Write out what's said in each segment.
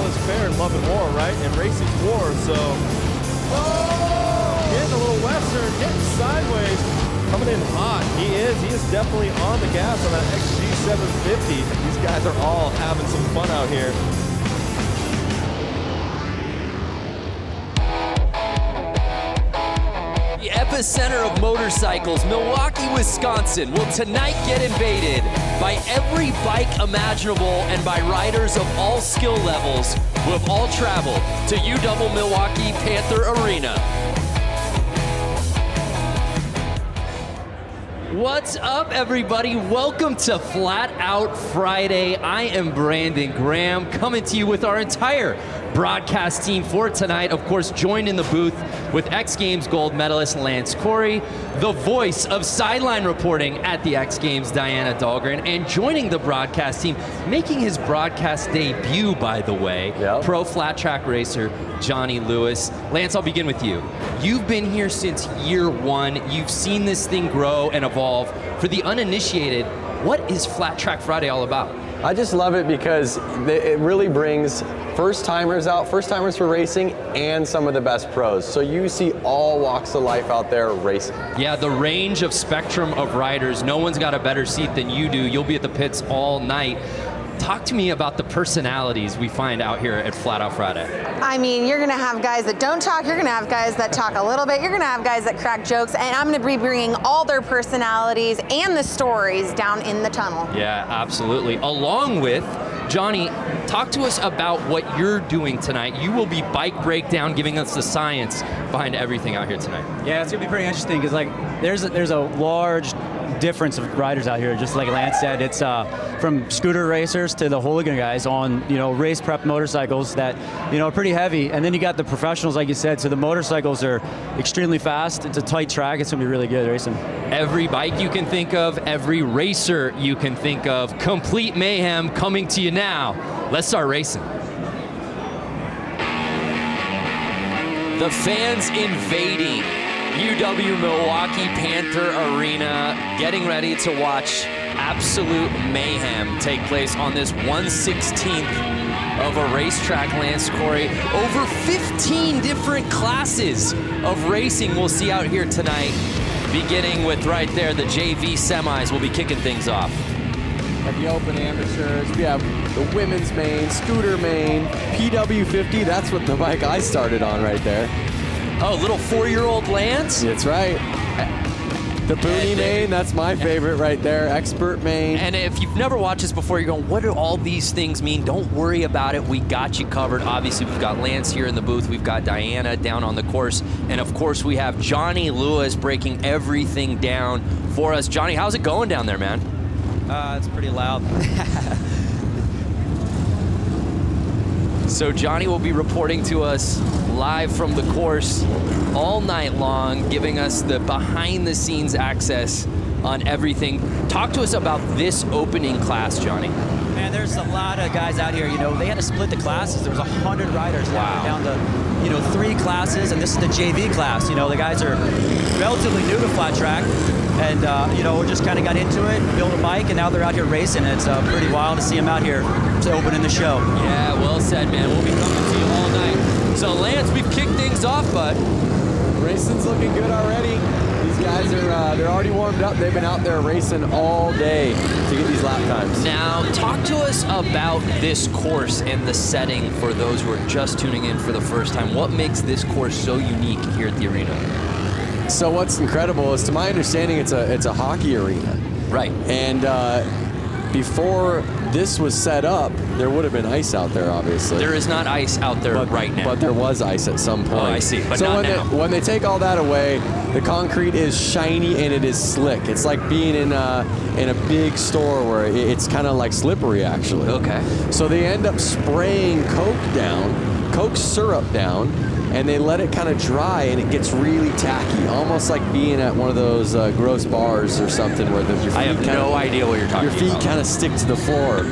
all is fair in love and war, right? And racing's war, so... Oh! Getting a little western, getting sideways. Coming in hot. He is definitely on the gas on that XG750. These guys are all having some fun out here. The epicenter of motorcycles, Milwaukee, Wisconsin, will tonight get invaded by every bike imaginable and by riders of all skill levels who have all traveled to UW Milwaukee Panther Arena. What's up, everybody? Welcome to Flat Out Friday. I am Brandon Graham, coming to you with our entire broadcast team for tonight. Of course, joined in the booth with X Games gold medalist Lance Corey, the voice of sideline reporting at the X Games, Diana Dahlgren, and joining the broadcast team, making his broadcast debut, by the way, pro flat track racer Johnny Lewis. Lance, I'll begin with you. You've been here since year one. You've seen this thing grow and evolve. For the uninitiated, what is Flat Track Friday all about? I just love it because it really brings first-timers out, first-timers for racing, and some of the best pros. So you see all walks of life out there racing. Yeah, the range of spectrum of riders. No one's got a better seat than you do. You'll be at the pits all night. Talk to me about the personalities we find out here at Flat Out Friday. I mean, you're going to have guys that don't talk, you're going to have guys that talk a little bit, you're going to have guys that crack jokes, and I'm going to be bringing all their personalities and the stories down in the tunnel. Yeah, absolutely. Along with Johnny, talk to us about what you're doing tonight. You will be bike breakdown, giving us the science behind everything out here tonight. Yeah, it's gonna be pretty interesting because there's a large difference of riders out here. Just like Lance said, it's from scooter racers to the hooligan guys on race prep motorcycles that are pretty heavy, and then you got the professionals, like you said. So the motorcycles are extremely fast. It's a tight track. It's gonna be really good racing. Every bike you can think of, every racer you can think of, complete mayhem coming to you now. Let's start racing. The fans invading UW Milwaukee Panther Arena, getting ready to watch absolute mayhem take place on this 1/16th of a racetrack, Lance Corey. Over 15 different classes of racing we'll see out here tonight, beginning with right there, the JV semis will be kicking things off. At the open amateurs, we have the women's main, scooter main, PW50, that's what the bike I started on right there. Oh, little 4-year-old Lance? That's right. The Booney main, that's my favorite right there, expert main. And if you've never watched this before, you're going, what do all these things mean? Don't worry about it, we got you covered. Obviously, we've got Lance here in the booth, we've got Diana down on the course, and of course, we have Johnny Lewis breaking everything down for us. Johnny, how's it going down there, man? It's pretty loud. So Johnny will be reporting to us live from the course all night long, giving us the behind-the-scenes access on everything. Talk to us about this opening class, Johnny. Man, there's a lot of guys out here. They had to split the classes. There was 100 riders. Wow. Down to 3 classes, and this is the JV class. The guys are relatively new to flat track. And, we just kind of got into it, built a bike, and now they're out here racing. It's pretty wild to see them out here opening the show. Yeah, well said, man. We'll be coming to you all night. So, Lance, we've kicked things off, bud. Racing's looking good already. These guys are they're already warmed up. They've been out there racing all day to get these lap times. Now, talk to us about this course and the setting for those who are just tuning in for the first time. What makes this course so unique here at the arena? So what's incredible is, to my understanding, it's a hockey arena. Right. And before this was set up, there would have been ice out there, obviously. There is not ice out there right now. But there was ice at some point. Oh, I see, but so not now. when they take all that away, the concrete is shiny and it is slick. It's like being in a big store where it's kind of like slippery, actually. Okay. So they end up spraying Coke syrup down, and they let it kind of dry, and it gets really tacky, almost like being at one of those gross bars or something where your feet I have no idea what you're talking about. Your feet kind of stick to the floor,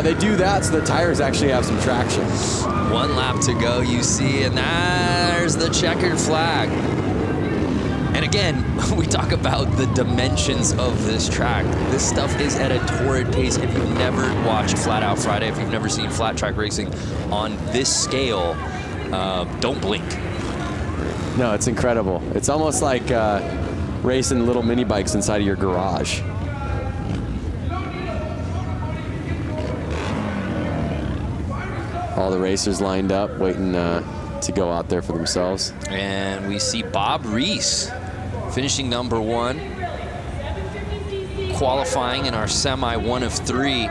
They do that so the tires actually have some traction. 1 lap to go, you see, and there's the checkered flag. And again, we talk about the dimensions of this track. This stuff is at a torrid pace. If you've never watched Flat Out Friday, if you've never seen flat track racing on this scale, don't blink. No, it's incredible. It's almost like racing little mini bikes inside of your garage. All the racers lined up, waiting to go out there for themselves. And we see Bob Reese finishing number 1, qualifying in our semi 1 of 3.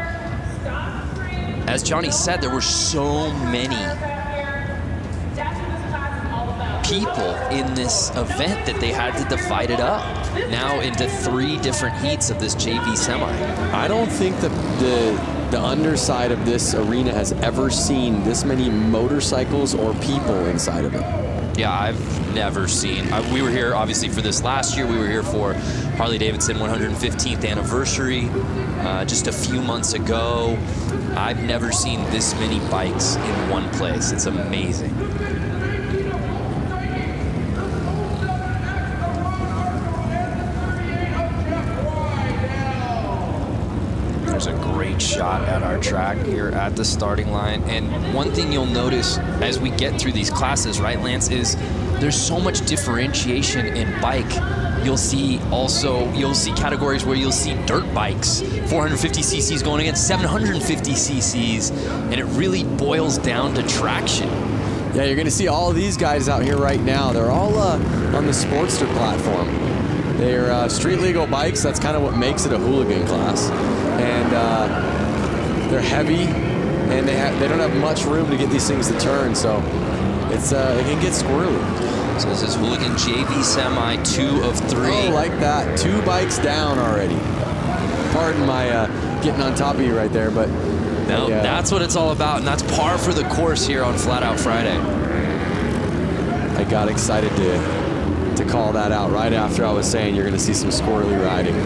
As Johnny said, there were so many people in this event that they had to divide it up now into 3 different heats of this JV semi. I don't think that the underside of this arena has ever seen this many motorcycles or people inside of it. Yeah, I've never seen. We were here obviously for this last year. We were here for Harley-Davidson 115th anniversary just a few months ago. I've never seen this many bikes in one place. It's amazing. There's a great shot at our track here at the starting line. And one thing you'll notice as we get through these classes, right, Lance, is there's so much differentiation in bike. You'll see categories where you'll see dirt bikes, 450 cc's going against 750 cc's, and it really boils down to traction. Yeah, you're gonna see all of these guys out here right now. They're all on the Sportster platform. They're street legal bikes. That's kind of what makes it a hooligan class. And they're heavy, and they don't have much room to get these things to turn, so it can get squirrely. So this is hooligan JV semi 2 of 3. Oh, like that. 2 bikes down already. Pardon my getting on top of you right there, but no, that's what it's all about, and that's par for the course here on Flat Out Friday. I got excited to call that out right after I was saying you're going to see some squirrely riding.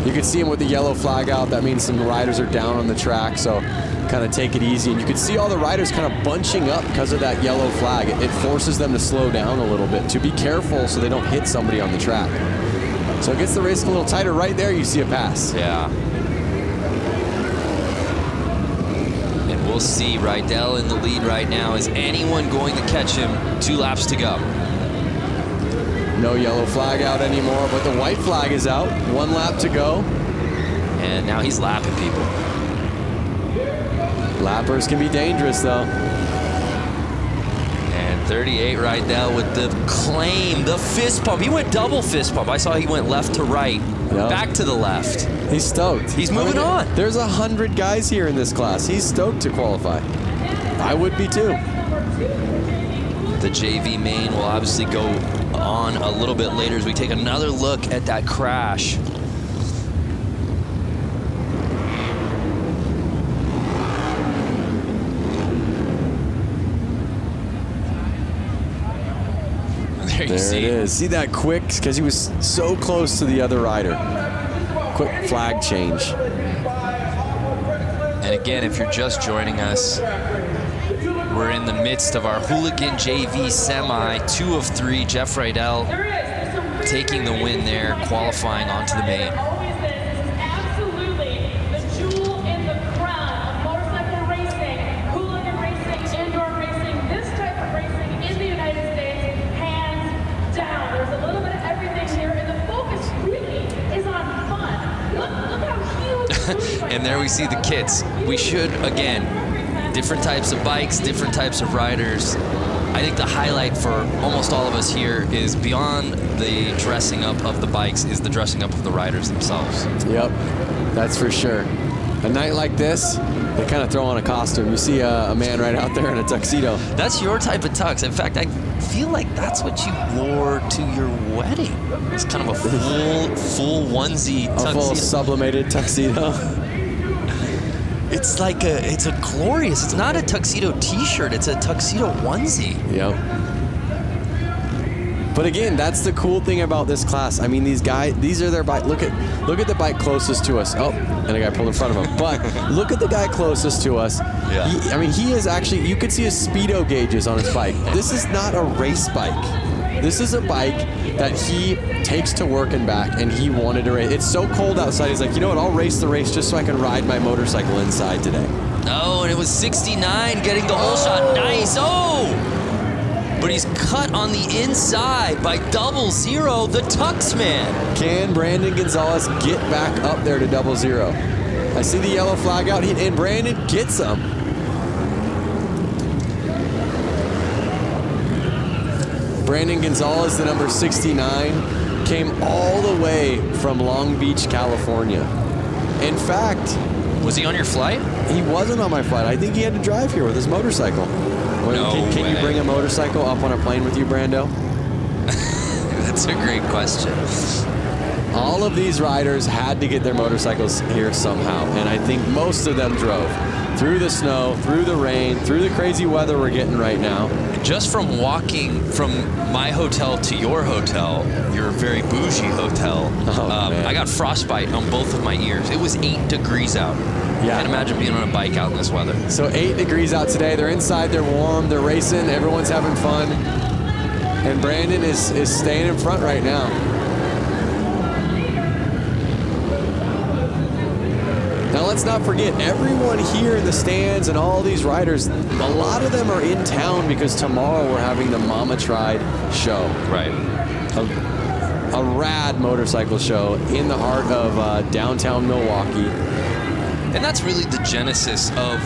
You can see them with the yellow flag out. That means some riders are down on the track, so kind of take it easy. And you can see all the riders kind of bunching up because of that yellow flag. It forces them to slow down a little bit, to be careful so they don't hit somebody on the track. So it gets the race a little tighter. Right there, you see a pass. Yeah. And we'll see Rydell in the lead right now. Is anyone going to catch him? 2 laps to go. No yellow flag out anymore, but the white flag is out. 1 lap to go. And now he's lapping people. Lappers can be dangerous, though. And 38 Rydell with the claim, the fist pump. He went double fist pump. I saw he went left to right, back to the left. He's stoked. He's moving on. There's 100 guys here in this class. He's stoked to qualify. I would be too. The JV main will obviously go on a little bit later as we take another look at that crash. There it is. See that quick? Because he was so close to the other rider. Quick flag change. And again, if you're just joining us, we're in the midst of our hooligan JV semi, 2 of 3. Jeff Rydell taking the win there, qualifying onto the main. Absolutely, the jewel in the crown of motorcycle racing, hooligan racing, indoor racing, this type of racing in the United States, hands down. There's a little bit of everything here, and the focus really is on fun. Look how huge. And there we see the kits. We should, again, different types of bikes, different types of riders. I think the highlight for almost all of us here is beyond the dressing up of the bikes is the dressing up of the riders themselves. Yep, that's for sure. A night like this, they kind of throw on a costume. You see a man right out there in a tuxedo. That's your type of tux. In fact, I feel like that's what you wore to your wedding. It's kind of a full onesie tuxedo. A full sublimated tuxedo. It's like it's a glorious, it's not a tuxedo t-shirt, it's a tuxedo onesie. Yep. But again, that's the cool thing about this class. I mean, these are their bike. Look at the bike closest to us. Oh, and a guy pulled in front of him. But look at the guy closest to us. Yeah. He is actually, you could see his speedo gauges on his bike. This is not a race bike. This is a bike that he takes to work and back, and he wanted to race. It's so cold outside, he's like, you know what, I'll race the race just so I can ride my motorcycle inside today. Oh, and it was 69 getting the whole shot. Nice. Oh! But he's cut on the inside by 00, the Tux man. Can Brandon Gonzalez get back up there to 00? I see the yellow flag out, and Brandon gets him. Brandon Gonzalez, the number 69, came all the way from Long Beach, California. In fact, was he on your flight? He wasn't on my flight. I think he had to drive here with his motorcycle. Can you bring a motorcycle up on a plane with you, Brando? That's a great question. All of these riders had to get their motorcycles here somehow, and I think most of them drove. Through the snow, through the rain, through the crazy weather we're getting right now. Just from walking from my hotel to your hotel, your very bougie hotel, I got frostbite on both of my ears. It was 8 degrees out. Yeah. Can't imagine being on a bike out in this weather. So 8 degrees out today. They're inside, they're warm, they're racing, everyone's having fun. And Brandon is staying in front right now. Now let's not forget, everyone here in the stands and all these riders, a lot of them are in town because tomorrow we're having the Mama Tried show. Right. A rad motorcycle show in the heart of downtown Milwaukee. And that's really the genesis of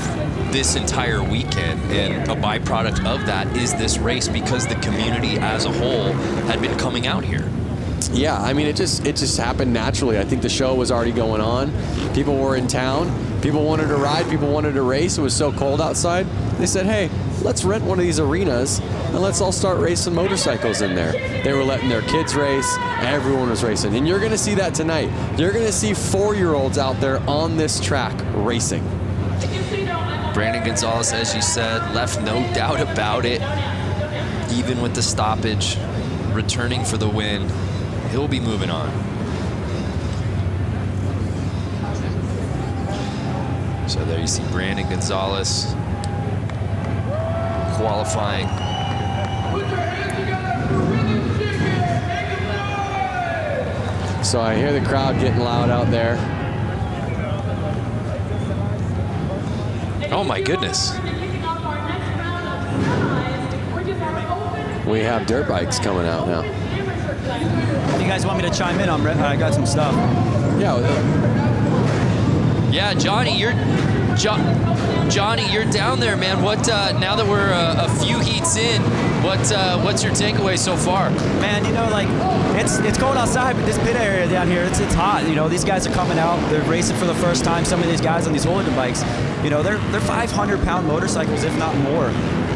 this entire weekend, and a byproduct of that is this race because the community as a whole had been coming out here. Yeah, I mean, it just happened naturally. I think the show was already going on. People were in town. People wanted to ride. People wanted to race. It was so cold outside. They said, hey, let's rent one of these arenas and let's all start racing motorcycles in there. They were letting their kids race. Everyone was racing. And you're going to see that tonight. You're going to see 4-year-olds out there on this track racing. Brandon Gonzalez, as you said, left no doubt about it. Even with the stoppage, returning for the win. He'll be moving on. So there you see Brandon Gonzalez qualifying. So I hear the crowd getting loud out there. Oh my goodness. We have dirt bikes coming out now. If you guys want me to chime in, I got some stuff. Yeah, Johnny, you're down there, man. What now that we're a few heats in, what's your takeaway so far? Man, you know, like it's cold outside, but this pit area down here, it's hot. You know, these guys are coming out, they're racing for the first time. Some of these guys on these hooligan bikes, you know, they're 500-pound motorcycles, if not more.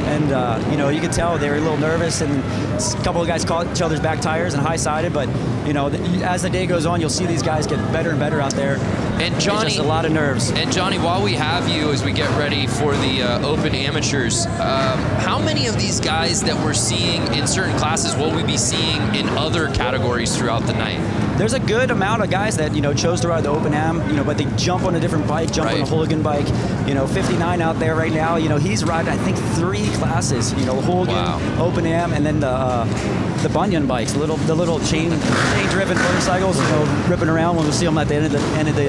And, you know, you can tell they were a little nervous, and a couple of guys caught each other's back tires and high-sided. But, you know, as the day goes on, you'll see these guys get better and better out there. And Johnny, just a lot of nerves. And Johnny, while we have you, as we get ready for the Open Amateurs, how many of these guys that we're seeing in certain classes will we be seeing in other categories throughout the night? There's a good amount of guys that, you know, chose to ride the Open Am, you know, but they jump on a different bike, jump on a hooligan bike. You know, 59 out there right now, you know, he's riding, I think, 3 classes, you know, hooligan, Open Am, and then the Bunyan bikes, the little chain-driven motorcycles, you know, ripping around when we see them at the end of the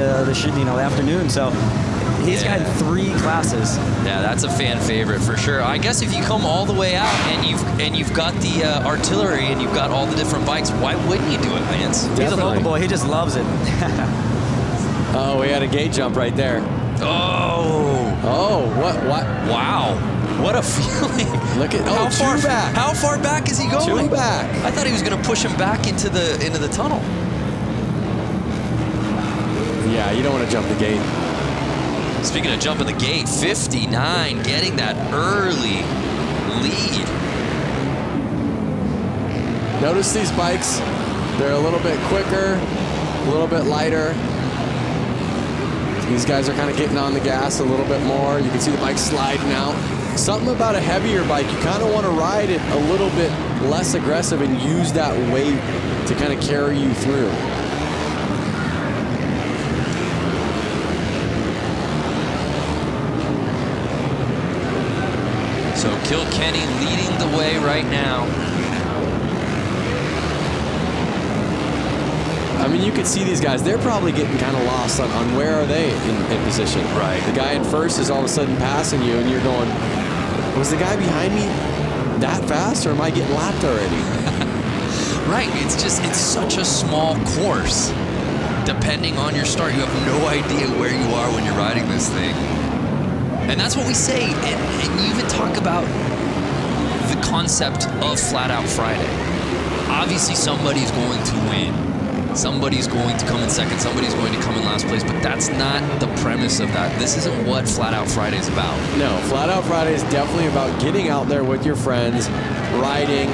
afternoon. So he's got 3 classes. Yeah, that's a fan favorite for sure. I guess if you come all the way out and you've got the artillery and you've got all the different bikes, why wouldn't you do it, Vance? He's a local boy. He just loves it. Oh, we had a gate jump right there. Oh, what? Wow. What a feeling. Look at how far back is he going? 2 back. I thought he was going to push him back into the tunnel. Yeah, you don't want to jump the gate. Speaking of jumping the gate, 59 getting that early lead. Notice these bikes, they're a little bit quicker, a little bit lighter. These guys are kind of getting on the gas a little bit more. You can see the bike sliding out. something about a heavier bike, you kind of want to ride it a little bit less aggressive and use that weight to kind of carry you through. So Kilkenny leading the way right now. I mean, you could see these guys, they're probably getting kind of lost on where are they in position. Right. The guy in first is all of a sudden passing you, and you're going, was the guy behind me that fast, or am I getting lapped already? Right, it's such a small course. Depending on your start, you have no idea where you are when you're riding this thing. And that's what we say, and you even talk about the concept of Flat Out Friday. Obviously, somebody's going to win. Somebody's going to come in second, somebody's going to come in last place, but that's not the premise of that. This isn't what Flat Out Friday is about. No, Flat Out Friday is definitely about getting out there with your friends, riding,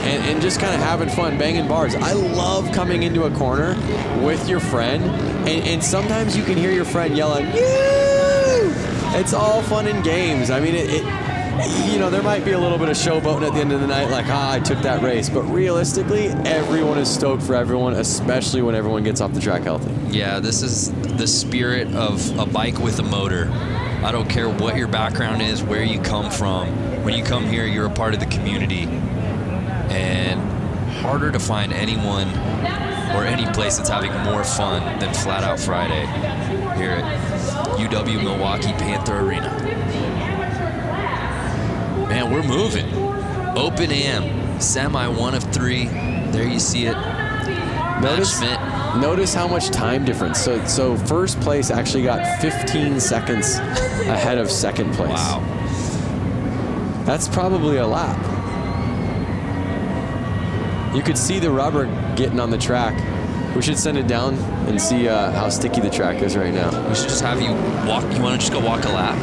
and just kind of having fun, banging bars. I love coming into a corner with your friend, and sometimes you can hear your friend yelling, "Yoo!" It's all fun and games. I mean, you know, there might be a little bit of showboating at the end of the night, like, I took that race. But realistically, everyone is stoked for everyone, especially when everyone gets off the track healthy. Yeah, this is the spirit of a bike with a motor. I don't care what your background is, where you come from. When you come here, you're a part of the community. And harder to find anyone or any place that's having more fun than Flat Out Friday here at UW Milwaukee Panther Arena. Man, we're moving. Open AM, semi 1 of 3. There you see it. Notice how much time difference. So first place actually got 15 seconds ahead of second place. Wow. That's probably a lap. You could see the rubber getting on the track. We should send it down and see how sticky the track is right now. We should just have you walk. You want to just go walk a lap?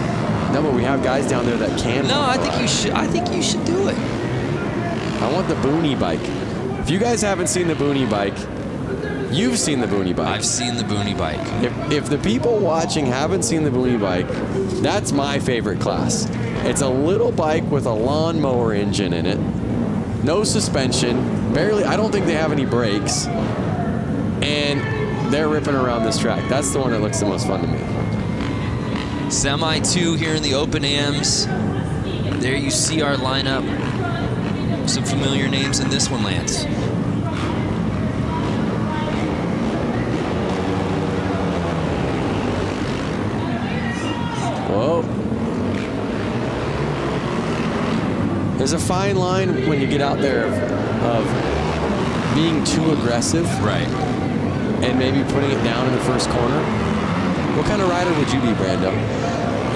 No, but we have guys down there that can. No, I think you should. I think you should do it. I want the Boonie bike. If you guys haven't seen the Boonie bike, you've seen the Boonie bike. I've seen the Boonie bike. If the people watching haven't seen the Boonie bike, that's my favorite class. It's a little bike with a lawnmower engine in it, no suspension, barely. I don't think they have any brakes, and they're ripping around this track. That's the one that looks the most fun to me. Semi 2 here in the Open AMs. There you see our lineup. Some familiar names in this one, Lance. Whoa. There's a fine line when you get out there of being too aggressive. Right. And maybe putting it down in the first corner. What kind of rider would you be, Brando?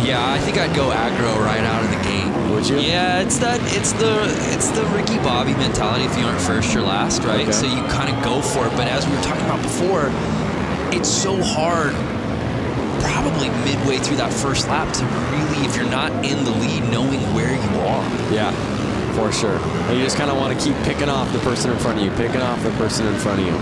Yeah, I think I'd go aggro right out of the gate. Would you? Yeah, it's the Ricky Bobby mentality. If you aren't first, you're last, right? Okay. So you kind of go for it. But as we were talking about before, it's so hard, probably midway through that first lap, to really, if you're not in the lead, knowing where you are. Yeah, for sure. And you just kind of want to keep picking off the person in front of you, picking off the person in front of you.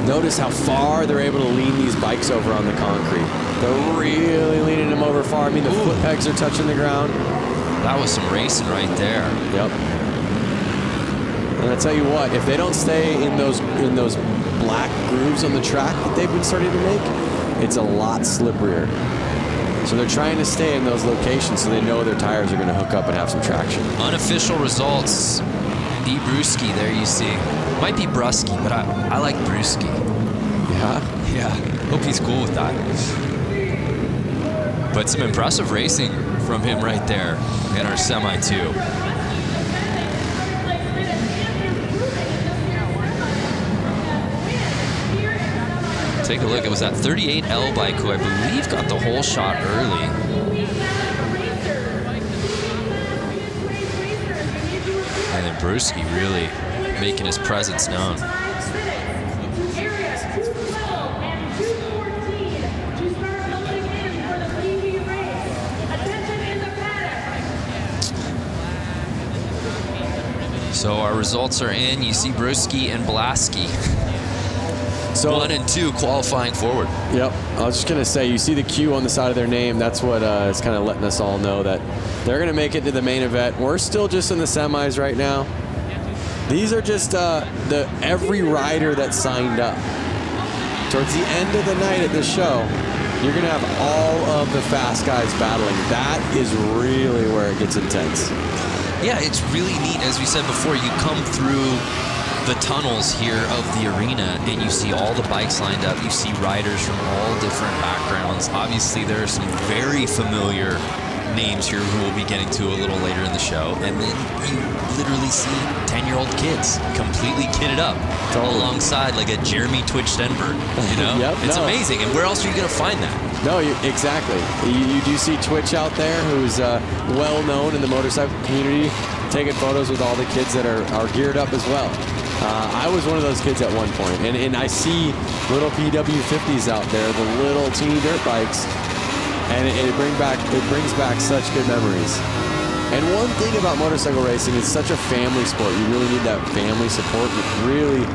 Notice how far they're able to lean these bikes over on the concrete. They're really leaning them over far. I mean, the foot pegs are touching the ground. That was some racing right there. Yep. And I tell you what, if they don't stay in those black grooves on the track that they've been starting to make, it's a lot slipperier. So they're trying to stay in those locations so they know their tires are going to hook up and have some traction. Unofficial results. E. Brewski, there you see. Might be Brusky, but I like Brewski. Yeah? Yeah. Hope he's cool with that. But some impressive racing from him right there in our Semi 2. Take a look. It was that 38L bike who I believe got the whole shot early. And then Brewski really making his presence known. So our results are in. You see Brewski and Blasky So, 1 and 2 qualifying forward. Yep. I was just going to say, you see the Q on the side of their name. That's what is kind of letting us all know that they're going to make it to the main event. We're still just in the semis right now. These are just every rider that signed up. Towards the end of the night at this show, you're going to have all of the fast guys battling. That is really where it gets intense. Yeah, it's really neat. As we said before, you come through the tunnels here of the arena and you see all the bikes lined up. You see riders from all different backgrounds. Obviously, there are some very familiar names here who we'll be getting to a little later in the show. And then you literally see 10-year-old kids completely kitted up alongside like a Jeremy Twitch Stenberg, you know? Yep, it's amazing. And where else are you going to find that? No, exactly. You do see Twitch out there, who's well known in the motorcycle community, taking photos with all the kids that are geared up as well. I was one of those kids at one point, and I see little PW50s out there, the little teeny dirt bikes, and it brings back such good memories. And one thing about motorcycle racing, it's such a family sport. You really need that family support. It really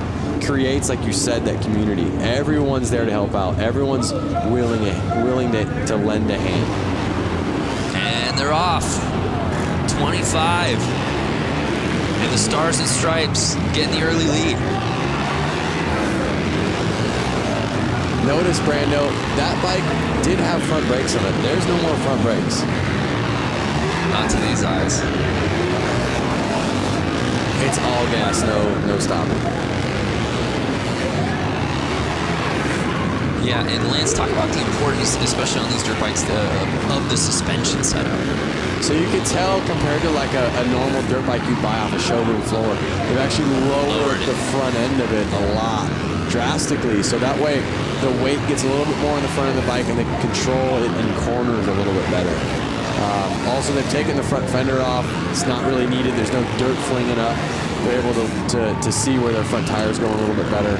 creates, like you said, that community. Everyone's there to help out. Everyone's willing to lend a hand. And they're off. 25. And the Stars and Stripes getting the early lead. Notice, Brando, that bike did have front brakes on it. There's no more front brakes. Not to these eyes. It's all gas, no stopping. Yeah, and Lance, talk about the importance, especially on these dirt bikes, of the suspension setup. So you can tell compared to like a normal dirt bike you buy off a showroom floor, they've actually lowered the front end of it a lot, drastically. So that way the weight gets a little bit more in the front of the bike and they can control it in corners a little bit better. Also, they've taken the front fender off. It's not really needed. There's no dirt flinging up. They're able to see where their front tires going a little bit better.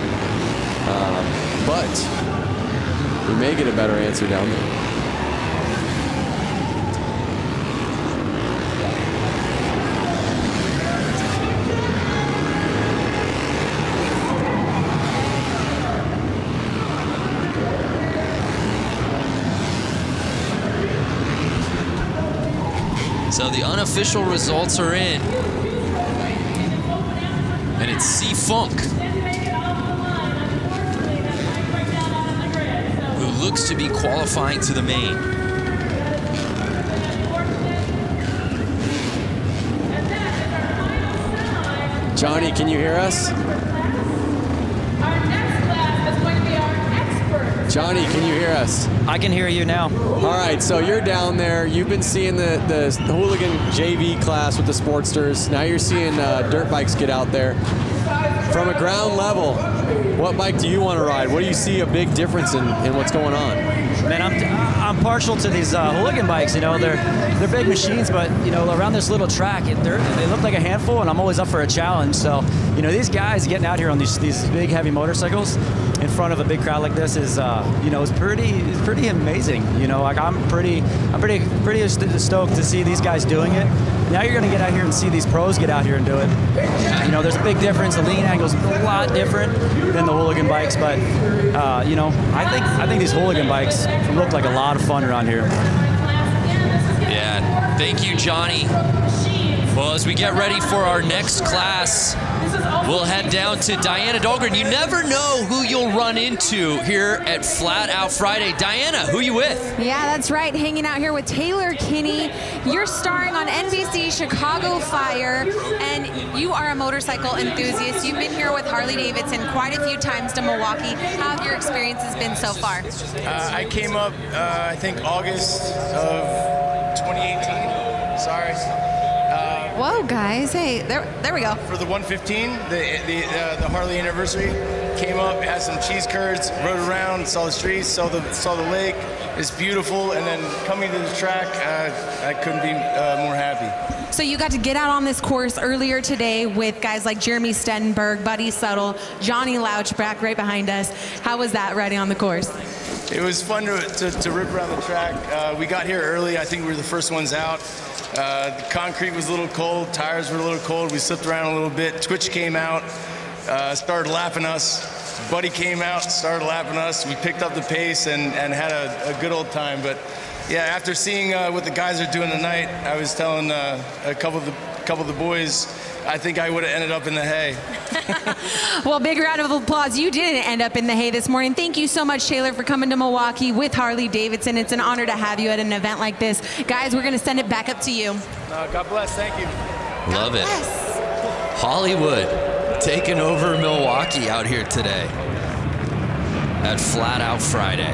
But we may get a better answer down there. So the unofficial results are in. And it's C Funk, who looks to be qualifying to the main. Johnny, can you hear us? Johnny, can you hear us? I can hear you now. All right, so you're down there. You've been seeing the hooligan JV class with the Sportsters. Now you're seeing dirt bikes get out there. From a ground level, what bike do you want to ride? What do you see a big difference in what's going on? Man, I'm partial to these hooligan bikes. You know, they're big machines, but you know, around this little track, they look like a handful, and I'm always up for a challenge. So, you know, these guys getting out here on these big heavy motorcycles in front of a big crowd like this is, you know, it's pretty amazing. You know, like I'm pretty stoked to see these guys doing it. Now you're going to get out here and see these pros get out here and do it. You know, there's a big difference. The lean angle's a lot different than the hooligan bikes, but you know, I think these hooligan bikes look like a lot of fun around here. Yeah, thank you, Johnny. Well, as we get ready for our next class, we'll head down to Diana Dahlgren. You never know who you'll run into here at Flat Out Friday. Diana, who you with? Yeah, that's right. Hanging out here with Taylor Kinney. You're starring on NBC Chicago Fire, and you are a motorcycle enthusiast. You've been here with Harley-Davidson quite a few times to Milwaukee. How have your experiences been so far? I came up, I think, August of 2018. Sorry. Whoa, guys. Hey, there we go. For the 115, the Harley anniversary, came up, had some cheese curds, rode around, saw the streets, saw the lake. It's beautiful, and then coming to the track, I couldn't be more happy. So you got to get out on this course earlier today with guys like Jeremy Stenberg, Buddy Suttle, Johnny Louchback right behind us. How was that riding on the course? It was fun to rip around the track. We got here early. I think we were the first ones out. The concrete was a little cold. Tires were a little cold. We slipped around a little bit. Twitch came out, started lapping us. Buddy came out, started lapping us. We picked up the pace and had a good old time. But yeah, after seeing what the guys are doing tonight, I was telling a couple of the boys, I think I would have ended up in the hay. Well, big round of applause. You didn't end up in the hay this morning. Thank you so much, Taylor, for coming to Milwaukee with Harley-Davidson. It's an honor to have you at an event like this. Guys, we're going to send it back up to you. God bless. Thank you. Love it. Hollywood taking over Milwaukee out here today at Flat Out Friday.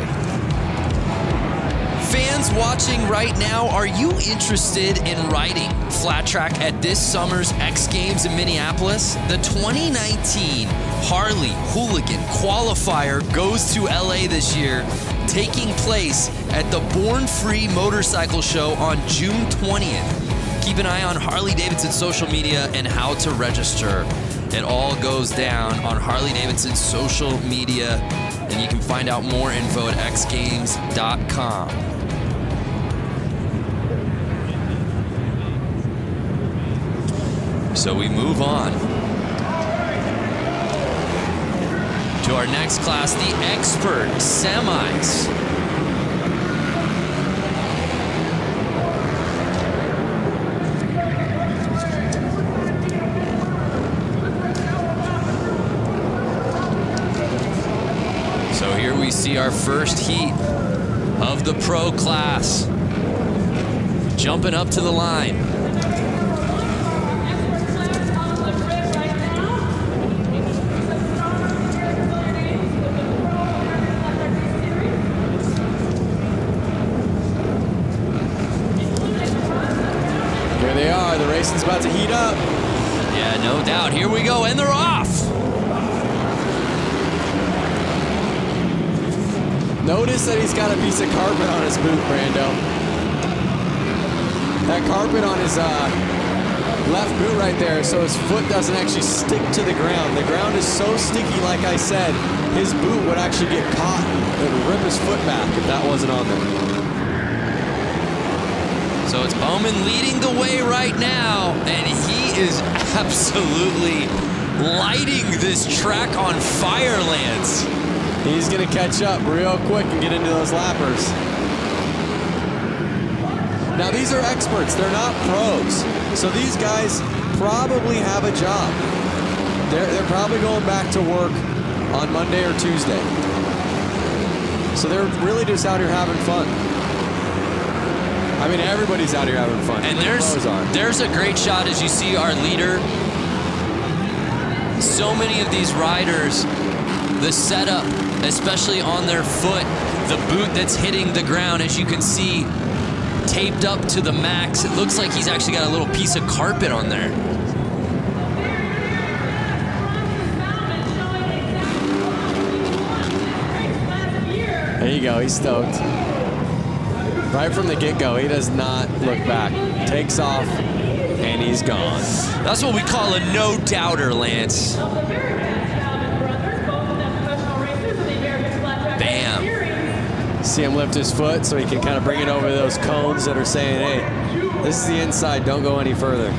Fans watching right now, are you interested in riding flat track at this summer's X Games in Minneapolis? The 2019 Harley Hooligan Qualifier goes to LA this year, taking place at the Born Free Motorcycle Show on June 20th. Keep an eye on Harley-Davidson social media and how to register. It all goes down on Harley-Davidson's social media, and you can find out more info at xgames.com. So we move on to our next class, the Expert Semis. So here we see our first heat of the pro class. Jumping up to the line. Here they are. The racing's about to heat up. Yeah, no doubt. Here we go, and they're off. Notice that he's got a piece of carpet on his boot, Brando. That carpet on his left boot right there, so his foot doesn't actually stick to the ground. The ground is so sticky, like I said, his boot would actually get caught. It would rip his foot back if that wasn't on there. So it's Bowman leading the way right now, and he is absolutely lighting this track on fire, Lance. He's going to catch up real quick and get into those lappers. Now, these are experts. They're not pros. So these guys probably have a job. They're probably going back to work on Monday or Tuesday. So they're really just out here having fun. I mean, everybody's out here having fun. And there's a great shot as you see our leader. So many of these riders, the setup, especially on their foot, the boot that's hitting the ground, as you can see, taped up to the max. It looks like he's actually got a little piece of carpet on there. There you go, he's stoked. Right from the get-go, he does not look back. Takes off, and he's gone. That's what we call a no-doubter, Lance. Bam. See him lift his foot so he can kind of bring it over those cones that are saying, hey, this is the inside, don't go any further.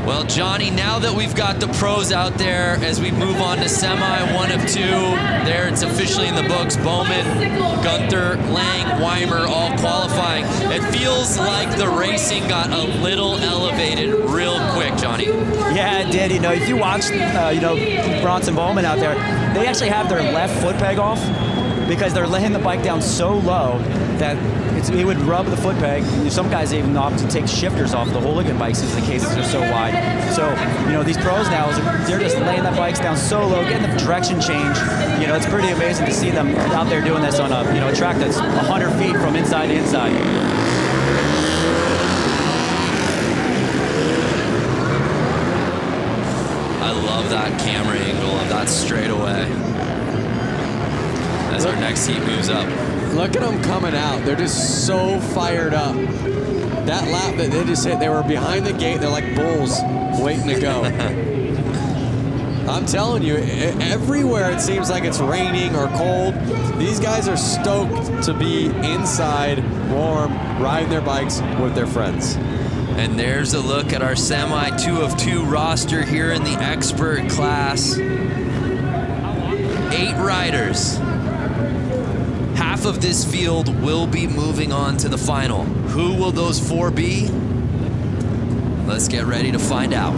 Well, Johnny, now that we've got the pros out there, as we move on to semi 1 of 2, there it's officially in the books. Bowman, Gunther, Lang, Weimer all qualifying. It feels like the racing got a little elevated real quick, Johnny. Yeah, it did. You know, if you watch, Bronson Bowman out there, they actually have their left foot peg off because they're laying the bike down so low that it would rub the foot peg. Some guys even opt to take shifters off the hooligan bikes since the cases are so wide. So, these pros now, they're just laying the bikes down so low, getting the direction change. It's pretty amazing to see them out there doing this on a track that's 100 feet from inside to inside. I love that camera angle of that straightaway as our next heat moves up. Look at them coming out. They're just so fired up. That lap that they just hit, they were behind the gate. They're like bulls waiting to go. I'm telling you, everywhere it seems like it's raining or cold. These guys are stoked to be inside, warm, riding their bikes with their friends. And there's a look at our semi 2 of 2 roster here in the expert class. 8 riders. Half of this field will be moving on to the final. Who will those 4 be? Let's get ready to find out.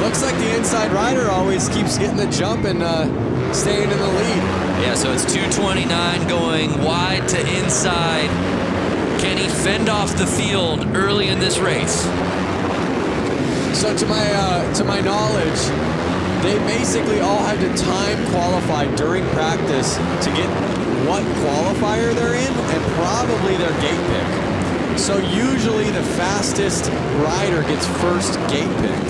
Looks like the inside rider always keeps getting the jump and staying in the lead. Yeah, so it's 229 going wide to inside. Can he fend off the field early in this race? So to my knowledge, they basically all had to time qualify during practice to get what qualifier they're in and probably their gate pick. So usually the fastest rider gets first gate pick.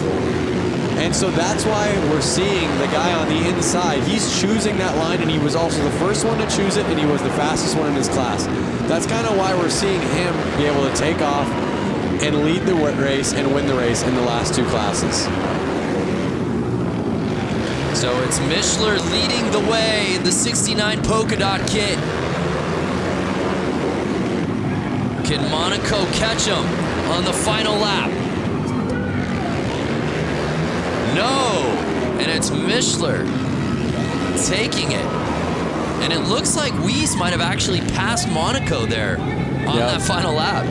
And so that's why we're seeing the guy on the inside. He's choosing that line, and he was also the first one to choose it, and he was the fastest one in his class. That's kind of why we're seeing him be able to take off and lead the race and win the race in the last 2 classes. So it's Mishler leading the way, the 69 polka dot kit. Can Monaco catch him on the final lap? No, and it's Mishler taking it. And it looks like Weiss might have actually passed Monaco there on that final lap.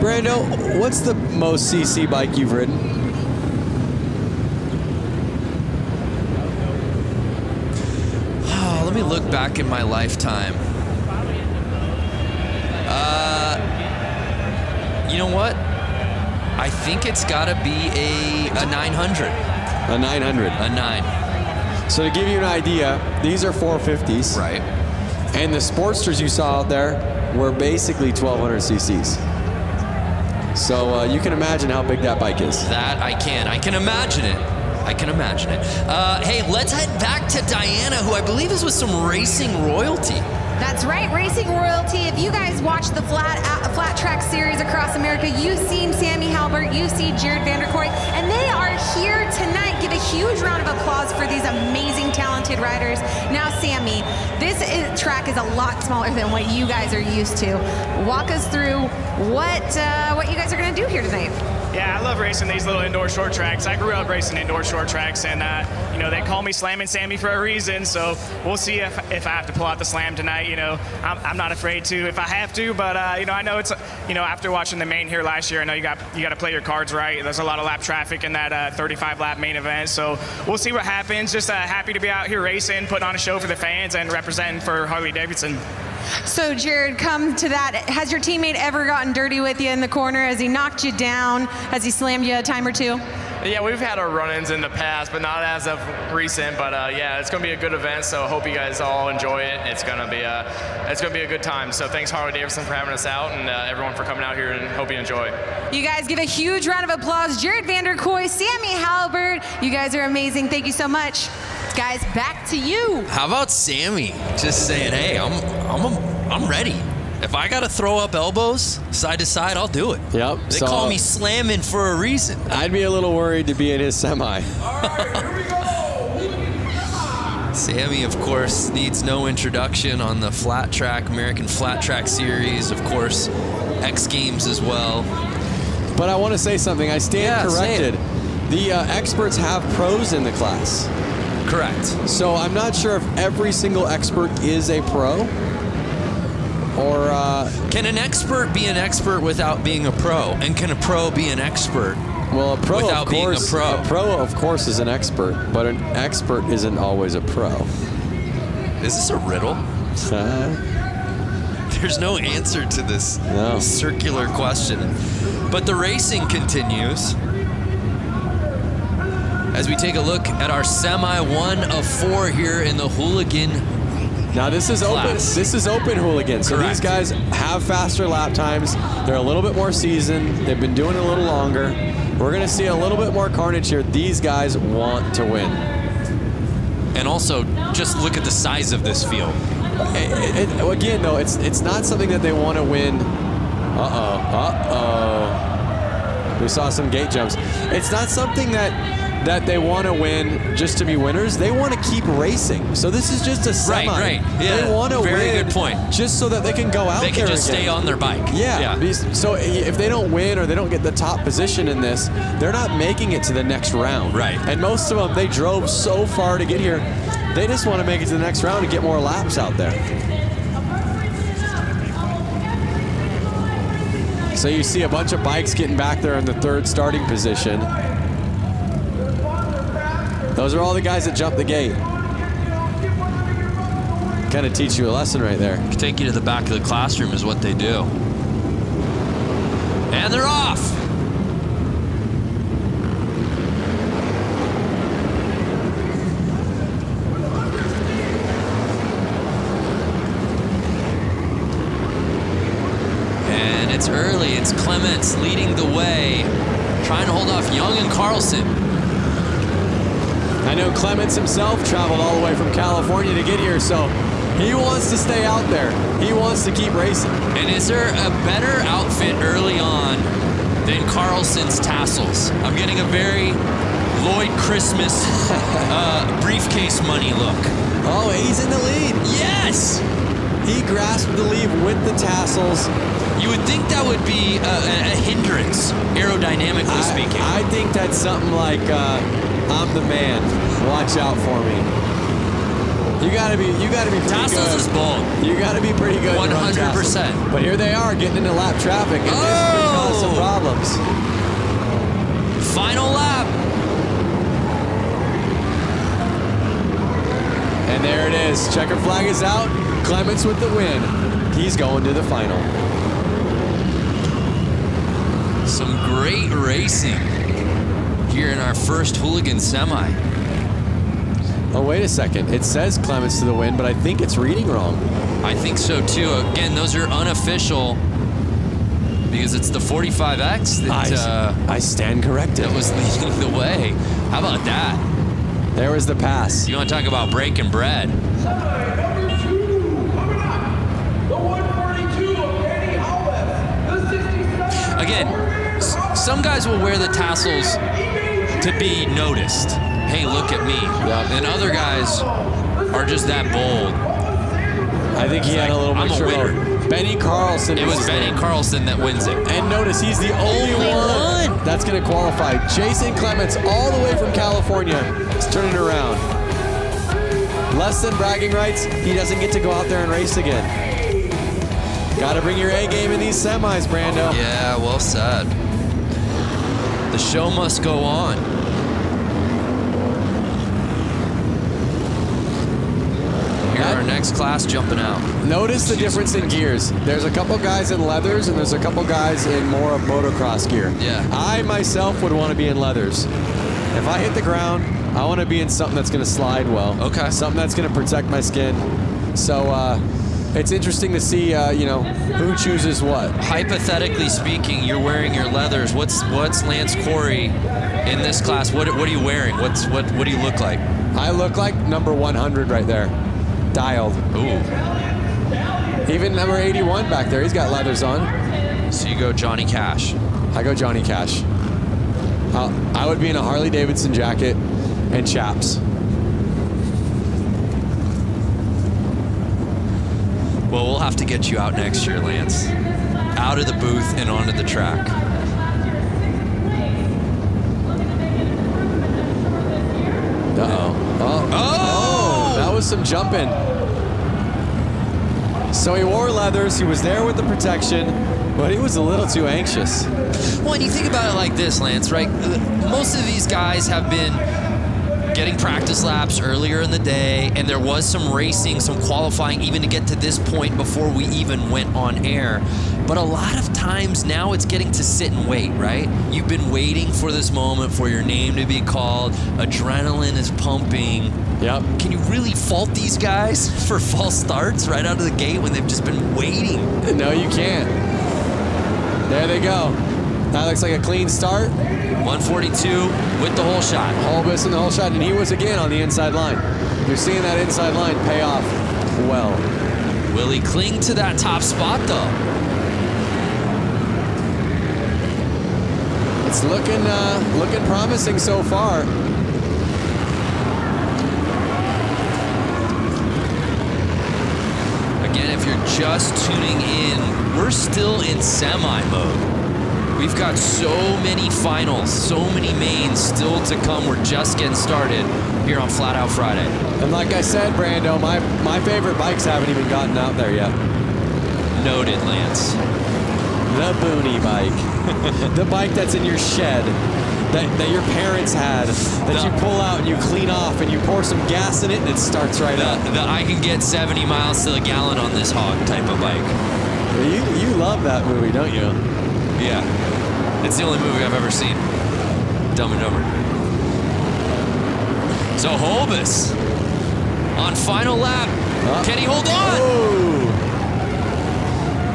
Brando, what's the most CC bike you've ridden? Oh, let me look back in my lifetime. You know what? I think it's got to be a 900. A 900. A 9. So to give you an idea, these are 450s. Right. And the Sportsters you saw out there were basically 1200 cc's. So you can imagine how big that bike is. That I can. I can imagine it. I can imagine it. Hey, let's head back to Diana, who I believe is with some racing royalty. That's right, racing royalty. If you guys watch the flat track series across America, you've seen Sammy Halbert, you've seen Jared Vanderkoy, and they are here tonight. Give a huge round of applause for these amazing, talented riders. Now, Sammy, this track is a lot smaller than what you guys are used to. Walk us through what you guys are going to do here tonight. Yeah, I love racing these little indoor short tracks. I grew up racing indoor short tracks, and you know, they call me Slammin' Sammy for a reason. So we'll see if I have to pull out the slam tonight. You know, I'm not afraid to if I have to, but you know, I know it's, you know, after watching the main here last year, I know you got to play your cards right. There's a lot of lap traffic in that 35 lap main event, so we'll see what happens. Just happy to be out here racing, putting on a show for the fans, and representing for Harley-Davidson. So, Jared, come to that. Has your teammate ever gotten dirty with you in the corner? Has he knocked you down? Has he slammed you a time or two? Yeah, we've had our run-ins in the past, but not as of recent. But yeah, it's going to be a good event, so I hope you guys all enjoy it. It's going to be a good time. So thanks Harley-Davidson for having us out, and everyone for coming out here, and hope you enjoy. You guys give a huge round of applause. Jared Vanderkoy, Sammy Halbert, you guys are amazing. Thank you so much. Guys, back to you. How about Sammy just saying, hey, I'm ready. If I got to throw up elbows side to side, I'll do it. Yep. They call me slamming for a reason. I'd be a little worried to be in his semi. All right, here we go. Sammy, of course, needs no introduction on the flat track, American Flat Track Series, of course, X Games as well. But I want to say something. I stand corrected. The experts have pros in the class. Correct. So I'm not sure if every single expert is a pro, or can an expert be an expert without being a pro? And can a pro be an expert well, a pro without of course, being a pro? A pro, of course, is an expert, but an expert isn't always a pro. Is this a riddle? There's no answer to this circular question. But the racing continues as we take a look at our semi 1 of 4 here in the hooligan. Now this is class. open. This is open hooligan. So these guys have faster lap times. They're a little bit more seasoned. They've been doing it a little longer. We're going to see a little bit more carnage here. These guys want to win. And also, just look at the size of this field. Again, though, it's not something that they want to win. We saw some gate jumps. It's not something that that they want to win just to be winners. They want to keep racing. So this is just a semi. Right. Yeah. They want to win. Very good point. Just so that they can go out there. They can just again. stay on their bike. Yeah. So if they don't win or they don't get the top position in this, they're not making it to the next round. Right. And most of them, they drove so far to get here. They just want to make it to the next round and get more laps out there. So you see a bunch of bikes getting back there in the third starting position. Those are all the guys that jumped the gate. Kind of teach you a lesson right there. Take you to the back of the classroom is what they do. And they're off. And it's early. It's Clements leading the way, trying to hold off Young and Carlson. I know Clements himself traveled all the way from California to get here, so he wants to stay out there. He wants to keep racing. And is there a better outfit early on than Carlson's tassels? I'm getting a very Lloyd Christmas briefcase money look. Oh, he's in the lead. Yes! He grasped the lead with the tassels. You would think that would be a hindrance, aerodynamically speaking. I think that's something like, I'm the man. Watch out for me. You gotta be pretty tassels good. Is bold. You gotta be pretty good. 100%. But here they are getting into lap traffic, and this could cause some problems. Final lap. And there it is. Checker flag is out. Clements with the win. He's going to the final. Some great racing here in our first Hooligan semi. Oh, wait a second. It says Clements to the win, but I think it's reading wrong. I think so too. Again, those are unofficial because it's the 45X that I stand corrected. That was leading the way. How about that? There was the pass. You want to talk about breaking bread? Again, some guys will wear the tassels to be noticed. Hey, look at me. Yep. And other guys are just that bold. I think he had a little mixture of Benny Carlson. It was Benny Carlson that wins it. And notice he's the only one that's going to qualify. Jason Clements, all the way from California, is turning around. Less than bragging rights, he doesn't get to go out there and race again. Got to bring your A game in these semis, Brando. Yeah, well said. The show must go on. Here our next class jumping out. Notice the difference in gears. There's a couple guys in leathers and there's a couple guys in more of motocross gear. Yeah. I myself would want to be in leathers. If I hit the ground, I want to be in something that's going to slide well. Okay. Something that's going to protect my skin. So it's interesting to see, who chooses what. Hypothetically speaking, you're wearing your leathers. What's Lance Corey in this class? What are you wearing? What do you look like? I look like number 100 right there. Dialed. Ooh. Even number 81 back there, he's got leathers on. So you go Johnny Cash. I go Johnny Cash. I would be in a Harley-Davidson jacket and chaps. Well, we'll have to get you out next year, Lance. Out of the booth and onto the track. Oh, that was some jumping. So he wore leathers, he was there with the protection, but he was a little too anxious. Well, and you think about it like this, Lance, right? Most of these guys have been getting practice laps earlier in the day, and there was some racing, some qualifying even to get to this point before we even went on air. But a lot of times now it's getting to sit and wait, right? You've been waiting for this moment for your name to be called. Adrenaline is pumping. Yep. Can you really fault these guys for false starts right out of the gate when they've just been waiting? No, you can't. There they go. That looks like a clean start. 142 with the whole shot. Holbus in the whole shot, and he was again on the inside line. You're seeing that inside line pay off well. Will he cling to that top spot, though? It's looking promising so far. just tuning in, we're still in semi mode. We've got so many finals, so many mains still to come. We're just getting started here on Flat Out Friday. And like I said, Brando, my favorite bikes haven't even gotten out there yet. Noted, Lance. The Boonie bike. The bike that's in your shed. That your parents had, that you pull out and you clean off and you pour some gas in it and it starts right up. I can get 70 miles to the gallon on this hog type of bike. You love that movie, don't you? Yeah. It's the only movie I've ever seen. Dumb and Dumber. So Holbus on final lap. Can he hold on? Oh.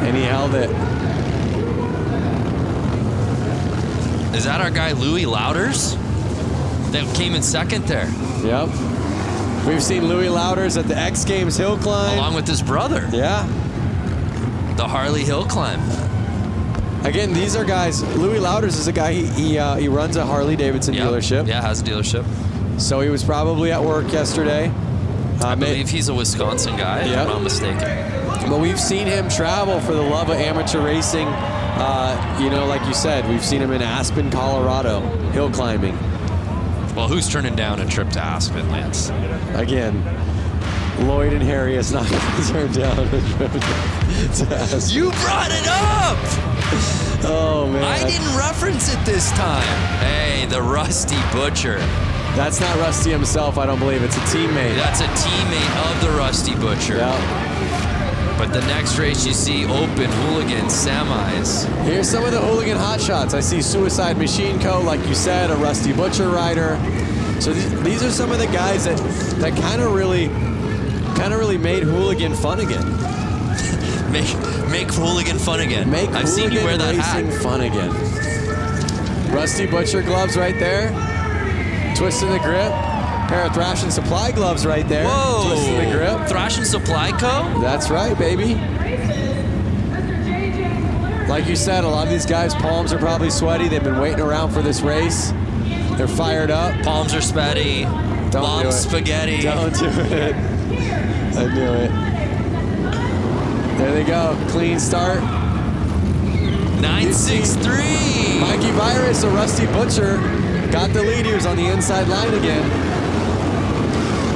And he held it. Is that our guy Louis Louders that came in second there? Yep. We've seen Louis Louders at the X Games hill climb. Along with his brother. Yeah. The Harley hill climb. Again, these are guys. Louis Louders is a guy, he runs a Harley-Davidson dealership. Yeah, has a dealership. So he was probably at work yesterday. I believe he's a Wisconsin guy, if I'm not mistaken. But we've seen him travel for the love of amateur racing. You know, like you said, we've seen him in Aspen, Colorado, hill climbing. Well, who's turning down a trip to Aspen, Lance? Again, Lloyd and Harry is not going to turn down a trip to Aspen. You brought it up! Oh, man. I didn't reference it this time. Hey, the Rusty Butcher. That's not Rusty himself, I don't believe. It's a teammate. That's a teammate of the Rusty Butcher. Yeah. But the next race you see open hooligan semis. Here's some of the hooligan hotshots. I see Suicide Machine Co., like you said, a Rusty Butcher rider. So these are some of the guys that kind of really made hooligan fun again. make hooligan fun again. I've seen you wear that racing hat. Fun again. Rusty Butcher gloves right there. Twisting the grip. Pair of Thrash and Supply gloves right there. Whoa! Twisting the grip. Thrash and Supply Co.? That's right, baby. Like you said, a lot of these guys' palms are probably sweaty. They've been waiting around for this race. They're fired up. Palms are sweaty. Mom's spaghetti. Don't do it. I knew it. There they go. Clean start. 963. Mikey Virus, a Rusty Butcher, got the lead. He was on the inside line again.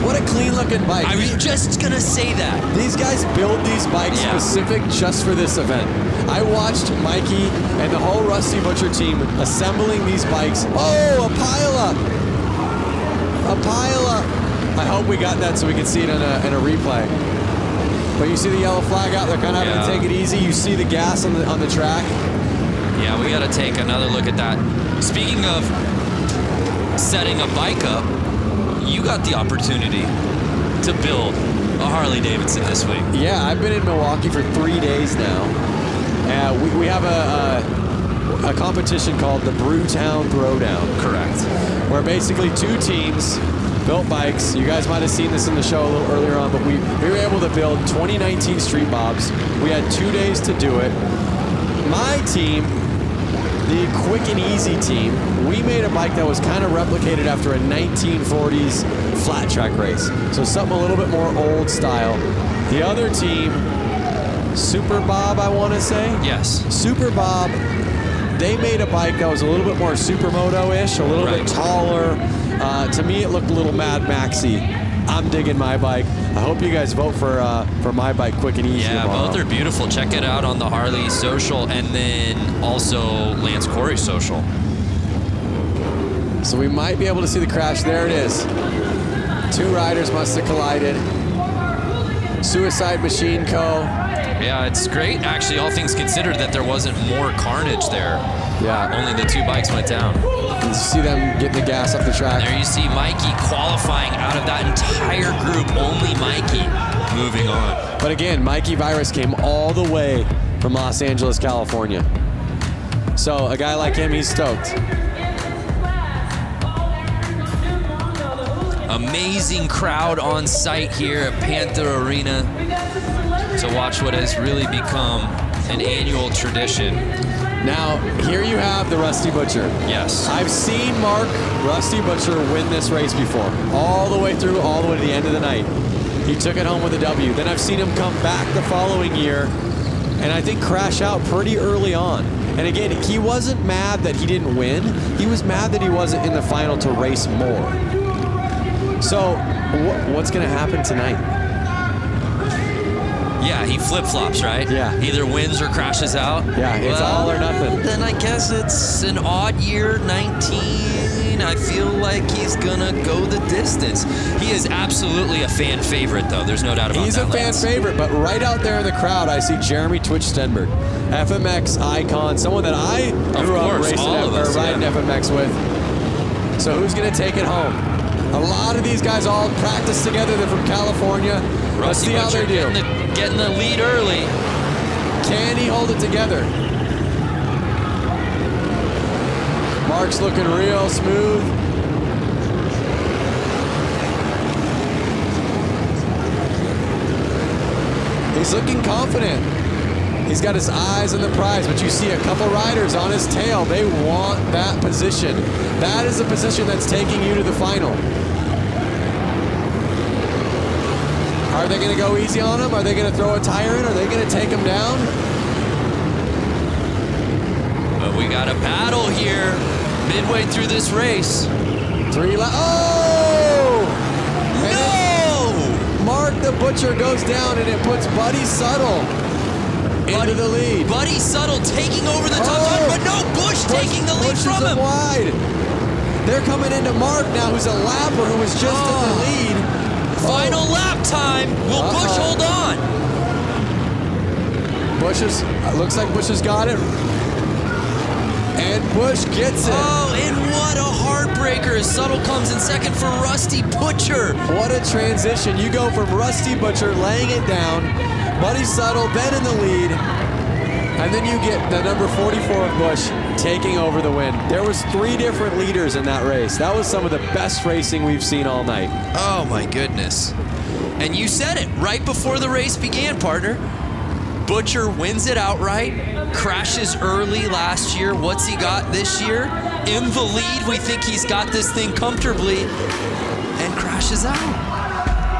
What a clean looking bike. I was just going to say that. These guys build these bikes specific just for this event. I watched Mikey and the whole Rusty Butcher team assembling these bikes. Oh, a pile-up. A pile-up. I hope we got that so we can see it in a replay. But you see the yellow flag out. They're kind of having to take it easy. You see the gas on the track. Yeah, we got to take another look at that. Speaking of setting a bike up, you got the opportunity to build a Harley-Davidson this week. Yeah, I've been in Milwaukee for 3 days now. We have a competition called the Brewtown Throwdown. Correct. Where basically two teams built bikes. You guys might have seen this in the show a little earlier on, but we were able to build 2019 Street Bobs. We had 2 days to do it. My team, the Quick and Easy team, we made a bike that was kind of replicated after a 1940s flat track race. So something a little bit more old style. The other team, Super Bob, I want to say? Yes. Super Bob, they made a bike that was a little bit more Supermoto-ish, a little bit taller. To me, it looked a little Mad Maxy. I'm digging my bike. I hope you guys vote for my bike, Quick and Easy. Yeah, tomorrow. both are beautiful. Check it out on the Harley social and then also Lance Corey's social. So we might be able to see the crash. There it is. Two riders must have collided. Suicide Machine Co. Yeah, it's great, actually, all things considered, that there wasn't more carnage there. Yeah. Only the 2 bikes went down. You see them getting the gas off the track. And there you see Mikey qualifying out of that entire group, only Mikey moving on. But again, Mikey Virus came all the way from Los Angeles, California. So a guy like him, he's stoked. Amazing crowd on site here at Panther Arena to watch what has really become an annual tradition. Now, here you have the Rusty Butcher. Yes. I've seen Mark Rusty Butcher win this race before, all the way through, all the way to the end of the night. He took it home with a W. Then I've seen him come back the following year and I think crash out pretty early on. And again, he wasn't mad that he didn't win. He was mad that he wasn't in the final to race more. So what's going to happen tonight? Yeah, he flip-flops, right? Yeah. Either wins or crashes out. Yeah, it's all or nothing. Then I guess it's an odd year, 19. I feel like he's gonna go the distance. He is absolutely a fan favorite, though. There's no doubt about that. He's a fan favorite, but right out there in the crowd, I see Jeremy Twitch Stenberg, FMX icon, someone that I grew up racing or riding FMX with. So who's gonna take it home? A lot of these guys all practice together. They're from California. Let's see how they do. Getting the lead early. Can he hold it together? Mark's looking real smooth. He's looking confident. He's got his eyes on the prize, but you see a couple riders on his tail. They want that position. That is a position that's taking you to the final. Are they going to go easy on him? Are they going to throw a tire in? Are they going to take him down? But we got a battle here midway through this race. Oh! No! Mark the Butcher goes down and it puts Buddy Subtle into the lead. Buddy Subtle taking over the top line, but no, Bush taking the lead from him. Wide. They're coming into Mark now, who's a lapper who was just in the lead. Final lap time. Will Bush hold on? Looks like Bush has got it. And Bush gets it. Oh, and what a heartbreaker as Subtle comes in second for Rusty Butcher. What a transition. You go from Rusty Butcher laying it down, Buddy Subtle then in the lead, and then you get the number 44 of Bush taking over the win. There was 3 different leaders in that race. That was some of the best racing we've seen all night. Oh my goodness. And you said it right before the race began, partner. Butcher wins it outright, crashes early last year. What's he got this year? In the lead, we think he's got this thing comfortably, and crashes out.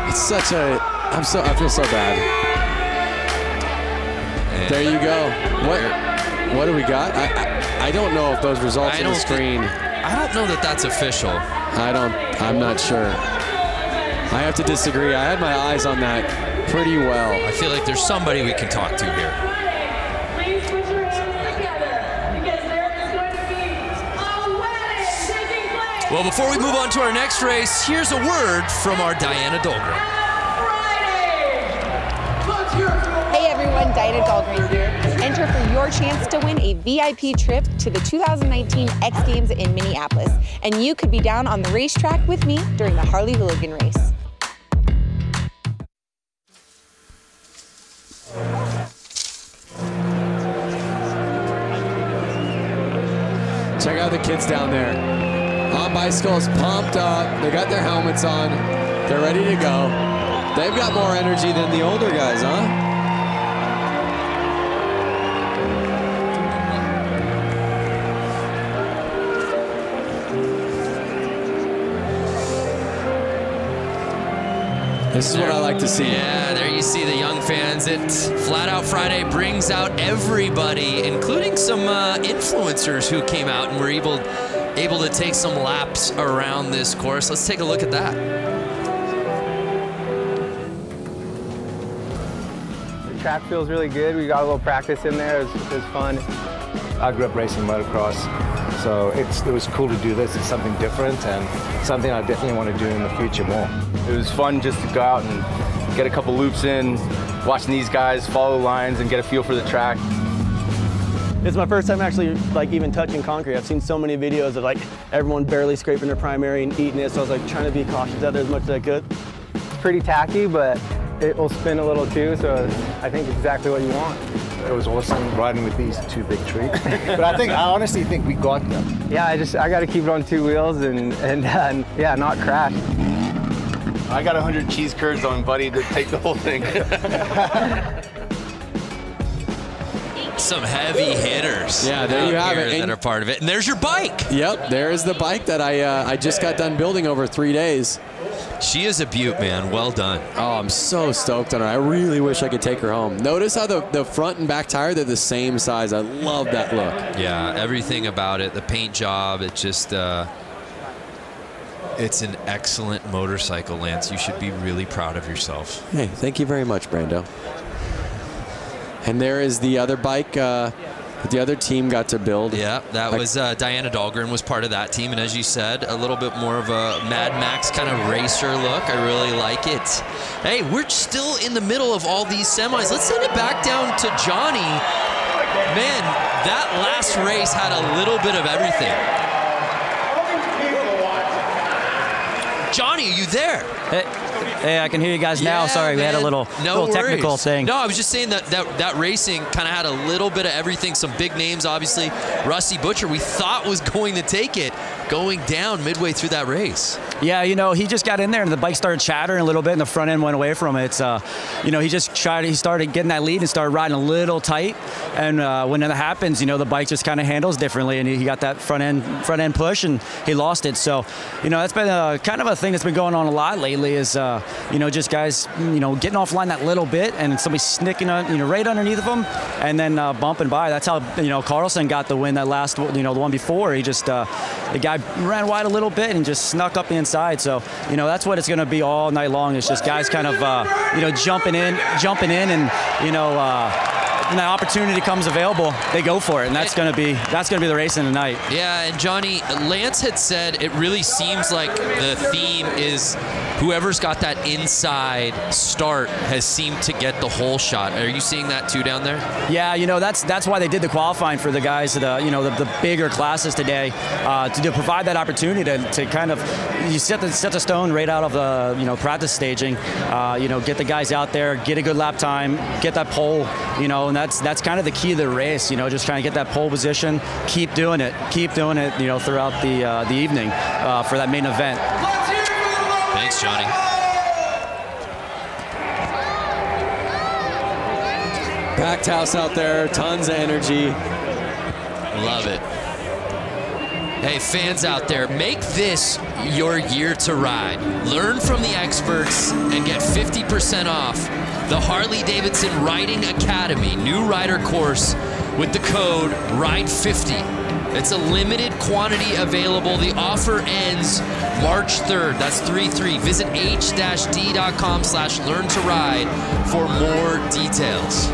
It's such a, I feel so bad. And there you go. What do we got? I don't know if those results on the screen. I don't know that that's official. I'm not sure. I have to disagree. I had my eyes on that pretty well. I feel like there's somebody we can talk to here. Please put your hands together because there is going to be a wedding taking place. Well, before we move on to our next race, here's a word from our Diana Dahlgren. Hey everyone, Diana Dahlgren here. Enter for your chance to win a VIP trip to the 2019 X Games in Minneapolis. And you could be down on the racetrack with me during the Harley Hooligan race. Check out the kids down there. On bicycles, pumped up. They got their helmets on. They're ready to go. They've got more energy than the older guys, huh? This is what I like to see. Yeah, there you see the young fans. Flat Out Friday brings out everybody, including some influencers who came out and were able to take some laps around this course. Let's take a look at that. The track feels really good. We got a little practice in there. It was fun. I grew up racing motocross, so it was cool to do this. It's something different and something I definitely want to do in the future more. It was fun just to go out and get a couple loops in, watching these guys follow lines and get a feel for the track. It's my first time actually even touching concrete. I've seen so many videos of everyone barely scraping their primary and eating it, so I was trying to be cautious out there as much as I could. It's pretty tacky, but it will spin a little too, so I think it's exactly what you want. It was awesome riding with these 2 big trees. But I honestly think we got them. Yeah, I got to keep it on 2 wheels and yeah, not crash. I got 100 cheese curds on Buddy to take the whole thing. Some heavy hitters. Yeah, there you have it. That are part of it. And there's your bike. Yep, there is the bike that I just got done building over 3 days. She is a beaut, man. Well done. Oh, I'm so stoked on her. I really wish I could take her home. Notice how the front and back tire, they're the same size. I love that look. Yeah, everything about it, the paint job, it just, it's an excellent motorcycle, Lance. You should be really proud of yourself. Hey, thank you very much, Brando. And there is the other bike the other team got to build. Yeah, that was Diana Dahlgren was part of that team. And as you said, a little bit more of a Mad Max kind of racer look. I really like it. Hey, we're still in the middle of all these semis. Let's send it back down to Johnny. Man, that last race had a little bit of everything. Johnny, are you there? Hey, I can hear you guys now. Sorry, we had a little technical thing. No, I was just saying that racing kind of had a little bit of everything. Some big names, obviously. Rusty Butcher, we thought was going to take it, going down midway through that race. Yeah, you know, he just got in there and the bike started chattering a little bit and the front end went away from it. It's, you know, he started getting that lead and started riding a little tight. And when that happens, you know, the bike just kind of handles differently and he got that front end push and he lost it. So, you know, that's been kind of a thing that's been going on a lot lately is, you know, just guys, you know, getting offline that little bit and somebody sneaking, you know, right underneath of them and then bumping by. That's how, you know, Carlson got the win that last, you know, the one before. He just, the guy ran wide a little bit and just snuck up the inside. So, you know, that's what it's going to be all night long. It's just guys kind of, you know, jumping in and, you know, when that opportunity comes available, they go for it, and that's going to be the racing tonight. Yeah, and Johnny, Lance had said it really seems like the theme is whoever's got that inside start has seemed to get the whole shot. Are you seeing that too down there? Yeah, you know, that's why they did the qualifying for the guys, you know, the bigger classes today, to provide that opportunity to kind of you set the stone right out of the, you know, practice staging, you know, get the guys out there, get a good lap time, get that pole, you know, and that's kind of the key to the race, you know, just trying to get that pole position, keep doing it, you know, throughout the evening for that main event. Thanks, Johnny. Packed house out there, tons of energy. Love it. Hey, fans out there, make this your year to ride. Learn from the experts and get 50% off the Harley-Davidson Riding Academy new rider course with the code RIDE50. It's a limited quantity available. The offer ends March 3rd. That's 3-3. Visit h-d.com/learn-to-ride for more details.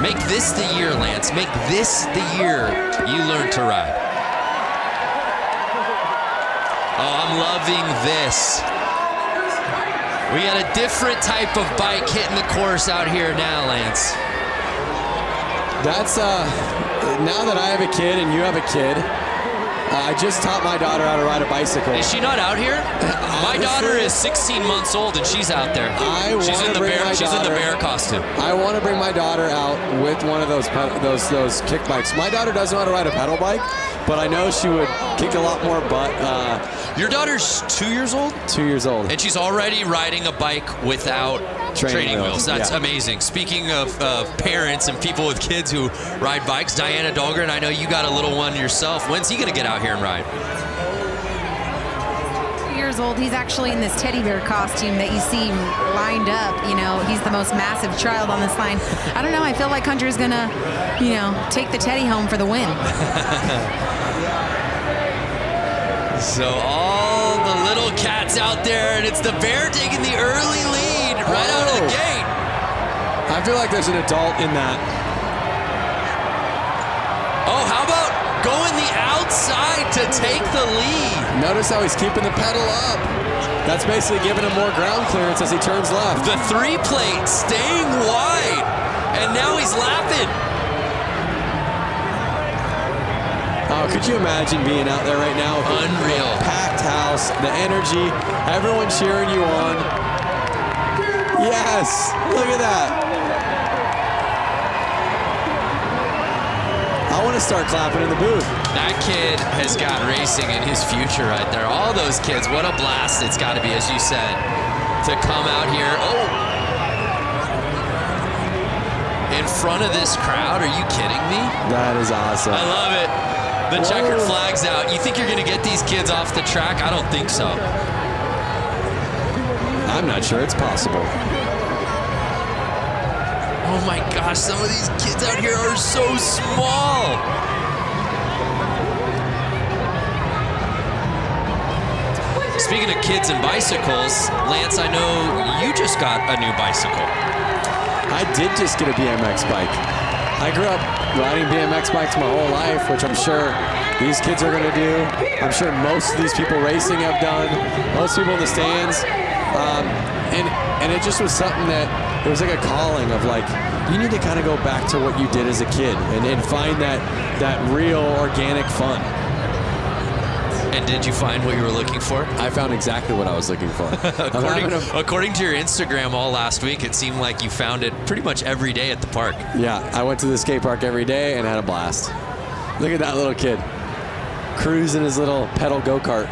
Make this the year, Lance. Make this the year you learn to ride. Oh, I'm loving this. We got a different type of bike hitting the course out here now, Lance. That's, now that I have a kid and you have a kid, I just taught my daughter how to ride a bicycle. Is she not out here? My daughter is 16 months old and she's out there. She's in the bear costume. I want to bring my daughter out with one of those kick bikes. My daughter doesn't know how to ride a pedal bike, but I know she would kick a lot more butt. Your daughter's 2 years old? 2 years old. And she's already riding a bike without training wheels. That's amazing. Speaking of parents and people with kids who ride bikes, Diana Dahlgren, I know you got a little one yourself. When's he going to get out here and ride? 2 years old. He's actually in this teddy bear costume that you see lined up. You know, he's the most massive child on this line. I don't know. I feel like Hunter's going to, you know, take the teddy home for the win. So all the little cats out there, and it's the bear taking the early lead right out of the gate. I feel like there's an adult in that. Oh, how about going the outside to take the lead? Notice how he's keeping the pedal up. That's basically giving him more ground clearance as he turns left. The 3-plate staying wide, and now he's lapping. Oh, could you imagine being out there right now? Unreal. Packed house, the energy, everyone cheering you on. Yes, look at that. I want to start clapping in the booth. That kid has got racing in his future right there. All those kids, what a blast it's got to be, as you said, to come out here. Oh, in front of this crowd, are you kidding me? That is awesome. I love it. The checkered flag's out. You think you're going to get these kids off the track? I don't think so. I'm not sure it's possible. Oh my gosh, some of these kids out here are so small. Speaking of kids and bicycles, Lance, I know you just got a new bicycle. I did just get a BMX bike. I grew up riding BMX bikes my whole life, which I'm sure these kids are gonna do. I'm sure most of these people racing have done, most people in the stands. And it just was something that, it was like a calling of like, you need to kind of go back to what you did as a kid and find that real organic fun. And did you find what you were looking for? I found exactly what I was looking for. According to your Instagram all last week, it seemed like you found it pretty much every day at the park. Yeah, I went to the skate park every day and had a blast. Look at that little kid cruising his little pedal go-kart.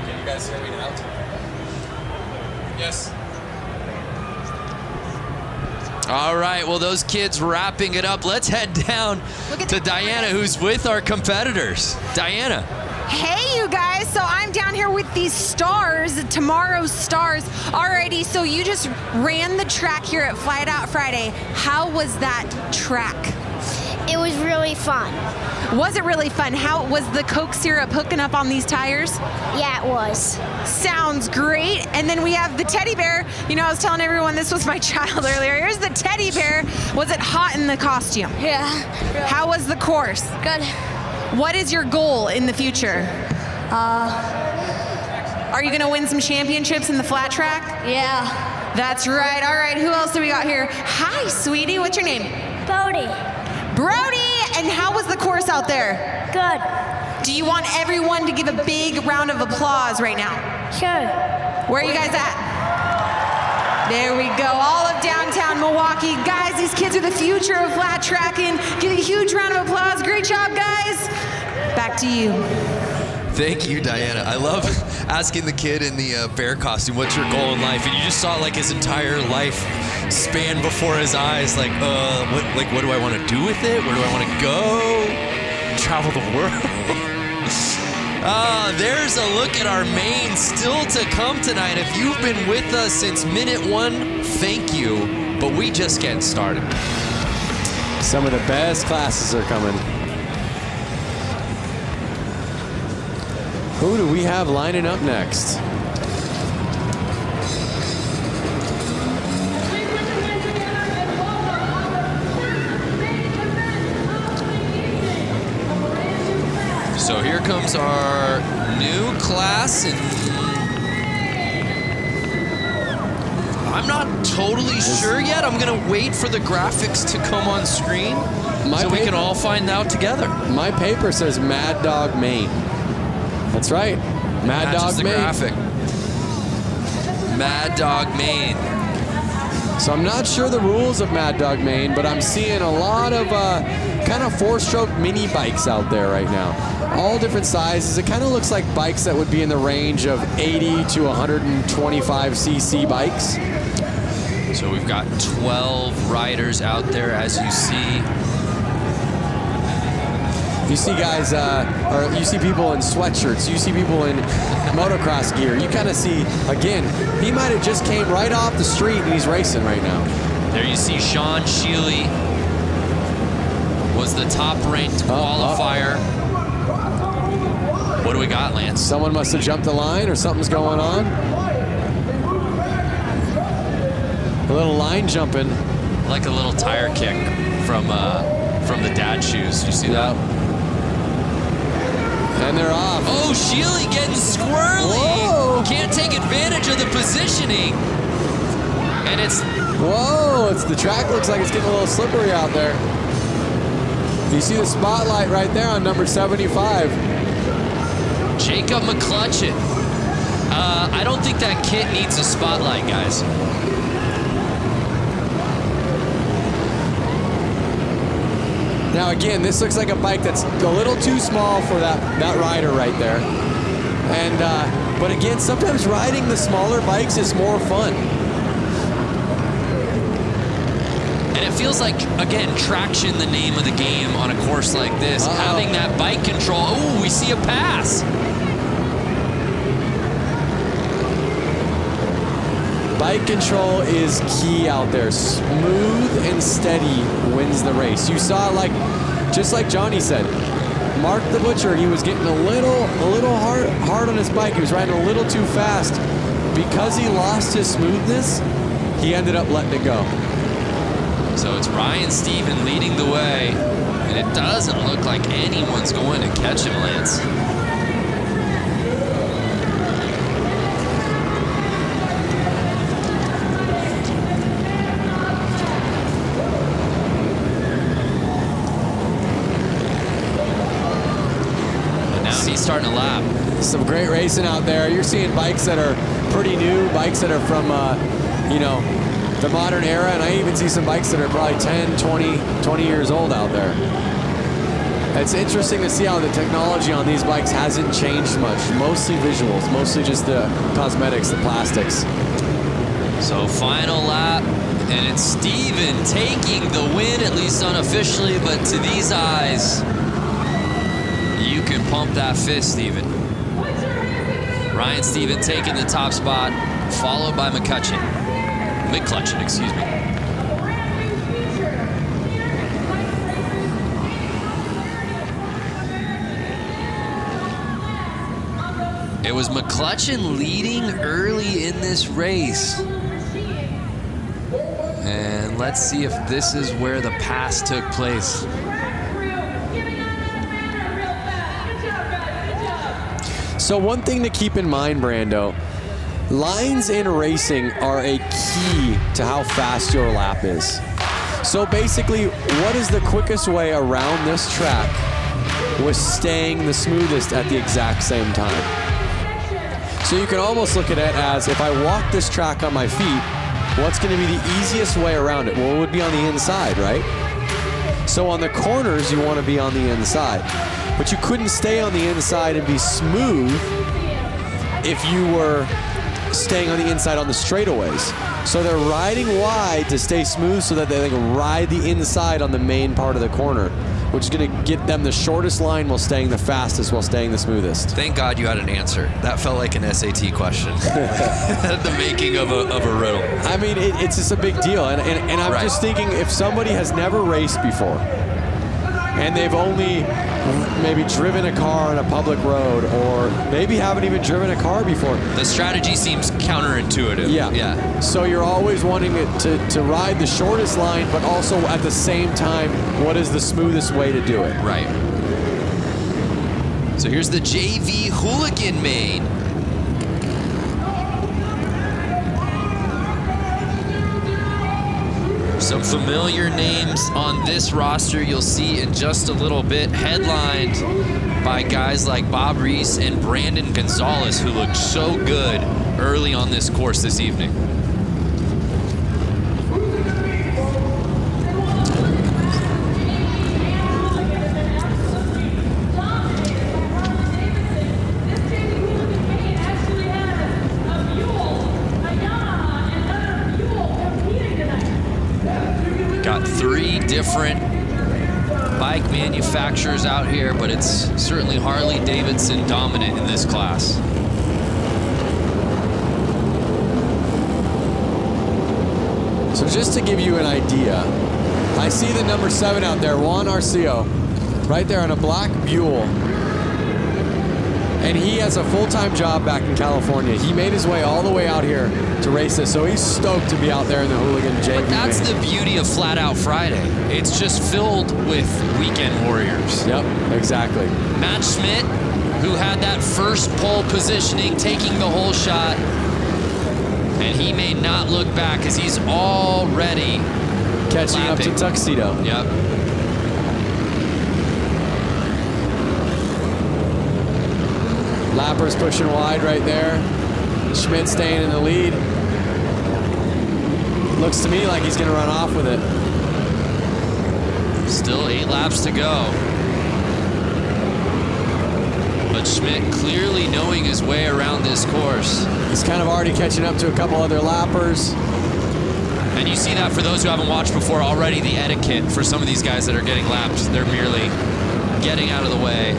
Can you guys hear me now? Yes. All right, well, those kids wrapping it up. Let's head down to Diana, who's with our competitors. Diana. Hey, you guys. So I'm down here with these stars, tomorrow's stars. Alrighty, so you just ran the track here at Flat Out Friday. How was that track? It was really fun. Was it really fun? How was the Coke syrup hooking up on these tires? Yeah, it was. Sounds great. And then we have the teddy bear. You know, I was telling everyone this was my child earlier. Here's the teddy bear. Was it hot in the costume? Yeah. How was the course? Good. What is your goal in the future? Are you gonna win some championships in the flat track? Yeah. That's right. All right, who else do we got here? Hi, sweetie. What's your name? Brody. Brody, and how was the course out there? Good. Do you want everyone to give a big round of applause right now? Sure. Where are you guys at? There we go, all of downtown Milwaukee. Guys, these kids are the future of flat tracking. Give a huge round of applause. Great job, guys. Back to you. Thank you, Diana. I love asking the kid in the bear costume, what's your goal in life? And you just saw like his entire life span before his eyes. Like, what do I want to do with it? Where do I want to go? Travel the world? There's a look at our main still to come tonight. If you've been with us since minute 1, thank you. But we just getting started. Some of the best classes are coming. Who do we have lining up next? So here comes our new class, and I'm not totally sure yet. I'm gonna wait for the graphics to come on screen so we can all find out together. My paper says Mad Dog Maine. That's right, Mad Dog Maine. Graphic. Mad Dog Maine. So I'm not sure the rules of Mad Dog Maine, but I'm seeing a lot of kind of 4-stroke mini bikes out there right now. All different sizes. It kind of looks like bikes that would be in the range of 80 to 125 cc bikes. So we've got 12 riders out there, as you see. You see guys, or you see people in sweatshirts, you see people in motocross gear. You kind of see, again, he might have just came right off the street and he's racing right now. There you see Sean Sheely was the top-ranked qualifier. What do we got, Lance? Someone must have jumped the line or something's going on. A little line jumping. Like a little tire kick from the dad shoes. You see that? And they're off. Oh, Sheely getting squirrely. Whoa. Can't take advantage of the positioning. And it's... Whoa, the track looks like it's getting a little slippery out there. You see the spotlight right there on number 75. Jacob McClutchin. I don't think that kit needs a spotlight, guys. Now again, this looks like a bike that's a little too small for that rider right there. And but again, sometimes riding the smaller bikes is more fun. And it feels like, again, traction, the name of the game on a course like this. Having that bike control. Ooh, we see a pass. Bike control is key out there. Smooth and steady wins the race. You saw, like, just like Johnny said, Mark the Butcher, he was getting a little hard on his bike. He was riding a little too fast. Because he lost his smoothness, he ended up letting it go. So it's Ryan Stephen leading the way, and it doesn't look like anyone's going to catch him, Lance. And now he's starting to lap. Some great racing out there. You're seeing bikes that are pretty new, bikes that are from, you know, the modern era, and I even see some bikes that are probably 10, 20 years old out there. It's interesting to see how the technology on these bikes hasn't changed much. Mostly visuals, mostly just the cosmetics, the plastics. So final lap, and it's Steven taking the win, at least unofficially, but to these eyes, you can pump that fist, Steven. Ryan Stephen taking the top spot, followed by McCutcheon. McClutcheon, excuse me. It was McClutcheon leading early in this race. And let's see if this is where the pass took place. So one thing to keep in mind, Brando, lines in racing are a key to how fast your lap is. So basically, what is the quickest way around this track with staying the smoothest at the exact same time? So you can almost look at it as, if I walk this track on my feet, what's going to be the easiest way around it? Well, it would be on the inside, right? So on the corners, you want to be on the inside. But you couldn't stay on the inside and be smooth if you were staying on the inside on the straightaways. So they're riding wide to stay smooth so that they can ride the inside on the main part of the corner, which is going to get them the shortest line while staying the fastest, while staying the smoothest. Thank God you had an answer. That felt like an SAT question. The making of a riddle. I mean, it's just a big deal. And I'm just thinking, if somebody has never raced before, and they've only maybe driven a car on a public road, or maybe haven't even driven a car before. The strategy seems counterintuitive. Yeah. So you're always wanting it to ride the shortest line, but also at the same time, what is the smoothest way to do it? Right. So here's the JV Hooligan main. Some familiar names on this roster you'll see in just a little bit, headlined by guys like Bob Reese and Brandon Gonzalez, who looked so good early on this course this evening. Got 3 different bike manufacturers out here, but it's certainly Harley-Davidson dominant in this class. So just to give you an idea, I see the number 7 out there, Juan Arceo, right there on a black Buell. And he has a full-time job back in California. He made his way all the way out here to race this, so he's stoked to be out there in the Hooligan JV. But that's the beauty of Flat Out Friday. It's just filled with weekend warriors. Yep, exactly. Matt Schmidt, who had that first pole positioning, taking the whole shot, and he may not look back as he's already catching lapping. up to Tuxedo. Yep. Lappers pushing wide right there. Schmidt staying in the lead. Looks to me like he's going to run off with it. Still 8 laps to go. But Schmidt clearly knowing his way around this course. He's kind of already catching up to a couple other lappers. And you see that for those who haven't watched before already, the etiquette for some of these guys that are getting lapped, they're merely getting out of the way.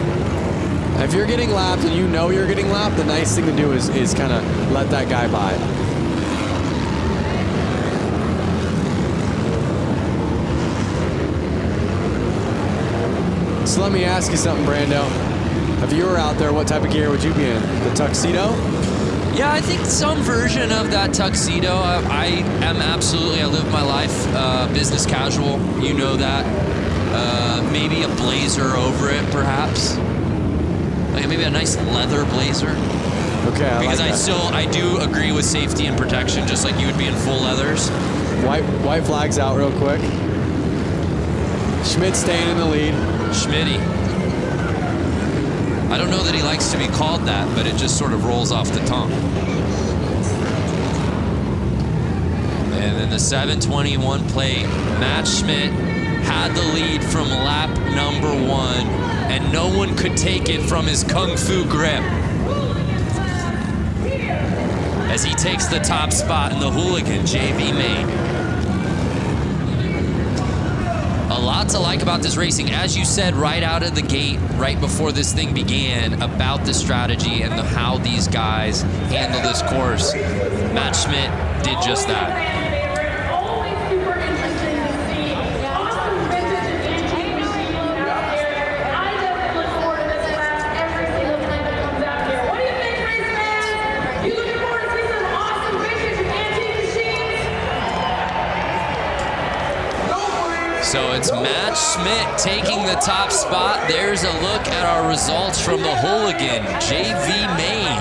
If you're getting lapped and you know you're getting lapped, the nice thing to do is kind of let that guy by. So let me ask you something, Brando. If you were out there, what type of gear would you be in? The tuxedo? Yeah, I think some version of that tuxedo. I live my life business casual. You know that. Maybe a blazer over it, perhaps. Like maybe a nice leather blazer. Okay, because I do agree with safety and protection, just like you would be in full leathers. White flag's out real quick. Schmidt staying in the lead. Schmitty. I don't know that he likes to be called that, but it just sort of rolls off the tongue. And then the 721 plate, Matt Schmidt had the lead from lap number 1, and no one could take it from his Kung Fu grip. As he takes the top spot in the Hooligan JV main. A lot to like about this racing. As you said right out of the gate, right before this thing began, about the strategy and how these guys handle this course. Matt Schmidt did just that. So it's Matt Schmidt taking the top spot. There's a look at our results from the Hooligan JV main.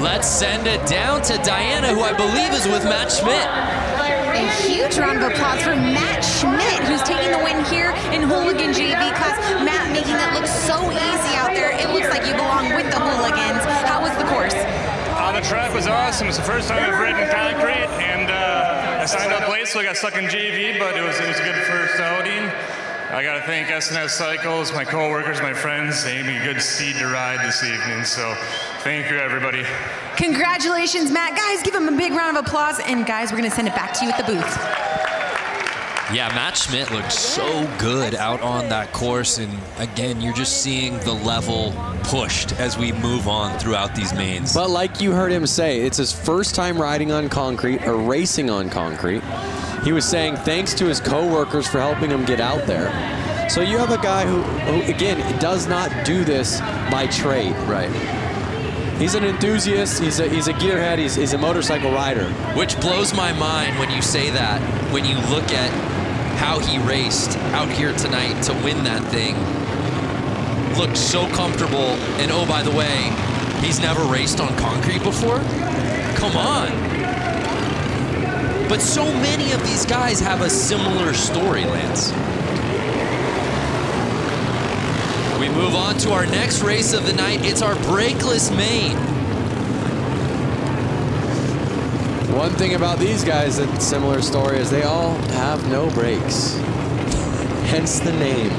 Let's send it down to Diana, who I believe is with Matt Schmidt. A huge round of applause for Matt Schmidt, who's taking the win here in Hooligan JV class. Matt making it look so easy out there. It looks like you belong with the Hooligans. How was the course? The track was awesome. It's the first time I've ridden concrete, and I signed up late, so I got stuck in JV, but it was a good first outing. I got to thank SNS Cycles, my coworkers, my friends. They gave me a good seed to ride this evening, so thank you, everybody. Congratulations, Matt. Guys, give him a big round of applause, and guys, we're going to send it back to you at the booth. Yeah, Matt Schmidt looked so good out on that course, and again, you're just seeing the level pushed as we move on throughout these mains. But like you heard him say, it's his first time riding on concrete or racing on concrete. He was saying thanks to his co-workers for helping him get out there. So you have a guy who again, does not do this by trade. Right. He's an enthusiast, he's a gearhead, he's a motorcycle rider. Which blows my mind when you say that, when you look at how he raced out here tonight to win that thing. Looked so comfortable, and oh, by the way, he's never raced on concrete before? Come on. But so many of these guys have a similar story, Lance. We move on to our next race of the night. It's our brakeless main. One thing about these guys that's similar story is they all have no brakes. Hence the name.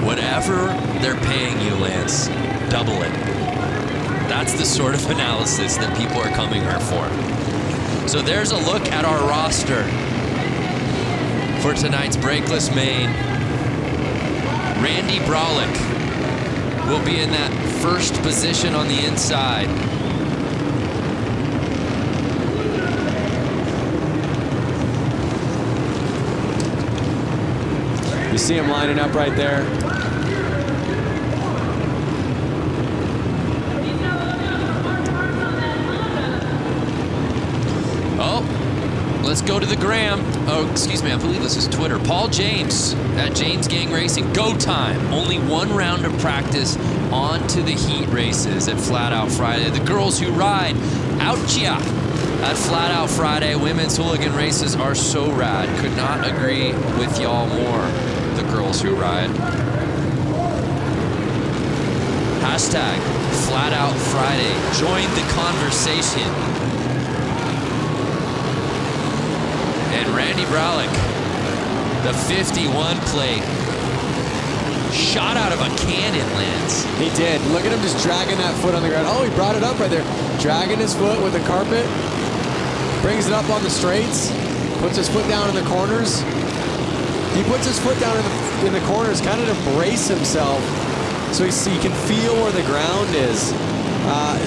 Whatever they're paying you, Lance, double it. That's the sort of analysis that people are coming here for. So there's a look at our roster for tonight's brakeless main. Randy Brolick will be in that first position on the inside. You see him lining up right there. Oh, let's go to the gram. Oh, excuse me, I believe this is Twitter. Paul James at James Gang Racing. Go time. Only one round of practice on to the heat races at Flat Out Friday. The girls who ride out ya at Flat Out Friday. Women's hooligan races are so rad. Could not agree with y'all more. The girls who ride. Hashtag Flat Out Friday. Join the conversation. And Randy Brolick, the 51 plate, shot out of a cannon, Lance. He did. Look at him just dragging that foot on the ground. Oh, he brought it up right there. Dragging his foot with the carpet. Brings it up on the straights. Puts his foot down in the corners. He puts his foot down in the corners kind of to brace himself so he can feel where the ground is.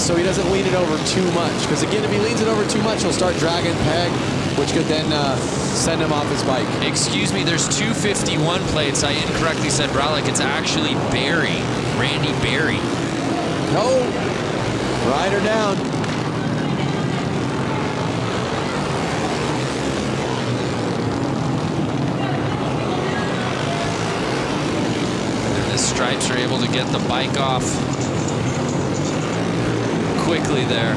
So he doesn't lean it over too much. Because again, if he leans it over too much, he'll start dragging peg, which could then send him off his bike. Excuse me, there's 251 plates. I incorrectly said Bralick. It's actually Barry, Randy Barry. No, rider down. And the Stripes are able to get the bike off quickly there.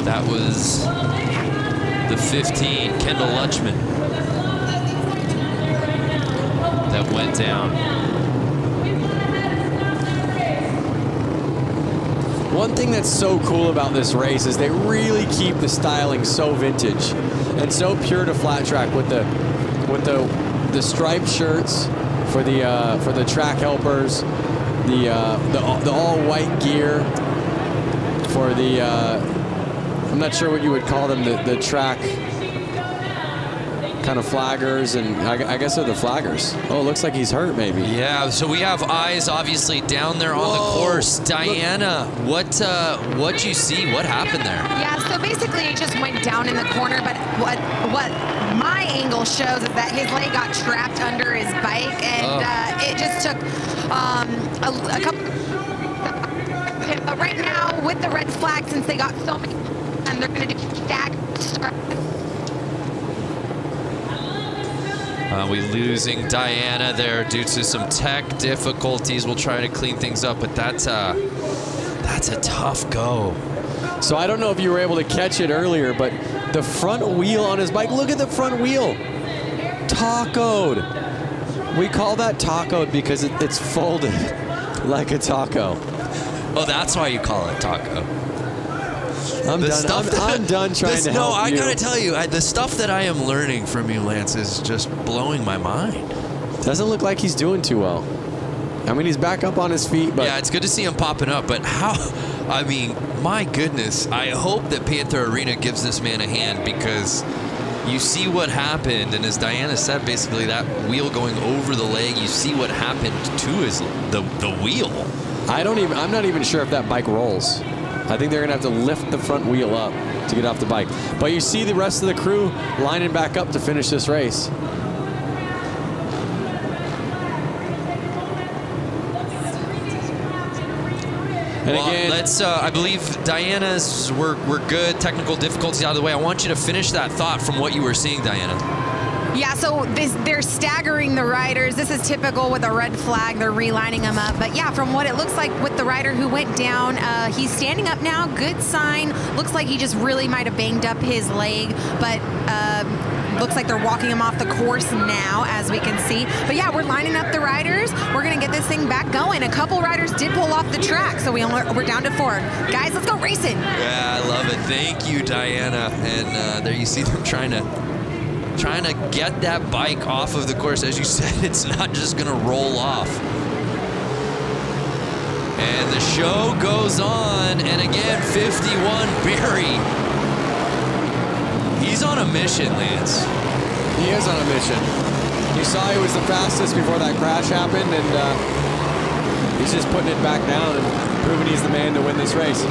That was the 15, Kendall Lutchman, that went down. One thing that's so cool about this race is they really keep the styling so vintage and so pure to flat track with the striped shirts for the track helpers, the all white gear for the I'm not sure what you would call them, the track kind of flaggers, and I guess they're the flaggers. Oh, it looks like he's hurt maybe. Yeah, so we have eyes obviously down there on the course. Diana, what'd you see? What happened there? Yeah, so basically it just went down in the corner, but what my angle shows is that his leg got trapped under his bike, and it just took a couple. Right now, with the red flag, since they got so many, and they're going to do stagger. We losing Diana there due to some tech difficulties. We'll try to clean things up, but that's a tough go. So I don't know if you were able to catch it earlier, but the front wheel on his bike, look at the front wheel. Tacoed. We call that tacoed because it's folded like a taco. Oh, that's why you call it taco. I'm done trying to help No, I you. gotta tell you, the stuff that I am learning from you, Lance, is just blowing my mind. Doesn't look like he's doing too well. I mean, he's back up on his feet, but... Yeah, it's good to see him popping up, but how... I mean, my goodness, I hope that Panther Arena gives this man a hand, because you see what happened, and as Diana said, basically that wheel going over the leg, you see what happened to the wheel. I'm not even sure if that bike rolls. I think they're gonna have to lift the front wheel up to get off the bike. But you see the rest of the crew lining back up to finish this race. And well, again, let's. I believe Diana's. We're good. Technical difficulties out of the way. I want you to finish that thought from what you were seeing, Diana. Yeah, so they're staggering the riders. This is typical with a red flag. They're relining them up. But yeah, from what it looks like with the rider who went down, he's standing up now. Good sign. Looks like he just really might have banged up his leg. But looks like they're walking him off the course now, as we can see. But yeah, we're lining up the riders. We're going to get this thing back going. A couple riders did pull off the track, so we're down to 4. Guys, let's go racing. Yeah, I love it. Thank you, Diana. And there you see them trying to get that bike off of the course. As you said, it's not just gonna roll off. And the show goes on, and again, 51 Barry. He's on a mission, Lance. he is on a mission. You saw he was the fastest before that crash happened, and he's just putting it back down and proving he's the man to win this race.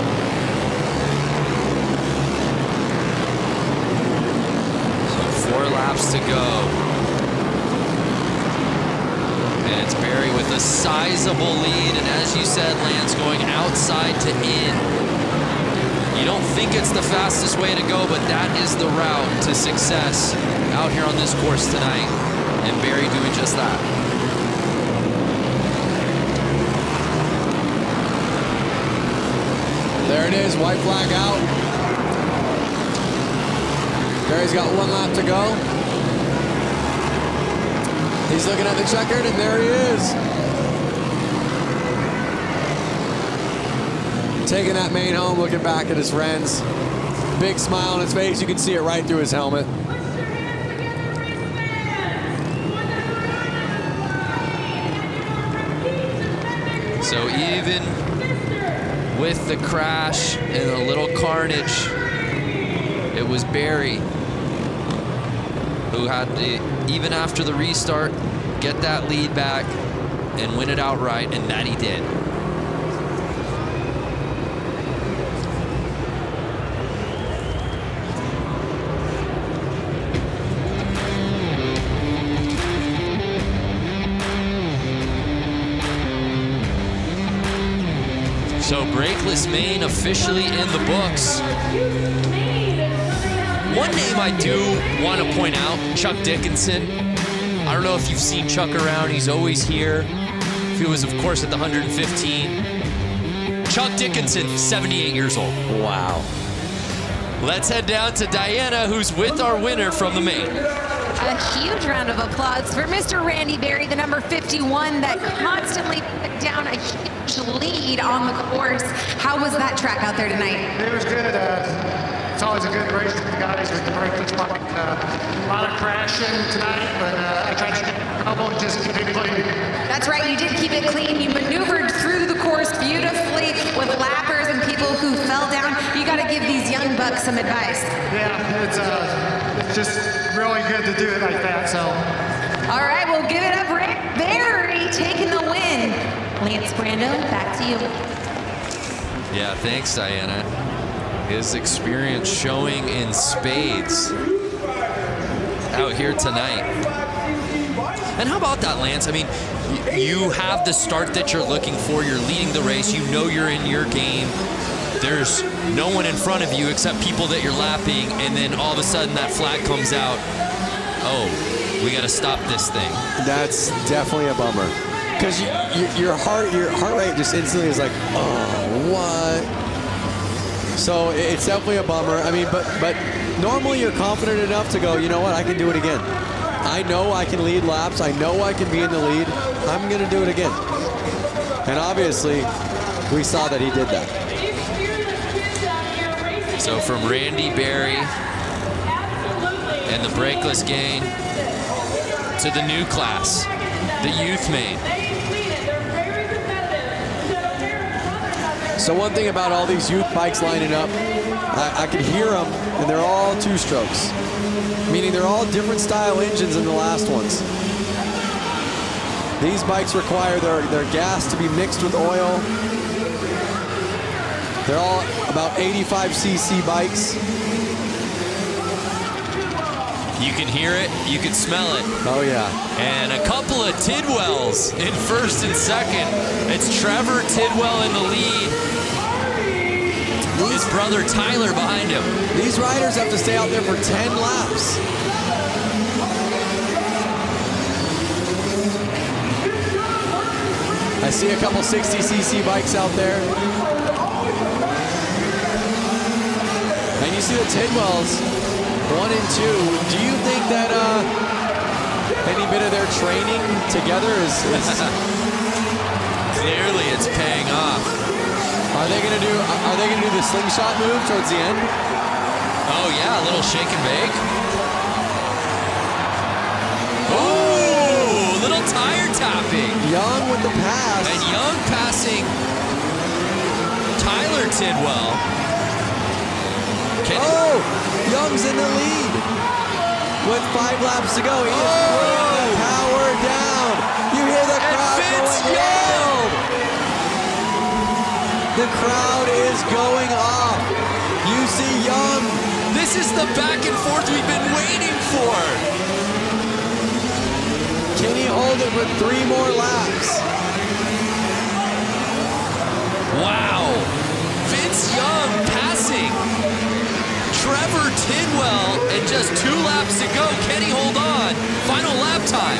4 laps to go. And it's Barry with a sizable lead. And as you said, Lance, going outside to in. You don't think it's the fastest way to go, but that is the route to success out here on this course tonight. And Barry doing just that. There it is, white flag out. Barry's got 1 lap to go. He's looking at the checkered, and there he is. Taking that main home, looking back at his friends. Big smile on his face. You can see it right through his helmet. So even with the crash and a little carnage, it was Barry who had to, even after the restart, get that lead back and win it outright, and that he did. So brakeless main officially in the books. One name I do want to point out, Chuck Dickinson. I don't know if you've seen Chuck around. He's always here. He was, of course, at the 115. Chuck Dickinson, 78 years old. Wow. Let's head down to Diana, who's with our winner from the main. A huge round of applause for Mr. Randy Berry, the number 51 that constantly put down a huge lead on the course. How was that track out there tonight? It was good. It's always a good race with the guys with the brakeless bike. A lot of crashing tonight, but I tried to get a couple and just keep it clean. That's right, you did keep it clean. You maneuvered through the course beautifully with lappers and people who fell down. You got to give these young bucks some advice. Yeah, it's just really good to do it like that. So. All right, we'll give it up. Barry taking the win. Lance Brando, back to you. Yeah, thanks, Diana. His experience showing in spades out here tonight. And how about that, Lance? I mean, you have the start that you're looking for. You're leading the race. You know you're in your game. There's no one in front of you except people that you're lapping, and then all of a sudden that flag comes out. Oh, we got to stop this thing. That's definitely a bummer. Because your heart rate just instantly is like, oh, what? So it's definitely a bummer. I mean, but normally you're confident enough to go, you know what, I can do it again. I know I can lead laps. I know I can be in the lead. I'm going to do it again. And obviously, we saw that he did that. So from Randy Berry and the brakeless gain to the new class, the youth main. So one thing about all these youth bikes lining up, I can hear them, and they're all two-strokes, meaning they're all different style engines than the last ones. These bikes require their gas to be mixed with oil. They're all about 85cc bikes. You can hear it, you can smell it. Oh yeah. And a couple of Tidwells in first and second. It's Trevor Tidwell in the lead. His brother Tyler behind him. These riders have to stay out there for 10 laps. I see a couple 60cc bikes out there. And you see the Tidwells, 1 and 2. Do you think that any bit of their training together is Clearly it's paying off. Are they gonna do the slingshot move towards the end? Oh yeah, a little shake and bake. Oh, little tire tapping. Young with the pass. And Young passing Tyler Tidwell. Oh, Young's in the lead with 5 laps to go. He is putting the power down. You hear the crowd going wild. The crowd is going off. You see Young. This is the back and forth we've been waiting for. Can he hold it for 3 more laps? Wow. Vince Young passing Trevor Tidwell, and just 2 laps to go. Can he hold on? Final lap time.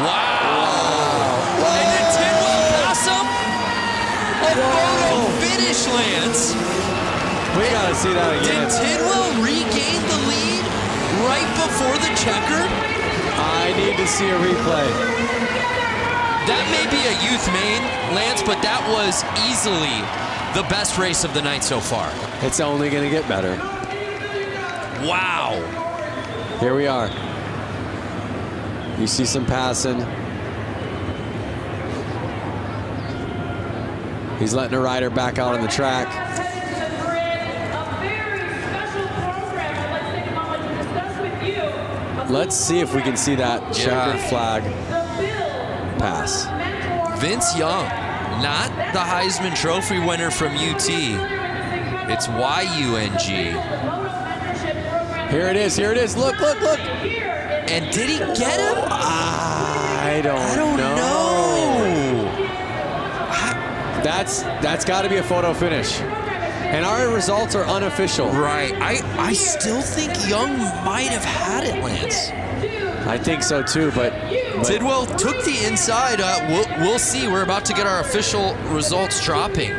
Wow. And did Tidwell pass him? A photo finish, Lance. We gotta see that again. Did Tidwell regain the lead right before the checker? I need to see a replay. That may be a youth main, Lance, but that was easily the best race of the night so far. It's only going to get better. Wow. Here we are. You see some passing. He's letting a rider back out on the track. Let's see if we can see that checkered flag pass. Vince Young, not the Heisman Trophy winner from UT. It's YUNG. Here it is. Here it is. Look, look, look. And did he get him? I don't know. That's got to be a photo finish. And our results are unofficial. Right. I still think Young might have had it, Lance. I think so too, but Tidwell took the inside. We'll see. We're about to get our official results dropping.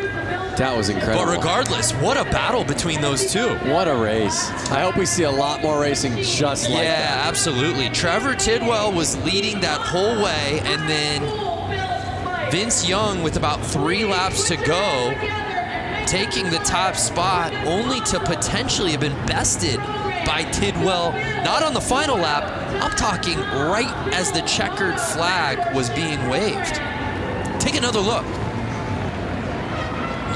That was incredible. But regardless, what a battle between those two. What a race. I hope we see a lot more racing just like that. Yeah, absolutely. Trevor Tidwell was leading that whole way, and then Vince Young, with about 3 laps to go, taking the top spot, only to potentially have been bested by Tidwell, not on the final lap. I'm talking right as the checkered flag was being waved. Take another look.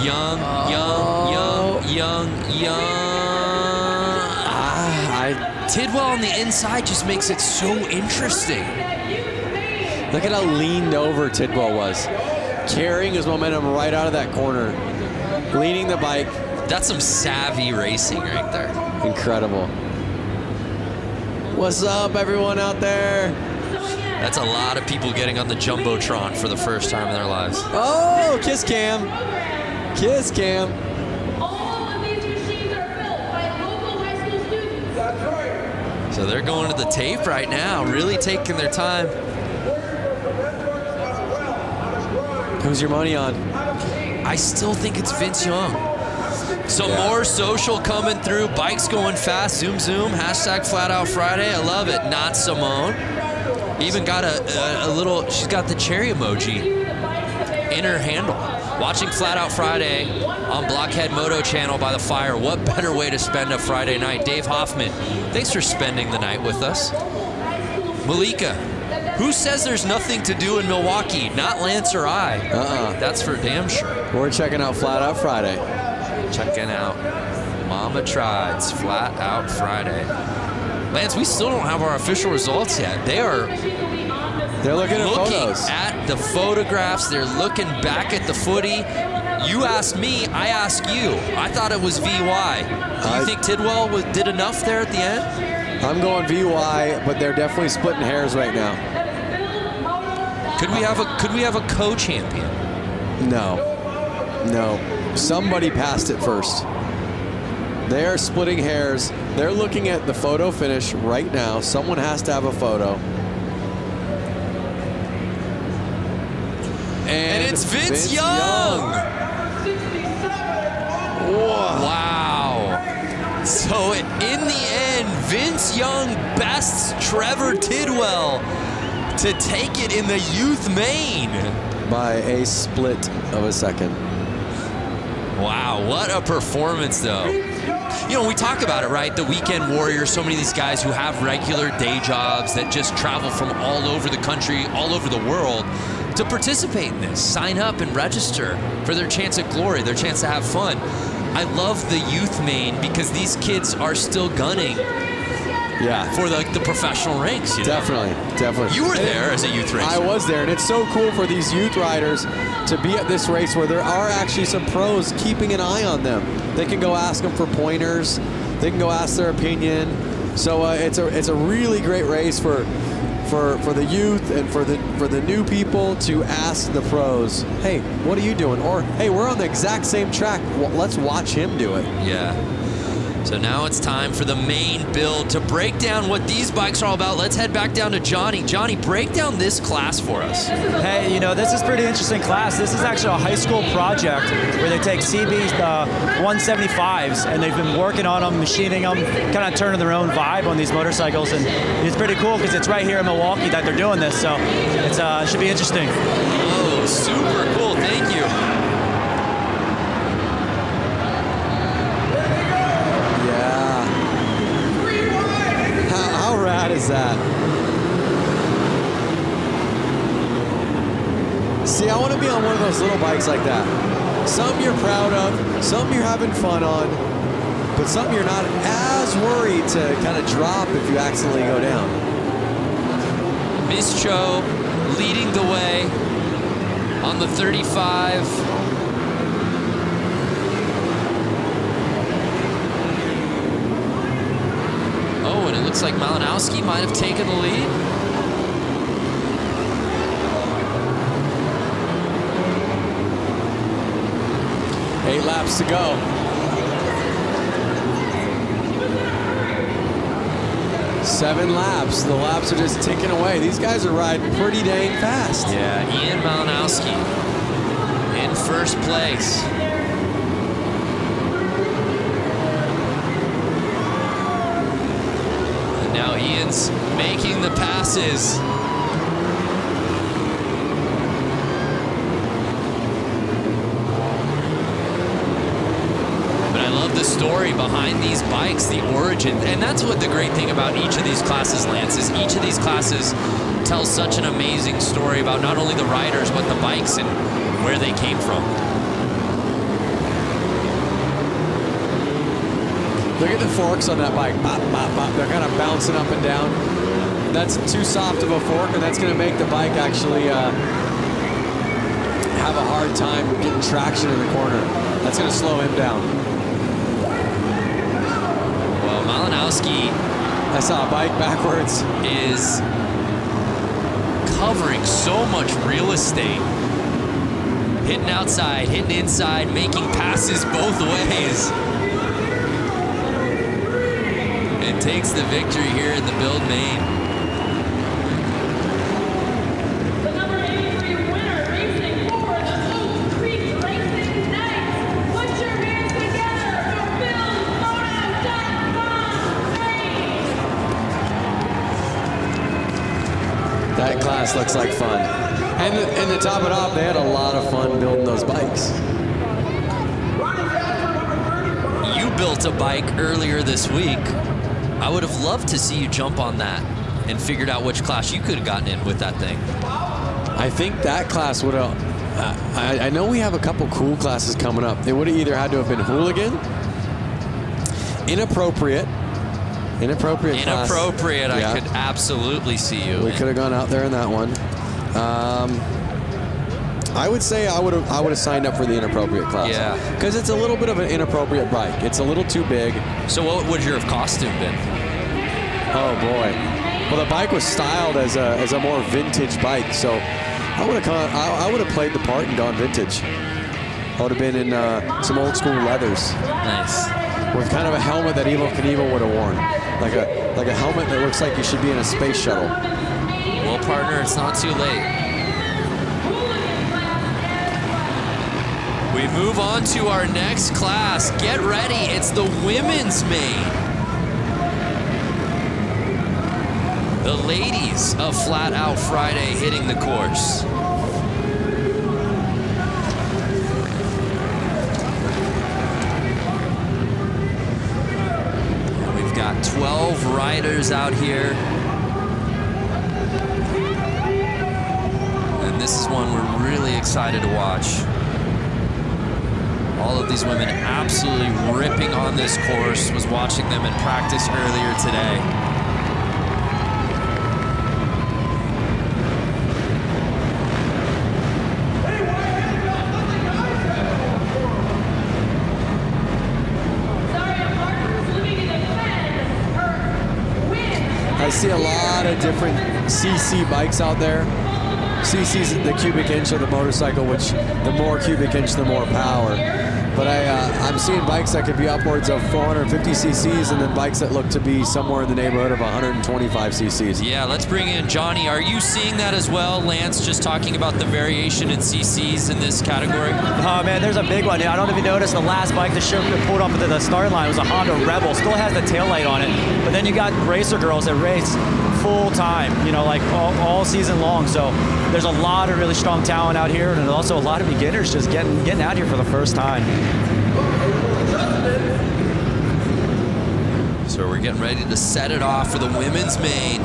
Young. Tidwell on the inside just makes it so interesting. Look at how leaned over Tidwell was. Carrying his momentum right out of that corner. Leaning the bike. That's some savvy racing right there. Incredible. What's up, everyone out there? That's a lot of people getting on the Jumbotron for the first time in their lives. Oh, kiss cam. Kiss cam. So they're going to the tape right now, really taking their time. Who's your money on? I still think it's Vince Young. Some more social coming through, bikes going fast, zoom, zoom, hashtag Flat Out Friday. I love it. Not Simone. Even got a little, she's got the cherry emoji in her handle. Watching Flat Out Friday on Blockhead Moto channel by the fire. What better way to spend a Friday night? Dave Hoffman, thanks for spending the night with us. Malika, who says there's nothing to do in Milwaukee? Not Lance or I. That's for damn sure. We're checking out Flat Out Friday. Checking out Mama Tried's Flat Out Friday. Lance, we still don't have our official results yet. They're looking at photos. At the photographs. They're looking back at the footy. You asked me, I asked you. I thought it was VY. Do you think Tidwell did enough there at the end? I'm going VY, but they're definitely splitting hairs right now. Could we have a co-champion? No. Somebody passed it first. They are splitting hairs. They're looking at the photo finish right now. Someone has to have a photo. And it's Vince Young. Wow. So in the end, Vince Young bests Trevor Tidwell to take it in the youth main. By a split of a second. Wow, what a performance though. You know, we talk about it, right? The weekend warriors, so many of these guys who have regular day jobs that just travel from all over the country, all over the world to participate in this, sign up and register for their chance at glory, their chance to have fun. I love the youth main because these kids are still gunning for the professional ranks. You know? Definitely. You were there as a youth racer. I was there, and it's so cool for these youth riders to be at this race where there are actually some pros keeping an eye on them. They can go ask them for pointers. They can go ask their opinion. So it's a really great race for the youth and for the new people to ask the pros, hey, what are you doing? Or, hey, we're on the exact same track. Well, let's watch him do it. Yeah. So now it's time for the main build to break down what these bikes are all about. Let's head back down to Johnny. Johnny, break down this class for us. Hey, you know, this is a pretty interesting class. This is actually a high school project where they take CB 175s and they've been working on them, machining them, kind of turning their own vibe on these motorcycles. And it's pretty cool because it's right here in Milwaukee that they're doing this. So it should be interesting. Oh, super cool. Thank you. be on one of those little bikes like that. Some you're proud of, some you're having fun on, but some you're not as worried to kind of drop if you accidentally go down. Miss Cho leading the way on the 35. Oh, and it looks like Malinowski might have taken the lead. 8 laps to go. Seven laps. The laps are just ticking away. These guys are riding pretty dang fast. Yeah, Ian Malinowski in first place. And now Ian's making the passes. The story behind these bikes, the origin, and that's what the great thing about each of these classes, Lance, is each of these classes tells such an amazing story about not only the riders but the bikes and where they came from. Look at the forks on that bike. Bop, bop, bop. They're kind of bouncing up and down. That's too soft of a fork, and that's going to make the bike actually have a hard time getting traction in the corner. That's going to slow him down. Malinowski, I saw a bike backwards, is covering so much real estate. Hitting outside, hitting inside, making passes both ways. And takes the victory here in the Build Main. That class looks like fun. And to top it off, they had a lot of fun building those bikes. You built a bike earlier this week. I would have loved to see you jump on that and figured out which class you could have gotten in with that thing. I think that class would have... I know we have a couple cool classes coming up. It would have either had to have been hooligan, inappropriate class. Inappropriate, Yeah. I could absolutely see you. We could have gone out there in that one. I would say I would have signed up for the inappropriate class. Yeah. Because it's a little bit of an inappropriate bike. It's a little too big. So what would your costume been? Oh boy. Well, the bike was styled as a more vintage bike, so I would have played the part and gone vintage. I would have been in some old school leathers. Nice. With kind of a helmet that Evel Knievel would have worn. Like a helmet that looks like you should be in a space shuttle. Well, partner, it's not too late. We move on to our next class. Get ready, it's the women's main. The ladies of Flat Out Friday hitting the course. We've got 12 riders out here. And this is one we're really excited to watch. All of these women absolutely ripping on this course. Was watching them in practice earlier today. I see a lot of different CC bikes out there. CC's the cubic inch of the motorcycle, which the more cubic inch, the more power. But I'm seeing bikes that could be upwards of 450 cc's and then bikes that look to be somewhere in the neighborhood of 125 cc's. Yeah, let's bring in Johnny. Are you seeing that as well, Lance, just talking about the variation in cc's in this category? Oh man, there's a big one. I don't know if you noticed, the last bike that pulled up into the start line was a Honda Rebel. Still has the taillight on it. But then you got racer girls that race full time, you know, like all season long. So there's a lot of really strong talent out here, and also a lot of beginners just getting out here for the first time. So we're getting ready to set it off for the women's main.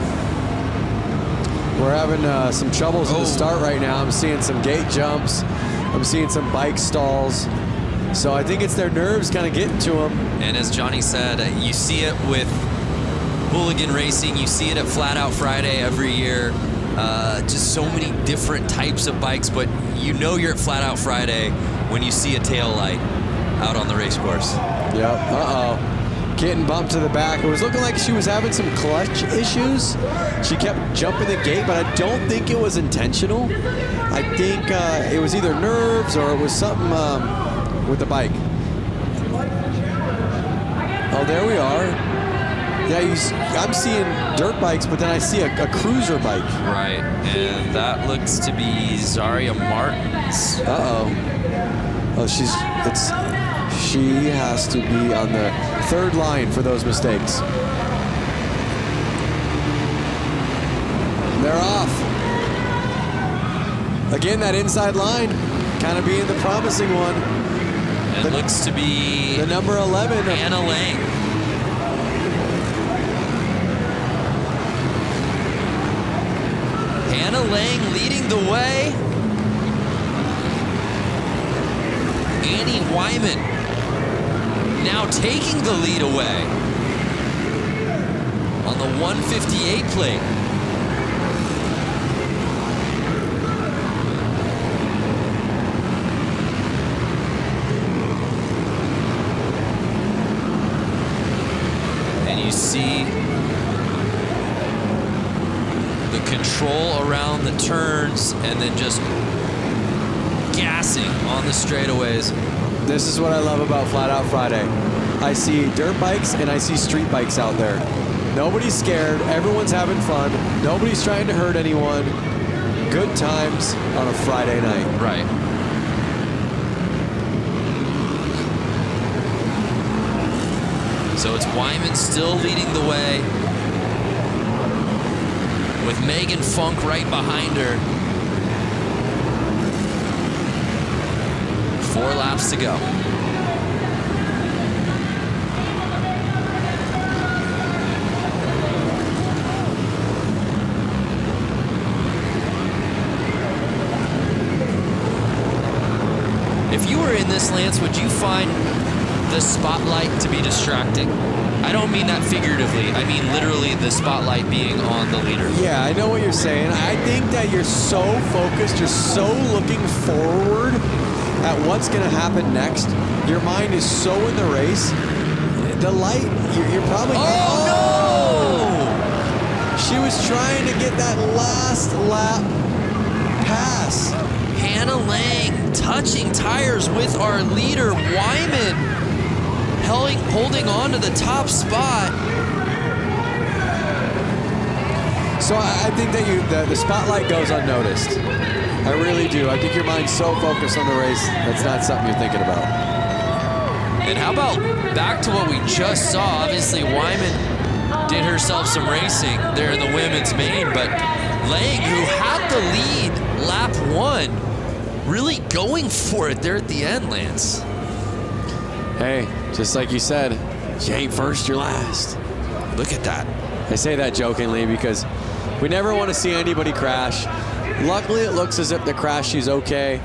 We're having some troubles at the start right now. I'm seeing some gate jumps. I'm seeing some bike stalls. So I think it's their nerves kind of getting to them. And as Johnny said, you see it with hooligan racing. You see it at Flat Out Friday every year. Just so many different types of bikes, but you know you're at Flat Out Friday when you see a tail light out on the race course. Yep. Uh-oh. Getting bumped to the back. It was looking like she was having some clutch issues. She kept jumping the gate, but I don't think it was intentional. I think it was either nerves or it was something with the bike. Oh, there we are. Yeah, I'm seeing dirt bikes, but then I see a cruiser bike. Right, and that looks to be Zaria Martins. Oh, she has to be on the third line for those mistakes. They're off. Again, that inside line kind of being the promising one. It looks to be the number 11. Anna Lang. Hannah Lang leading the way. Annie Wyman now taking the lead away on the 158 plate. And you see the control around the turns and then just gassing on the straightaways. This is what I love about Flat Out Friday. I see dirt bikes and I see street bikes out there. Nobody's scared. Everyone's having fun. Nobody's trying to hurt anyone. Good times on a Friday night. Right. So it's Wyman still leading the way, with Megan Funk right behind her. 4 laps to go. If you were in this, Lance, would you find the spotlight to be distracting? I don't mean that figuratively. I mean literally the spotlight being on the leader. Yeah, I know what you're saying. I think that you're so focused, you're so looking forward at what's going to happen next. Your mind is so in the race. The light, you're probably... Oh, no! She was trying to get that last lap pass. Hannah Lang touching tires with our leader, Wyman, holding on to the top spot. So I think that the spotlight goes unnoticed. I really do. I think your mind's so focused on the race, that's not something you're thinking about. And how about back to what we just saw? Obviously, Wyman did herself some racing there in the women's main, but Lang, who had the lead lap 1, really going for it there at the end, Lance. Hey, just like you said, you ain't first, you're last. Look at that. I say that jokingly because we never want to see anybody crash. Luckily, it looks as if the crash, she's okay.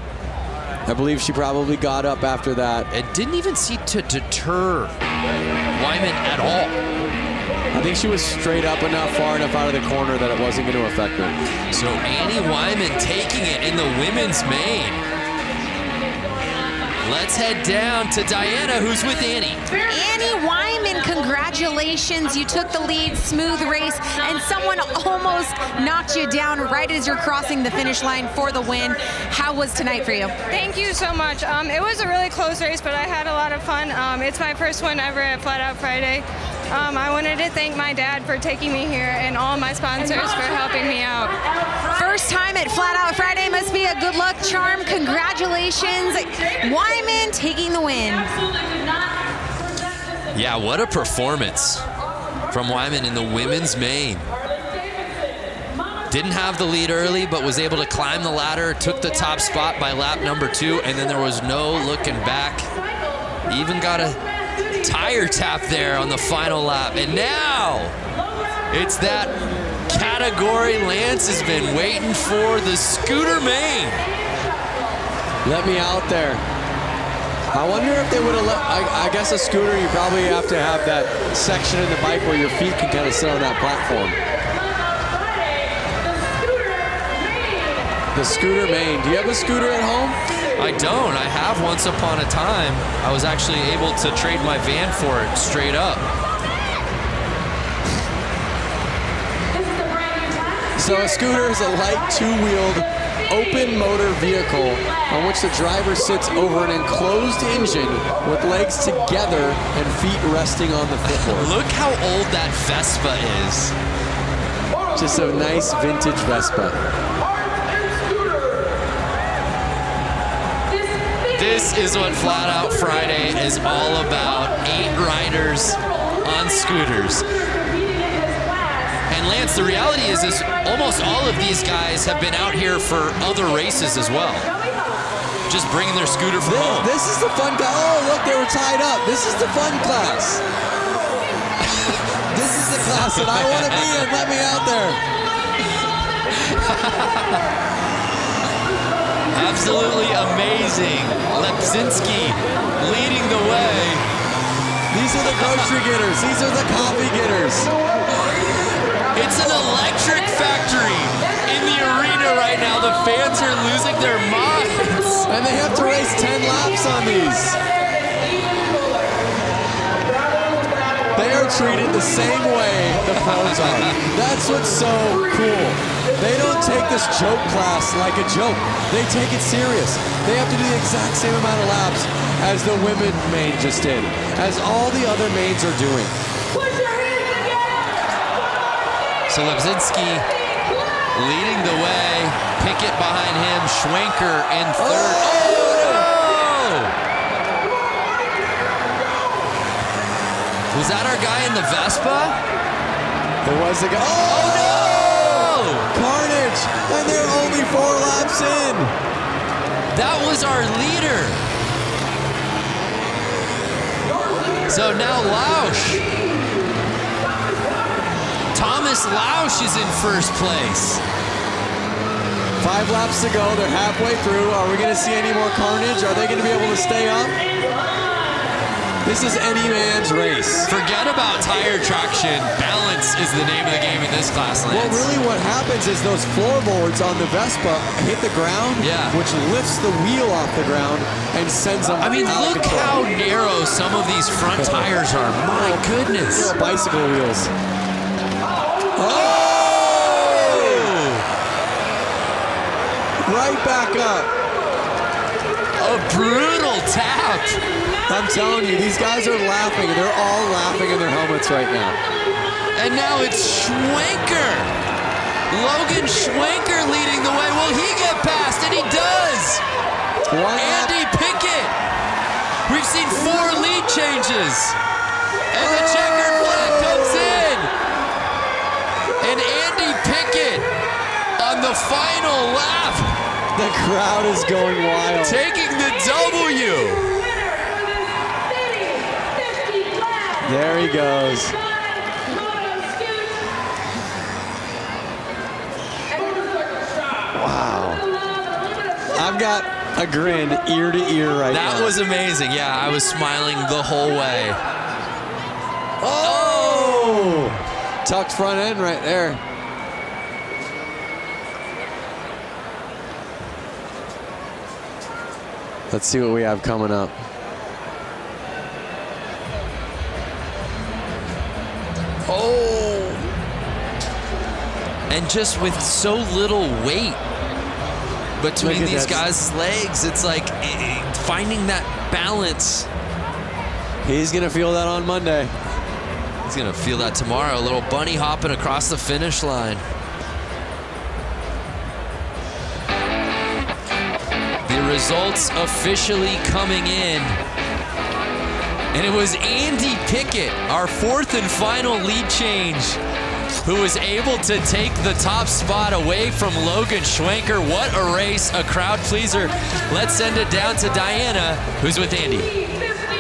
I believe she probably got up after that. It didn't even seem to deter Wyman at all. I think she was straight up enough, far enough out of the corner that it wasn't going to affect her. So Annie Wyman taking it in the women's main. Let's head down to Diana, who's with Annie. Annie Wyman, congratulations. You took the lead, smooth race, and someone almost knocked you down right as you're crossing the finish line for the win. How was tonight for you? Thank you so much. It was a really close race, but I had a lot of fun. It's my first one ever at Flat Out Friday. I wanted to thank my dad for taking me here and all my sponsors for helping me out. First time at Flat Out Friday must be a good luck charm. Congratulations. Wyman taking the win. Yeah, what a performance from Wyman in the women's main. Didn't have the lead early, but was able to climb the ladder, took the top spot by lap number 2, and then there was no looking back. Even got a tire tap there on the final lap. And now it's that category Lance has been waiting for, the scooter main. Let me out there. I wonder if they would have let, I guess a scooter, you probably have to have that section in the bike where your feet can kind of sit on that platform. The scooter main. Do you have a scooter at home? I don't. I have once upon a time. I was actually able to trade my van for it straight up. So a scooter is a light two-wheeled open motor vehicle on which the driver sits over an enclosed engine with legs together and feet resting on the footboard. Look how old that Vespa is. Just a nice vintage Vespa. This is what Flat Out Friday is all about. 8 riders on scooters. And Lance, the reality is almost all of these guys have been out here for other races as well. Just bringing their scooter from home. This is the fun class. Oh, look, they were tied up. This is the fun class. This is the class that I want to be in. Let me out there. Absolutely amazing. Lepsinski leading the way. These are the grocery getters. These are the coffee getters. It's an electric factory in the arena right now. The fans are losing their minds. And they have to race 10 laps on these. They are treated the same way the pros are. That's what's so cool. They don't take this joke class like a joke. They take it serious. They have to do the exact same amount of laps as the women main just did, as all the other mains are doing. So Lepsinski leading the way. Pickett behind him. Schwenker in third. Oh, no! Was that our guy in the Vespa? It was the guy. Oh, no! Carnage! And they're only 4 laps in. That was our leader. So now Lausch. Thomas Lausch is in first place. 5 laps to go. They're halfway through. Are we going to see any more carnage? Are they going to be able to stay up? This is any man's race. Forget about tire traction. Balance is the name of the game in this class, Lance. Well, really what happens is those floorboards on the Vespa hit the ground, which lifts the wheel off the ground and sends them I mean, out look of control. how narrow some of these front tires are. My goodness. Little bicycle wheels. Right back up. A brutal tap. I'm telling you, these guys are laughing. They're all laughing in their helmets right now. And now it's Schwenker. Logan Schwenker leading the way. Will he get past? And he does. Andy Pickett. We've seen 4 lead changes. And the checkered flag comes in. And Andy Pickett on the final lap. The crowd is going wild. Taking the W. There he goes. Wow. I've got a grin ear to ear right now. That was amazing. Yeah, I was smiling the whole way. Oh! Tucked front end right there. Let's see what we have coming up. Oh! And just with so little weight between these guys' legs, it's like finding that balance. He's gonna feel that on Monday. He's gonna feel that tomorrow. A little bunny hopping across the finish line. The results officially coming in. And it was Andy Pickett, our 4th and final lead change, who was able to take the top spot away from Logan Schwenker. What a race, a crowd pleaser. Let's send it down to Diana, who's with Andy.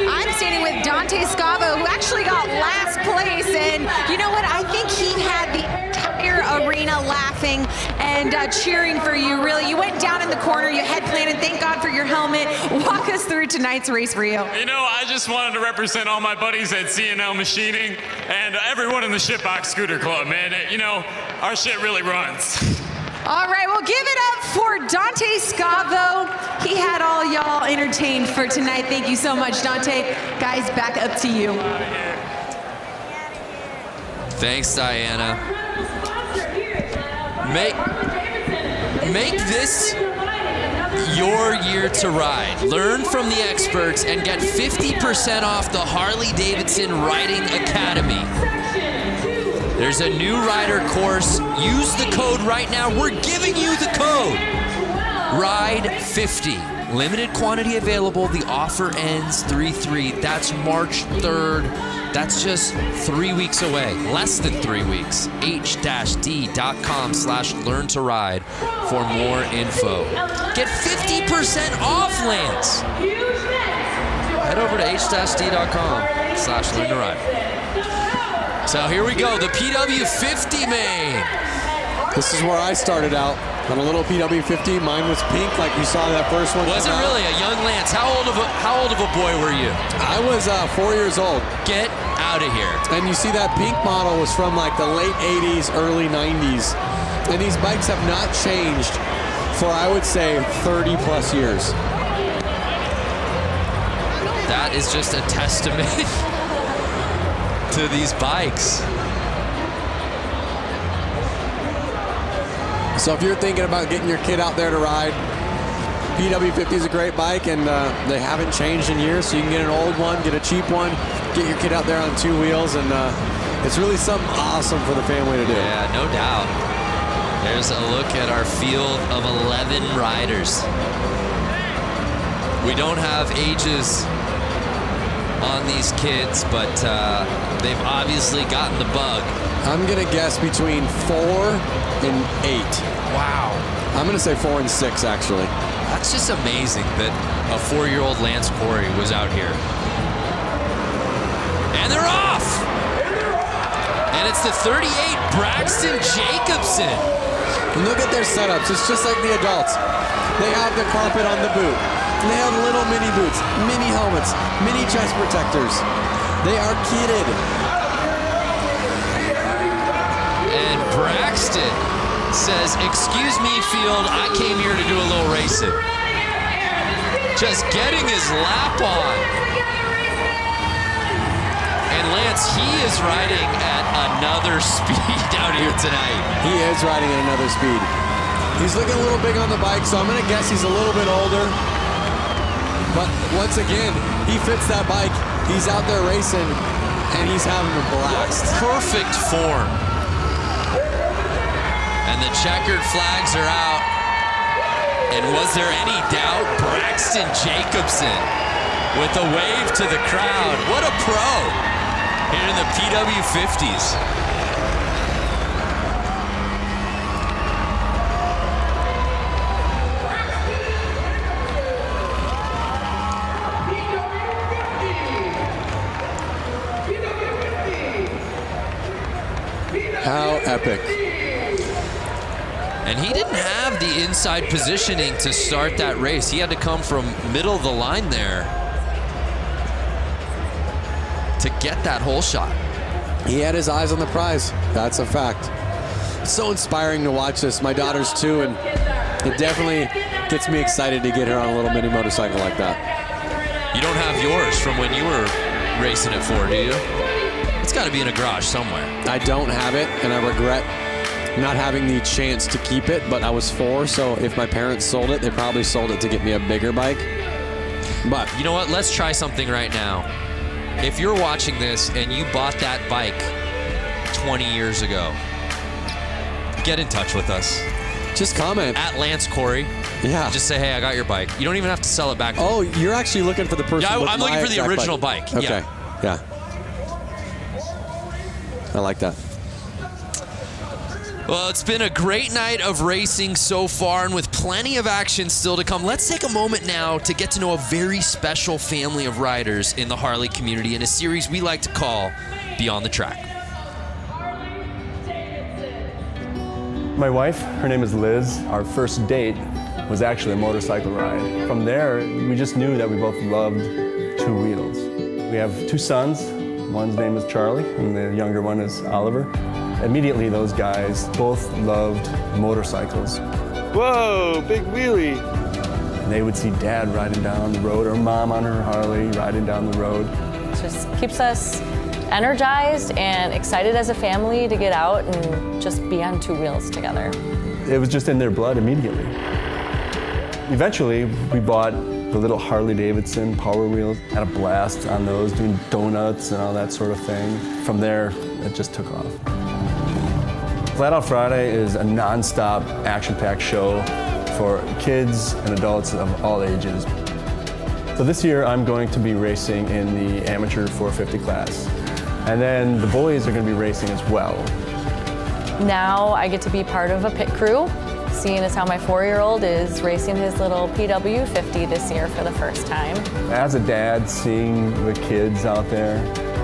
I'm standing with Dante Scavo, who actually got last place. And you know what? I think he had the entire arena laughing and cheering for you, really. You went down in the corner, you had planned, and thank God for your helmet. Walk us through tonight's race reel. You know, I just wanted to represent all my buddies at C&L Machining and everyone in the Shitbox Scooter Club, man. You know, our shit really runs. All right, well, give it up for Dante Scavo. He had all y'all entertained for tonight. Thank you so much, Dante. Guys, back up to you. Thanks, Diana. Make this your year to ride. Learn from the experts and get 50% off the Harley-Davidson Riding Academy. There's a new rider course. Use the code right now. We're giving you the code. RIDE50. Limited quantity available. The offer ends 3/3. That's March 3rd. That's just 3 weeks away. Less than 3 weeks. h-d.com/learn to ride for more info. Get 50% off, Lance. Head over to h-d.com/learn to ride. So here we go, the PW50 main. This is where I started out, on a little PW50. Mine was pink, like you saw that first one. Was it really a young Lance? How old of a boy were you? I was 4 years old. Get out of here. And you see that pink model was from like the late 80s, early 90s. And these bikes have not changed for, I would say, 30 plus years. That is just a testament to these bikes. So if you're thinking about getting your kid out there to ride, PW50 is a great bike, and they haven't changed in years, so you can get an old one, get a cheap one, get your kid out there on 2 wheels, and it's really something awesome for the family to do. Yeah, no doubt. There's a look at our field of 11 riders. We don't have ages on these kids, but they've obviously gotten the bug. I'm gonna guess between 4 and 8. Wow. I'm gonna say 4 and 6, actually. That's just amazing that a 4-year-old Lance Corey was out here. And they're off! And it's the 38 Braxton Jacobson. And look at their setups. It's just like the adults. They have the carpet on the boot. They have little mini boots, mini helmets, mini chest protectors. They are kitted. And Braxton says, "Excuse me, field, I came here to do a little racing." Just getting his lap on. And Lance, he is riding at another speed out here tonight. He is riding at another speed. He's looking a little big on the bike, so I'm gonna guess he's a little bit older. But once again, he fits that bike. He's out there racing, and he's having a blast. Perfect form. And the checkered flags are out. And was there any doubt? Braxton Jacobson with a wave to the crowd. What a pro here in the PW50s. How epic. And he didn't have the inside positioning to start that race. He had to come from middle of the line there to get that hole shot. He had his eyes on the prize. That's a fact. It's so inspiring to watch this. My daughter's 2, and it definitely gets me excited to get her on a little mini motorcycle like that. You don't have yours from when you were racing at 4, do you? It's got to be in a garage somewhere. I don't have it, and I regret not having the chance to keep it, but I was 4, so if my parents sold it, they probably sold it to get me a bigger bike. But you know what? Let's try something right now. If you're watching this and you bought that bike 20 years ago, get in touch with us. Just comment. At Lance Corey. Yeah. Just say, hey, I got your bike. You don't even have to sell it back. Oh, you're actually looking for the person. Yeah, with I'm looking for the original bike. Okay. Yeah. I like that. Well, it's been a great night of racing so far, and with plenty of action still to come. Let's take a moment now to get to know a very special family of riders in the Harley community in a series we like to call Beyond the Track. My wife, her name is Liz. Our first date was actually a motorcycle ride. From there, we just knew that we both loved two wheels. We have two sons. One's name is Charlie, and the younger one is Oliver. Immediately, those guys both loved motorcycles. Whoa, big wheelie. And they would see Dad riding down the road, or Mom on her Harley riding down the road. It just keeps us energized and excited as a family to get out and just be on two wheels together. It was just in their blood immediately. Eventually, we bought the little Harley-Davidson Power Wheels. Had a blast on those, doing donuts and all that sort of thing. From there, it just took off. Flat Out Friday is a non-stop, action-packed show for kids and adults of all ages. So this year, I'm going to be racing in the amateur 450 class. And then the boys are going to be racing as well. Now I get to be part of a pit crew, seeing as how my 4-year-old is racing his little PW50 this year for the first time. As a dad, seeing the kids out there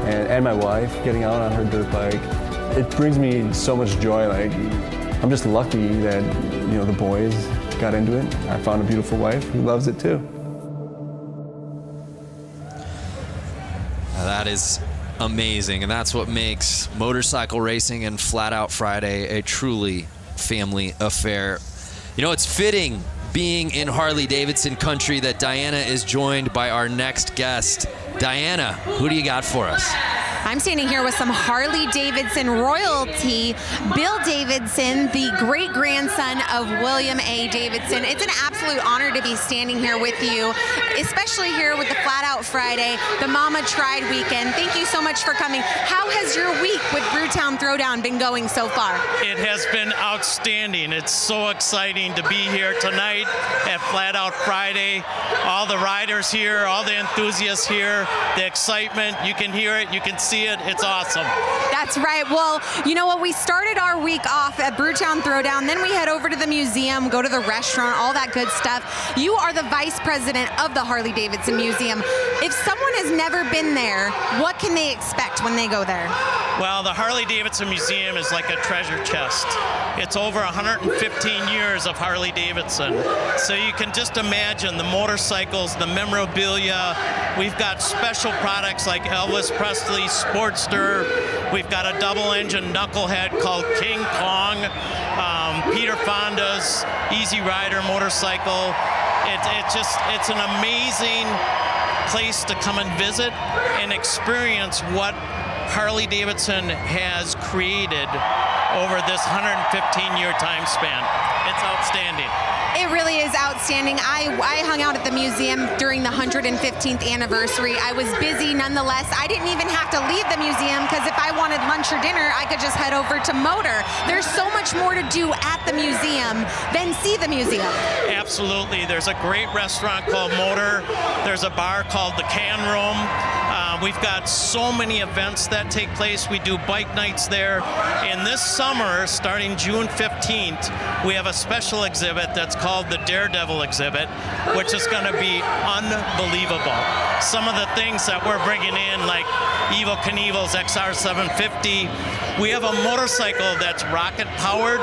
and my wife getting out on her dirt bike, it brings me so much joy. Like, I'm just lucky that, you know, the boys got into it. I found a beautiful wife who loves it too. That is amazing, and that's what makes motorcycle racing and Flat Out Friday a truly family affair. You know, it's fitting, being in Harley-Davidson country, that Diana is joined by our next guest. Diana, who do you got for us? I'm standing here with some Harley-Davidson royalty. Bill Davidson, the great-grandson of William A. Davidson. It's an absolute honor to be standing here with you, especially here with the Flat Out Friday, the Mama Tried weekend. Thank you so much for coming. How has your week with Brewtown Throwdown been going so far? It has been outstanding. It's so exciting to be here tonight at Flat Out Friday. All the riders here, all the enthusiasts here, the excitement, you can hear it, you can see it. It's awesome. That's right. Well, you know what? We started our week off at Brewtown Throwdown. Then we head over to the museum, go to the restaurant, all that good stuff. You are the vice president of the Harley-Davidson Museum. If someone has never been there, what can they expect when they go there? Well, the Harley-Davidson Museum is like a treasure chest. It's over 115 years of Harley-Davidson. So you can just imagine the motorcycles, the memorabilia. We've got special products like Elvis Presley's Sportster. We've got a double-engine knucklehead called King Kong. Peter Fonda's Easy Rider motorcycle. It's an amazing place to come and visit and experience what Harley-Davidson has created over this 115-year time span. It's outstanding. It really is outstanding. I hung out at the museum during the 115th anniversary. I was busy nonetheless. I didn't even have to leave the museum because if I wanted lunch or dinner, I could just head over to Motor. There's so much more to do at the museum than see the museum. Absolutely. There's a great restaurant called Motor. There's a bar called the Can Room. We've got so many events that take place. We do bike nights there. And this summer, starting June 15th, we have a special exhibit that's called the Daredevil exhibit, which is going to be unbelievable. Some of the things that we're bringing in, like Evel Knievel's XR750. We have a motorcycle that's rocket powered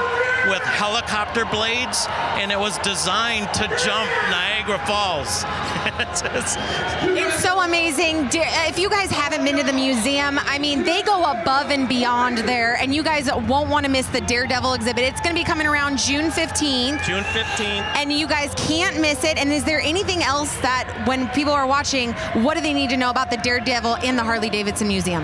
with helicopter blades, and it was designed to jump Niagara Falls. It's so amazing. If you guys haven't been to the museum, I mean, they go above and beyond there, and you guys won't want to miss the Daredevil exhibit. It's going to be coming around June 15th. June 15th. And you guys can't miss it. And is there anything else that when people are watching, what do they need to know about the Daredevil in the Harley-Davidson Museum?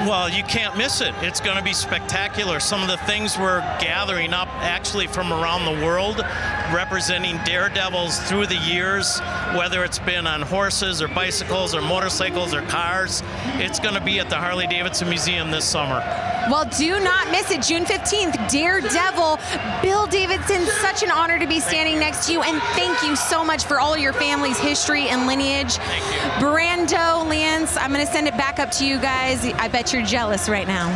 Well, you can't miss it. It's going to be spectacular. Some of the things we're gathering up actually from around the world, representing daredevils through the years, whether it's been on horses or bicycles or motorcycles or cars. It's going to be at the Harley-Davidson Museum this summer. Well, do not miss it. June 15th, Daredevil. Bill Davidson, such an honor to be standing next to you, and thank you so much for all of your family's history and lineage. Thank you. Brando, Lance, I'm going to send it back up to you guys. I bet you're jealous right now.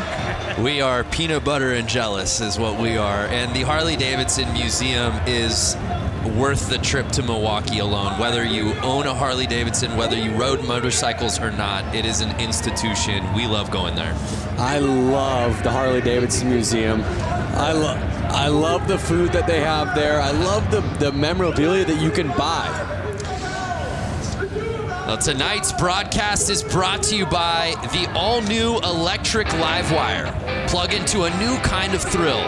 We are peanut butter and jealous is what we are. And the Harley-Davidson Museum is worth the trip to Milwaukee alone. Whether you own a Harley-Davidson, whether you rode motorcycles or not, it is an institution. We love going there. I love the Harley-Davidson Museum. I love I love the food that they have there. I love the memorabilia that you can buy. Well, tonight's broadcast is brought to you by the all-new electric Livewire. Plug into a new kind of thrill.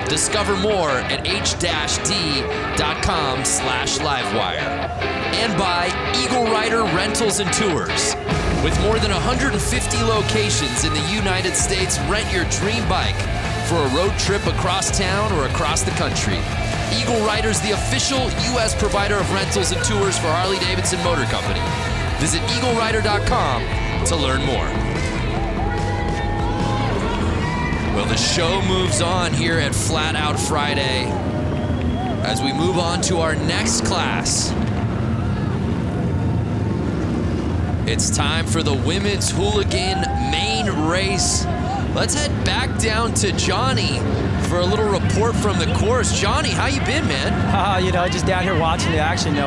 Discover more at h-d.com/livewire. And by Eagle Rider Rentals and Tours. With more than 150 locations in the United States, rent your dream bike for a road trip across town or across the country. Eagle Rider's the official U.S. provider of rentals and tours for Harley-Davidson Motor Company. Visit eaglerider.com to learn more. Well, the show moves on here at Flat Out Friday as we move on to our next class. It's time for the women's hooligan main race. Let's head back down to Johnny for a little report from the course. Johnny, how you been, man? Just down here watching the action.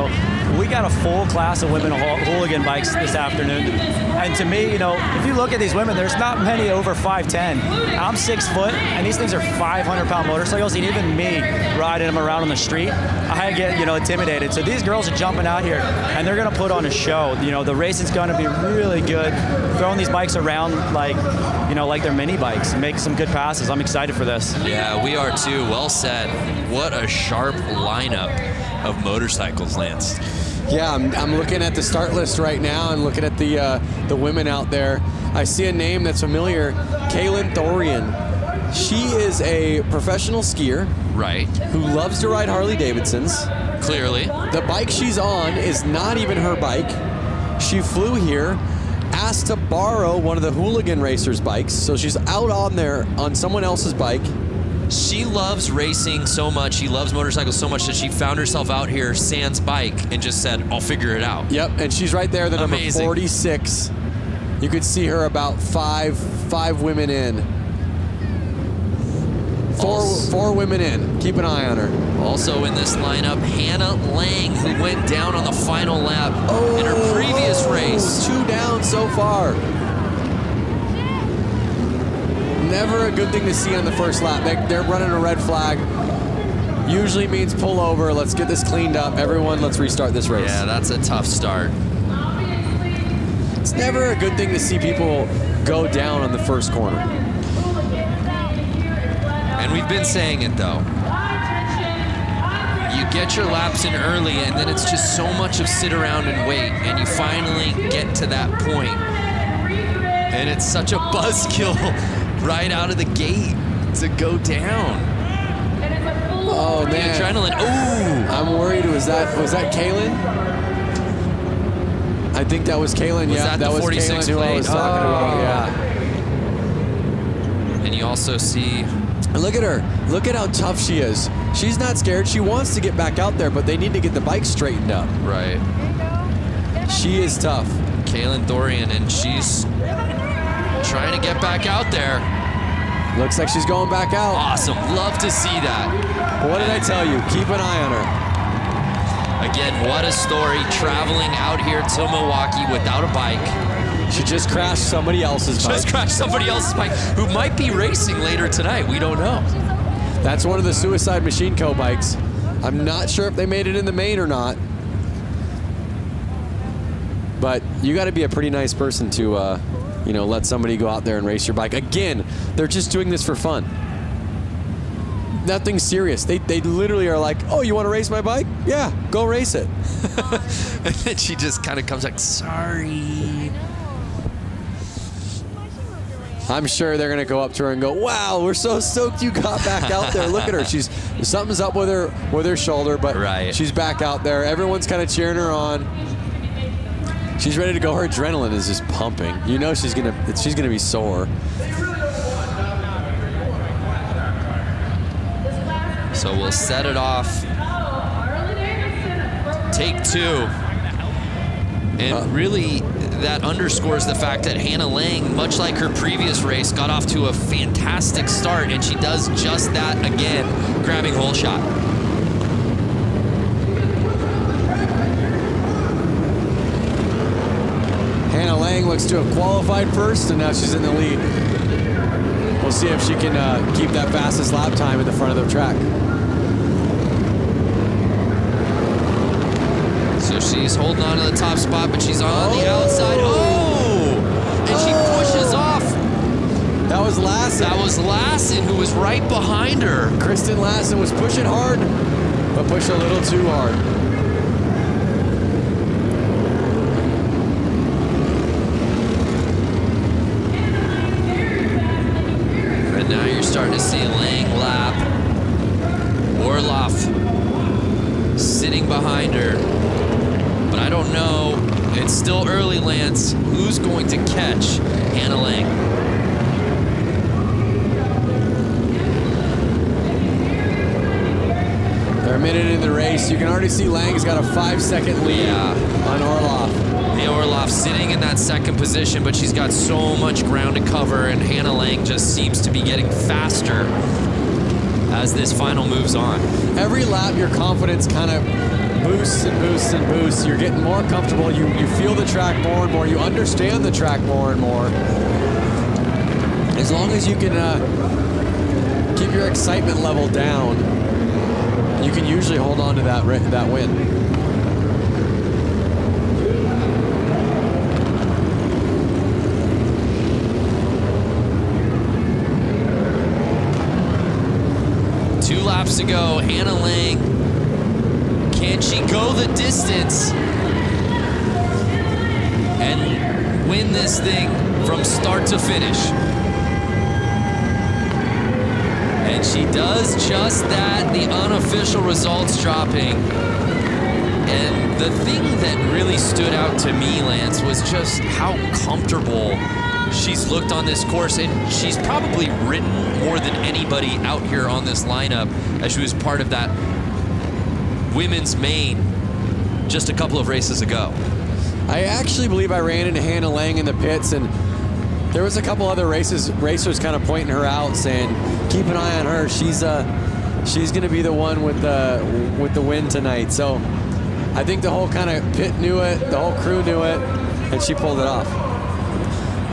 We got a full class of women hooligan bikes this afternoon. And to me, if you look at these women, there's not many over 5'10". I'm 6 foot, and these things are 500-pound motorcycles. And even me riding them around on the street, I get, intimidated. So these girls are jumping out here, and they're going to put on a show. The racing's going to be really good. Throwing these bikes around like they're mini bikes and make some good passes. I'm excited for this. Yeah, we are too. Well said. What a sharp lineup of motorcycles, Lance. Yeah, I'm looking at the start list right now and looking at the women out there. I see a name that's familiar, Kaylin Thorian. She is a professional skier. Right. Who loves to ride Harley-Davidsons. Clearly. The bike she's on is not even her bike. She flew here, asked to borrow one of the hooligan racers' bikes, so she's out on there on someone else's bike. She loves racing so much, she loves motorcycles so much that she found herself out here sans bike and just said, I'll figure it out. Yep, and she's right there, the number 46. You could see her about five women in. Four women in. Keep an eye on her. Also in this lineup, Hannah Lang, who went down on the final lap in her previous race. 2 down so far. Never a good thing to see on the first lap. They're running a red flag. Usually means pull over. Let's get this cleaned up. Everyone, let's restart this race. Yeah, that's a tough start. It's never a good thing to see people go down on the first corner. And we've been saying it, though. You get your laps in early, and then it's just so much of sit around and wait, and you finally get to that point. And it's such a buzzkill right out of the gate to go down. Oh, man. The adrenaline. Ooh. I'm worried. Was that Kaylin? I think that was Kaylin. That was 46 Kaylin who I was talking about. Yeah. And you also see... Look at her. Look at how tough she is. She's not scared. She wants to get back out there, but they need to get the bike straightened up. Right. She is tough. Kaylin Thorian, and she's trying to get back out there. Looks like she's going back out. Awesome. Love to see that. What did I tell you? Keep an eye on her. Again, what a story, traveling out here to Milwaukee without a bike. She just crashed somebody else's bike. Just crashed somebody else's bike, who might be racing later tonight. We don't know. That's one of the Suicide Machine Co. bikes. I'm not sure if they made it in the main or not. But you got to be a pretty nice person to, let somebody go out there and race your bike. Again, they're just doing this for fun. Nothing serious. They literally are like, oh, you want to race my bike? Yeah, go race it. And then she just kind of comes like, sorry. I'm sure they're gonna go up to her and go, wow, we're so stoked you got back out there. Look at her. Something's up with her shoulder, but she's back out there. Everyone's kind of cheering her on. She's ready to go. Her adrenaline is just pumping. You know she's gonna be sore. So we'll set it off. Take 2. And really, that underscores the fact that Hannah Lang, much like her previous race, got off to a fantastic start, and she does just that again, grabbing hole shot. Hannah Hannah Lang looks to have qualified first, and now she's in the lead. We'll see if she can keep that fastest lap time in the front of the track. So she's holding on to the top spot, but she's on the outside. Oh! And she pushes off. That was Lassen. That was Lassen, who was right behind her. Kristen Lassen was pushing hard, but pushed a little too hard. And now you're starting to see Lang lap. Orloff sitting behind her. But I don't know, it's still early, Lance, who's going to catch Hannah Lang? They're a minute in the race. You can already see Lang's got a 5-second lead on Orloff. Leah Orloff sitting in that second position, but she's got so much ground to cover, and Hannah Lang just seems to be getting faster as this final moves on. Every lap, your confidence kind of boosts and boosts and boosts. You're getting more comfortable. You feel the track more and more. You understand the track more and more. As long as you can keep your excitement level down, you can usually hold on to that win. Two laps to go. Hannah Lang, can she go the distance and win this thing from start to finish? And she does just that, the unofficial results dropping. And the thing that really stood out to me, Lance, was just how comfortable she's looked on this course, and she's probably ridden more than anybody out here on this lineup as she was part of that women's main just a couple of races ago. I actually believe I ran into Hannah Lang in the pits, and there was a couple other racers kind of pointing her out, saying, keep an eye on her. She's going to be the one with the win tonight. So I think the whole kind of pit knew it, the whole crew knew it, and she pulled it off.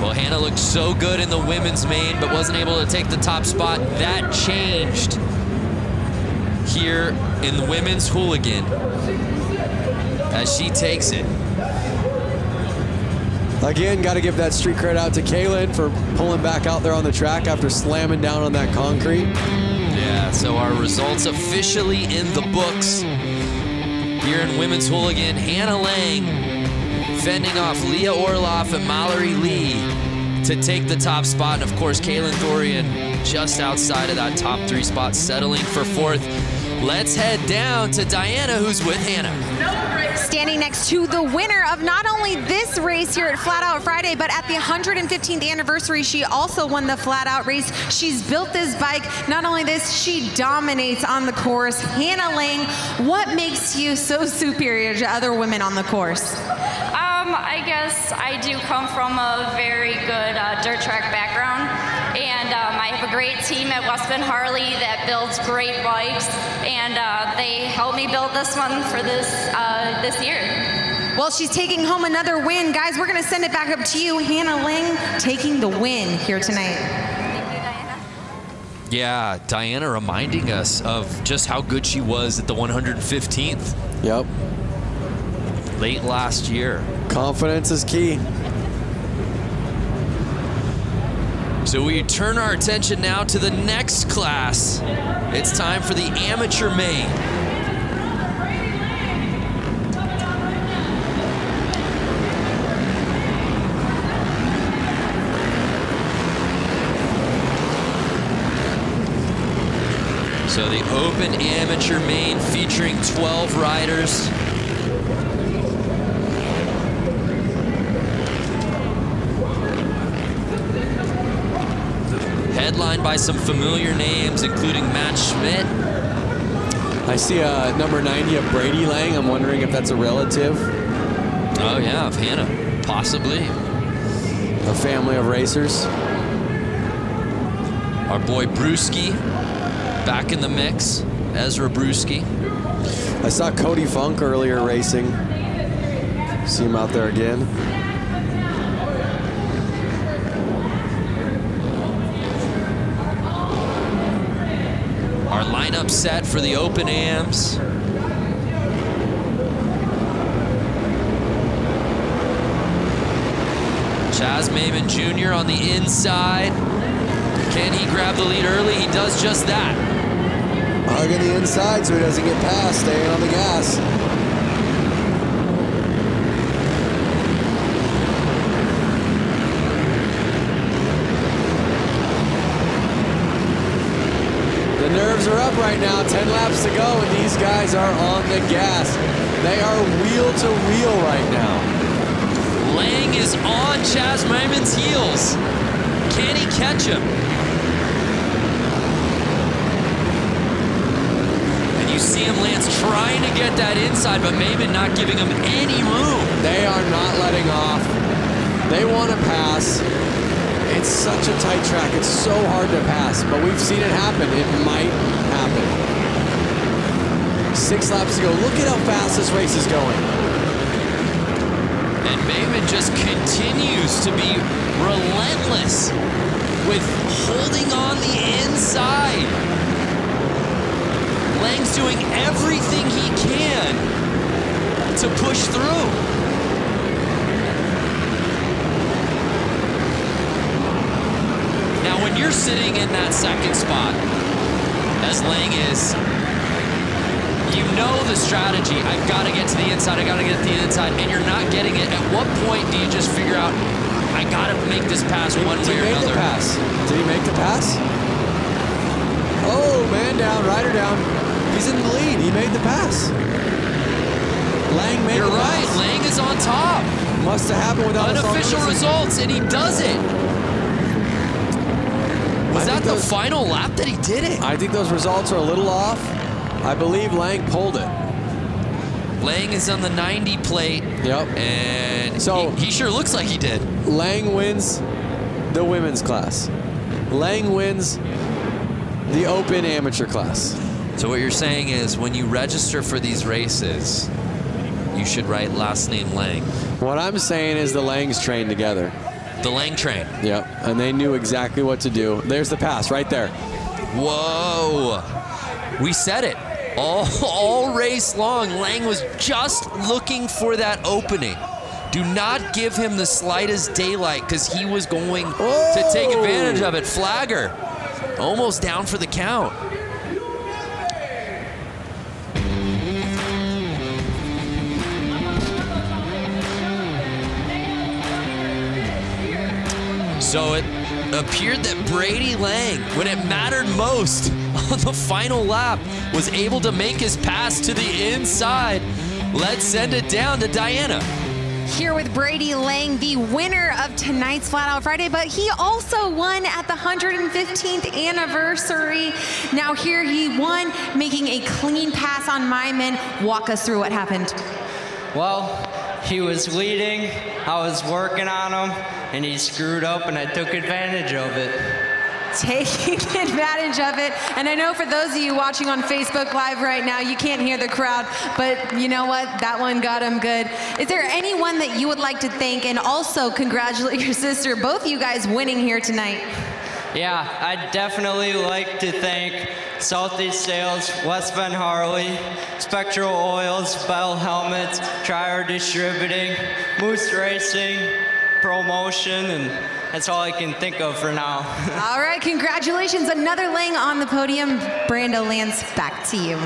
Well, Hannah looked so good in the women's main, but wasn't able to take the top spot. That changed here in the women's hooligan as she takes it. Again, got to give that street credit out to Kaylin for pulling back out there on the track after slamming down on that concrete. Yeah, so our results officially in the books here in women's hooligan. Hannah Lang fending off Leah Orloff and Mallory Lee to take the top spot. And of course, Kaylin Thorian just outside of that top 3 spot, settling for 4th. Let's head down to Diana, who's with Hannah. Standing next to the winner of not only this race here at Flat Out Friday, but at the 115th anniversary, she also won the Flat Out race. She's built this bike. Not only this, she dominates on the course. Hannah Lang, what makes you so superior to other women on the course? I guess I do come from a very good dirt track background, and I have a great team at Westman Harley that builds great bikes, and they helped me build this one for this year. Well, she's taking home another win. Guys, we're going to send it back up to you. Hannah Lang taking the win here tonight. Yeah, Diana reminding us of just how good she was at the 115th. Yep. Late last year. Confidence is key. So we turn our attention now to the next class. It's time for the amateur main. So the open amateur main featuring 12 riders. Headlined by some familiar names, including Matt Schmidt. I see number 90 of Brady Lang. I'm wondering if that's a relative. Oh yeah, of Hannah, possibly. A family of racers. Our boy Brewski, back in the mix. Ezra Brewski. I saw Cody Funk earlier racing. See him out there again. lineup set for the Open Ams. Chaz Maimon Jr. on the inside. Can he grab the lead early? He does just that. Hugging the inside so he doesn't get past, staying on the gas. The nerves are up right now, 10 laps to go, and these guys are on the gas. They are wheel to wheel right now. Lang is on Chaz Maimon's heels. Can he catch him? And you see him, Lance, trying to get that inside, but Maimon not giving him any room. They are not letting off. They want to pass. It's such a tight track. It's so hard to pass, but we've seen it happen. It might happen. 6 laps to go. Look at how fast this race is going. And Maimon just continues to be relentless with holding on the inside. Lang's doing everything he can to push through. Now, when you're sitting in that second spot, as Lang is, you know the strategy. I've got to get to the inside. I got to get to the inside, and you're not getting it. At what point do you just figure out, I got to make this pass one way or another? Did he make the pass? Did he make the pass? Oh, man down, rider down. He's in the lead. He made the pass. Lang made the pass. You're right. Lang is on top. Must have happened without unofficial results, and he does it. Was that the final lap that he did it? I think those results are a little off. I believe Lang pulled it. Lang is on the 90 plate. Yep. And so he sure looks like he did. Lang wins the women's class. Lang wins the Open amateur class. So what you're saying is when you register for these races, you should write last name Lang. What I'm saying is the Langs trained together. The Lang train. Yep. And they knew exactly what to do. There's the pass right there. Whoa. We said it. All race long, Lang was just looking for that opening. Do not give him the slightest daylight because he was going to take advantage of it. Flagger, almost down for the count. So it appeared that Brady Lang, when it mattered most on the final lap, was able to make his pass to the inside. Let's send it down to Diana. Here with Brady Lang, the winner of tonight's Flat Out Friday, but he also won at the 115th anniversary. Now here he won, making a clean pass on Maimon. Walk us through what happened. Well, he was leading, I was working on him, and he screwed up and I took advantage of it. Taking advantage of it. And I know for those of you watching on Facebook Live right now, you can't hear the crowd, but you know what? That one got him good. Is there anyone that you would like to thank and also congratulate your sister, both you guys winning here tonight? Yeah, I'd definitely like to thank Southeast Sales, West Bend Harley, Spectral Oils, Bell Helmets, Trier Distributing, Moose Racing, Promotion, and that's all I can think of for now. All right, congratulations. Another Lang on the podium. Brando Lance, back to you.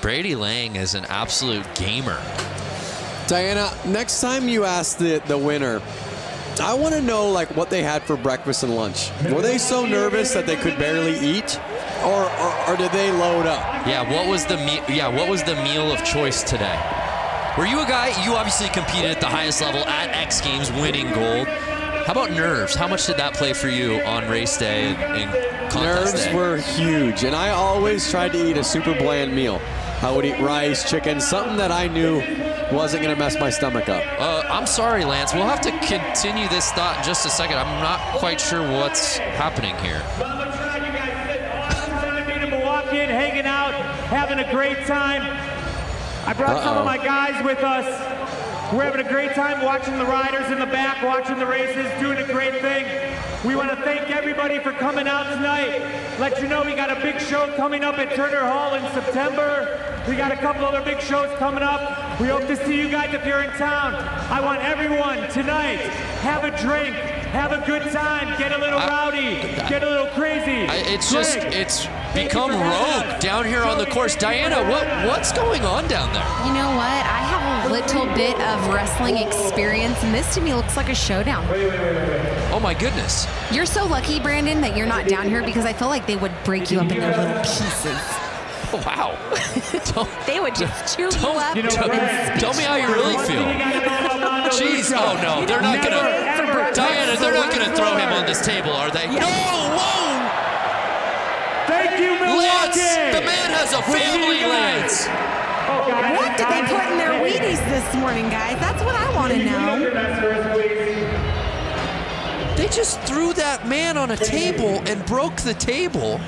Brady Lang is an absolute gamer. Diana, next time you ask the winner, I want to know like what they had for breakfast and lunch. Were they so nervous that they could barely eat, or did they load up? Yeah, what was the meal of choice today? Were you a guy? You obviously competed at the highest level at X Games, winning gold. How about nerves? How much did that play for you on race day and contest day? Nerves were huge, and I always tried to eat a super bland meal. I would eat rice, chicken, something that I knew wasn't going to mess my stomach up. I'm sorry, Lance. We'll have to continue this thought in just a second. I'm not quite sure what's happening here. In Milwaukee, hanging out, having a great time. I brought some of my guys with us. We're having a great time watching the riders in the back, watching the races, doing a great thing. We want to thank everybody for coming out tonight. Let you know we got a big show coming up at Turner Hall in September. We got a couple other big shows coming up. We hope to see you guys if you're in town. I want everyone tonight, have a drink, have a good time, get a little rowdy, get a little crazy. It's become rogue down here on the course. Diana, what's going on down there? You know what? I have a little bit of wrestling experience, and this to me looks like a showdown. Oh my goodness. You're so lucky, Brandon, that you're not down here because I feel like they would break you up in their little pieces. Oh, wow. They would just chew you up. Tell me how you really feel. Jeez. Oh no, they're not gonna. Diana, they're not gonna throw him on this table, are they? No. Whoa. Thank you, Milwaukee. Lance, the man has a family, Lance. What did they put in their Wheaties this morning, guys? That's what I want to know. They just threw that man on a table and broke the table.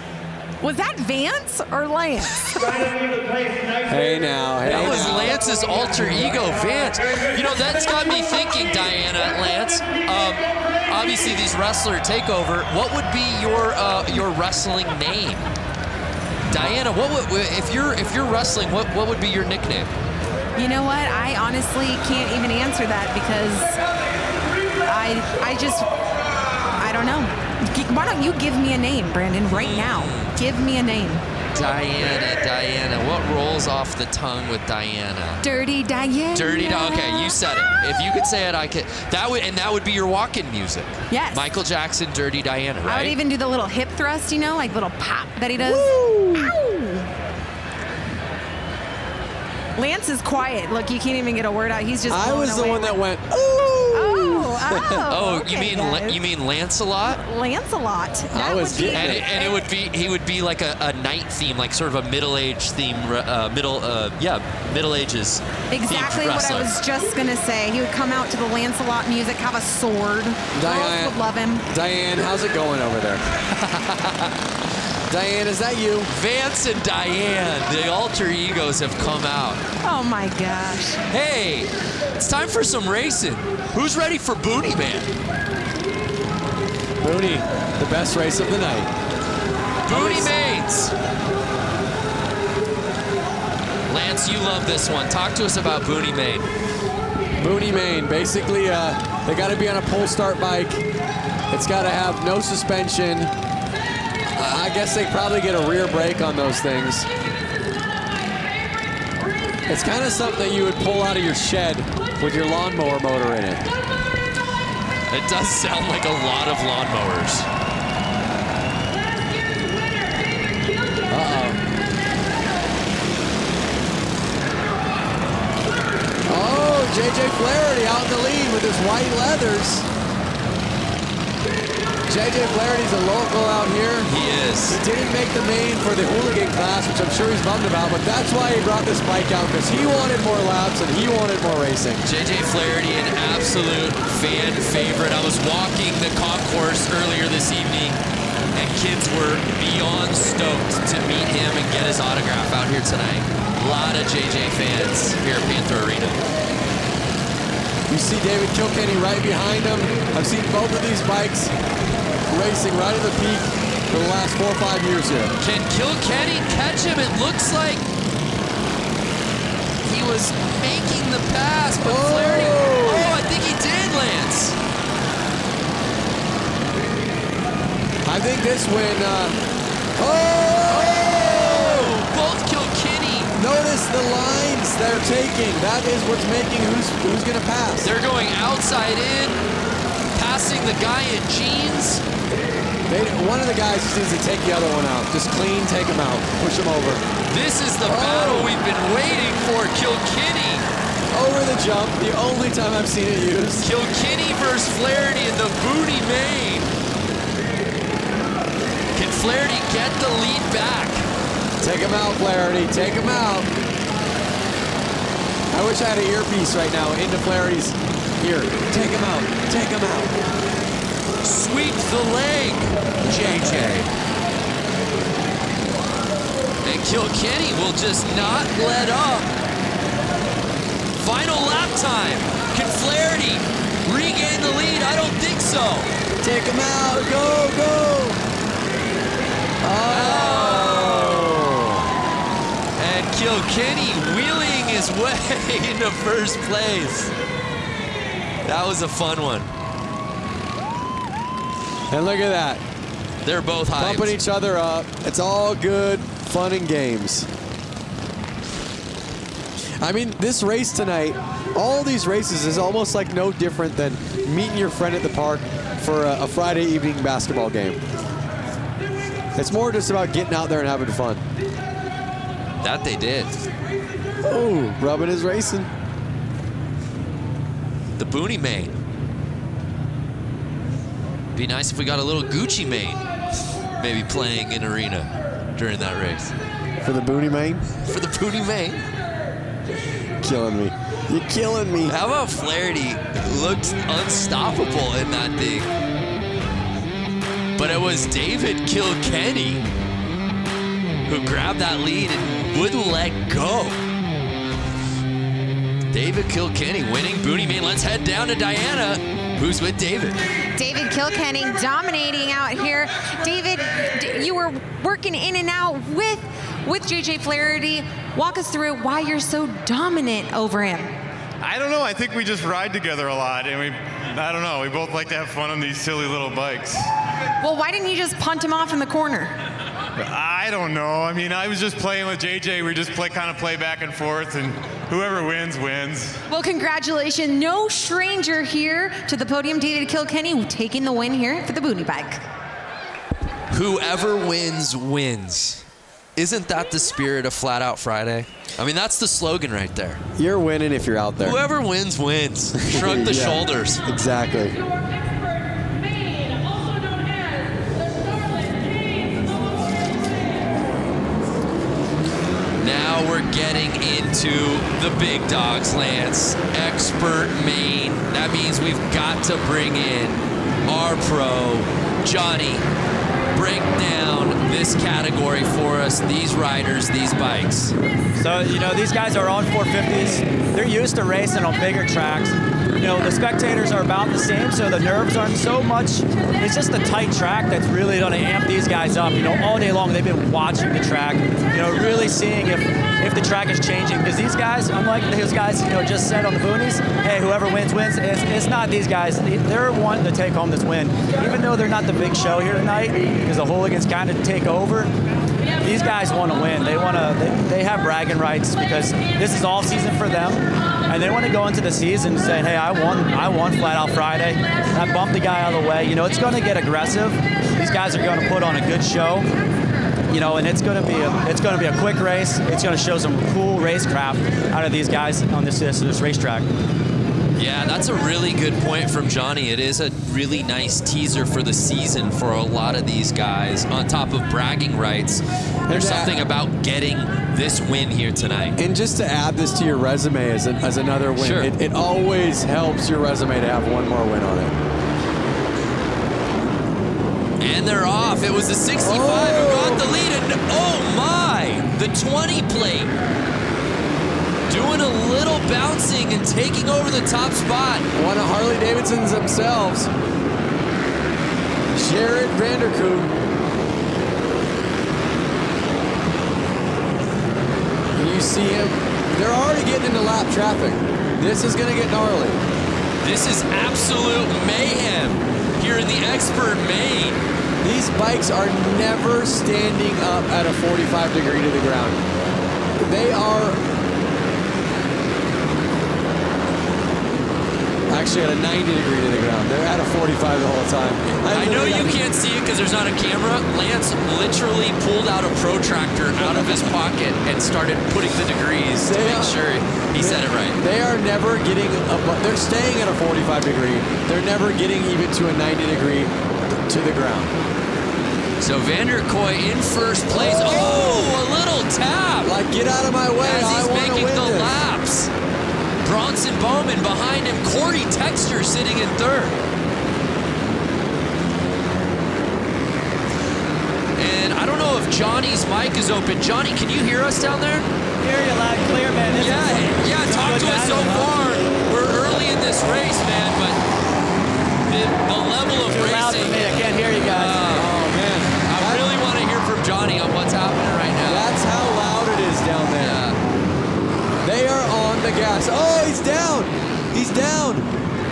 Was that Vance or Lance? Hey now, hey that was now. Lance's alter ego, Vance. You know, that's got me thinking, Diana, Lance. Obviously, these wrestler takeover. What would be your wrestling name? Diana, what would if you're wrestling? What would be your nickname? You know what? I honestly can't even answer that because I don't know. Why don't you give me a name, Brandon, right now? Give me a name. Diana. What rolls off the tongue with Diana? Dirty Diana. Okay, you said it. If you could say it, I could. That would be your walk-in music. Yes. Michael Jackson, Dirty Diana, right? I would even do the little hip thrust, you know, like little pop that he does. Woo! Ow! Lance is quiet. Look, you can't even get a word out. He's just. I was the one that went. Ooh. Oh, okay, you mean Lancelot? Lancelot. I was getting it. And he would be like a night theme, like sort of a middle-aged theme, Middle Ages. Exactly what I was just gonna say. He would come out to the Lancelot music, have a sword. Girls would love him. Diane, how's it going over there? Diane, is that you? Vance and Diane, the alter egos have come out. Oh my gosh. Hey, it's time for some racing. Who's ready for Boonie Man? Boonie, the best race of the night. Boonie Mains. Lance, you love this one. Talk to us about Boonie Main. Boonie Main, basically, they got to be on a pull start bike. It's got to have no suspension. I guess they probably get a rear brake on those things. It's kind of something that you would pull out of your shed with your lawnmower motor in it. It does sound like a lot of lawnmowers. Oh, JJ Flaherty out in the lead with his white leathers. JJ Flaherty's a local out here. He is. He didn't make the main for the hooligan class, which I'm sure he's bummed about, but that's why he brought this bike out, because he wanted more laps and he wanted more racing. JJ Flaherty, an absolute fan favorite. I was walking the concourse earlier this evening, and kids were beyond stoked to meet him and get his autograph out here tonight. A lot of JJ fans here at Panther Arena. You see David Kilkenny right behind him. I've seen both of these bikes racing right at the peak for the last 4 or 5 years here. Can Kilkenny catch him? It looks like he was making the pass, but Flaherty. Oh, I think he did, Lance. I think this win. Both Kilkenny. Notice the lines they're taking. That is what's making who's going to pass. They're going outside in, passing the guy in jeans. One of the guys just needs to take the other one out. Just clean, take him out, push him over. This is the battle we've been waiting for, Kilkenny. Over the jump, the only time I've seen it used. Kilkenny versus Flaherty in the Boonie Main. Can Flaherty get the lead back? Take him out, Flaherty, take him out. I wish I had an earpiece right now into Flaherty's ear. Take him out, take him out. Sweep the leg, JJ. And Kilkenny will just not let up. Final lap time. Can Flaherty regain the lead? I don't think so. Take him out. Go, go. Oh. And Kilkenny wheeling his way into first place. That was a fun one. And look at that. They're both hyped. Pumping each other up. It's all good fun and games. I mean, this race tonight, all these races is almost like no different than meeting your friend at the park for a Friday evening basketball game. It's more just about getting out there and having fun. That they did. Oh, rubbing is racing. The Booney Mane. Be nice if we got a little Gucci Mane maybe playing in arena during that race. For the Booney Mane? For the Booney Mane. Killing me. You're killing me. How about Flaherty looked unstoppable in that thing? But it was David Kilkenny who grabbed that lead and wouldn't let go. David Kilkenny winning Booney Mane. Let's head down to Diana, who's with David. David Kilkenny dominating out here. David, you were working in and out with JJ Flaherty. Walk us through why you're so dominant over him. I don't know. I think we just ride together a lot, and I don't know. We both like to have fun on these silly little bikes. Well, why didn't you just punt him off in the corner? I don't know. I mean, I was just playing with JJ. We just kind of play back and forth, and whoever wins, wins. Well, congratulations. No stranger here to the podium. David Kilkenny taking the win here for the Booney Bike. Whoever wins, wins. Isn't that the spirit of Flat Out Friday? I mean, that's the slogan right there. You're winning if you're out there. Whoever wins, wins. Shrug the shoulders. Exactly. Now we're getting into the big dogs, Lance. Expert Maine. That means we've got to bring in our pro, Johnny. Break down this category for us, these riders, these bikes. So, you know, these guys are on 450s. They're used to racing on bigger tracks. You know, the spectators are about the same, so the nerves aren't so much. It's just a tight track that's really going to amp these guys up. You know, all day long they've been watching the track, you know, really seeing if the track is changing. Because these guys, unlike those guys, you know, just said on the boonies, hey, whoever wins, wins. It's not these guys. They're wanting to take home this win. Even though they're not the big show here tonight, because the hooligans kind of take over, these guys want to win. They want to. They have bragging rights because this is all season for them, and they want to go into the season saying, "Hey, I won Flat Out Friday. I bumped the guy out of the way." You know, it's going to get aggressive. These guys are going to put on a good show. You know, and it's going to be a quick race. It's going to show some cool racecraft out of these guys on this racetrack. Yeah, that's a really good point from Johnny. It is a really nice teaser for the season for a lot of these guys. On top of bragging rights, there's something about getting this win here tonight. And just to add this to your resume as another win, sure. it always helps your resume to have one more win on it. And they're off. It was the 65 who got the lead, and oh my, the 20 plate. Doing a little bouncing and taking over the top spot. One of Harley-Davidson's themselves. Jared Vanderkoop. You see him. They're already getting into lap traffic. This is going to get gnarly. This is absolute mayhem here in the Expert Maine. These bikes are never standing up at a 45 degree to the ground. They are actually at a 90 degree to the ground. They're at a 45 the whole time. I know you can't see it because there's not a camera. Lance literally pulled out a protractor out of his pocket and started putting the degrees to make sure he said it right. They are never getting they're staying at a 45 degree. They're never getting even to a 90 degree to the ground. So Vanderkooi in first place. Oh, a little tap. Like, get out of my way. As he's making the this. laps. Bronson Bowman behind him. Corey Texter sitting in third. And I don't know if Johnny's mic is open. Johnny, can you hear us down there? Hear you loud and clear, man. Yeah, talk to us so far. We're early in this race, man, but the level of racing gas. Oh, he's down. He's down.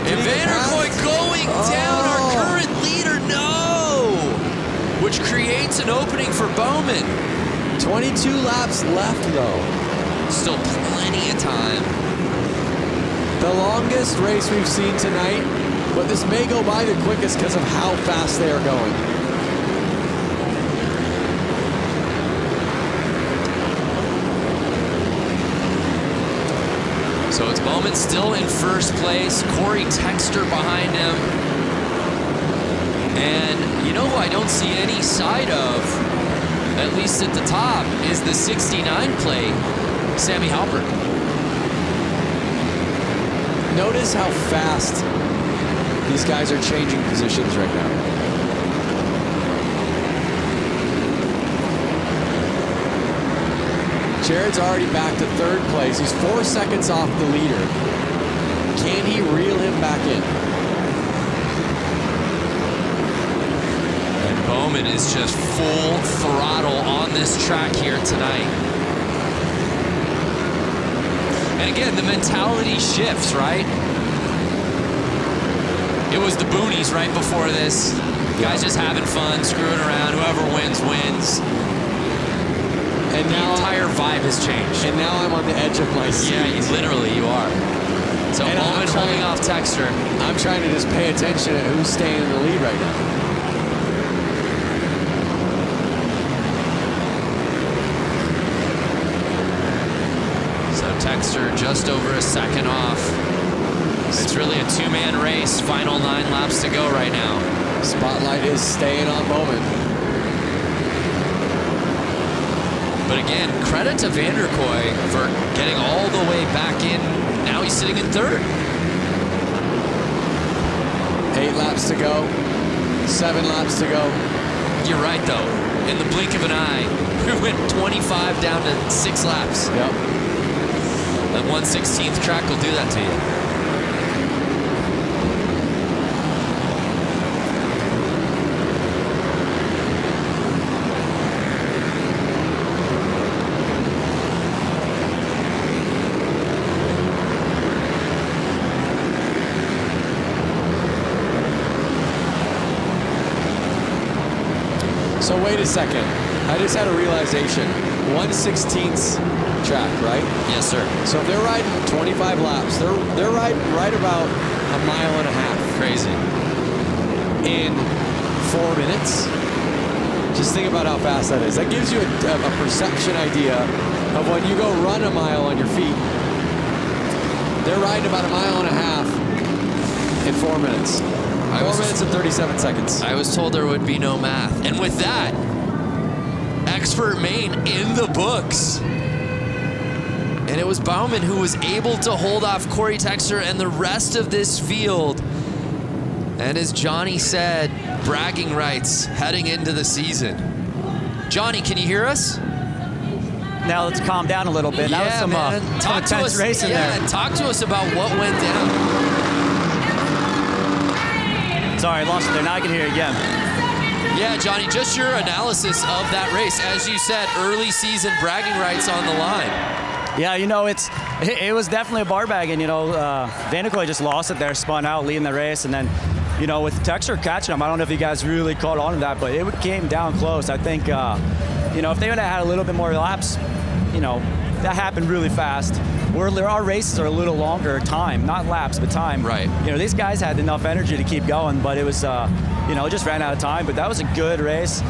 And Vanderkoy going down, our current leader, no! Which creates an opening for Bowman. 22 laps left, though. Still plenty of time. The longest race we've seen tonight, but this may go by the quickest because of how fast they are going. So it's Bowman still in first place, Corey Texter behind him. And you know who I don't see any side of, at least at the top, is the 69 plate, Sammy Halpert. Notice how fast these guys are changing positions right now. Jared's already back to third place. He's 4 seconds off the leader. Can he reel him back in? And Bowman is just full throttle on this track here tonight. And again, the mentality shifts, right? It was the boonies right before this. Guys just having fun, screwing around. Whoever wins, wins. And the entire vibe has changed. And now I'm on the edge of my seat. Yeah, literally, you are. So Bowman holding off Texter. I'm trying to just pay attention to who's staying in the lead right now. So Texter just over a second off. It's really a two-man race. Final 9 laps to go right now. Spotlight is staying on Bowman. But again, credit to Vanderkoy for getting all the way back in. Now he's sitting in third. 8 laps to go. 7 laps to go. You're right, though. In the blink of an eye, we went 25 down to 6 laps. Yep. That 1/16th track will do that to you. So wait a second. I just had a realization. 1/16th track, right? Yes, sir. So if they're riding 25 laps, they're riding right about a mile and a half. Crazy. In 4 minutes. Just think about how fast that is. That gives you a perception idea of when you go run a mile on your feet. They're riding about a mile and a half in 4 minutes. 4 minutes and 37 seconds. I was told there would be no math. And with that, expert main in the books. And it was Bowman who was able to hold off Corey Texter and the rest of this field. And as Johnny said, bragging rights heading into the season. Johnny, can you hear us? Now let's calm down a little bit. That was some intense racing there. Yeah, talk to us about what went down. Sorry, I lost it there. Now I can hear you again. Yeah, Johnny, just your analysis of that race. As you said, early season bragging rights on the line. Yeah, you know, it was definitely a bar bagging. You know, Vanderkoy just lost it there, spun out, leading the race, and then, you know, with Texter catching him, I don't know if you guys really caught on to that, but it came down close. I think, you know, if they would have had a little bit more laps, you know, that happened really fast. Our races are a little longer time, not laps, but time. Right. You know, these guys had enough energy to keep going, but it was, you know, it just ran out of time. But that was a good race.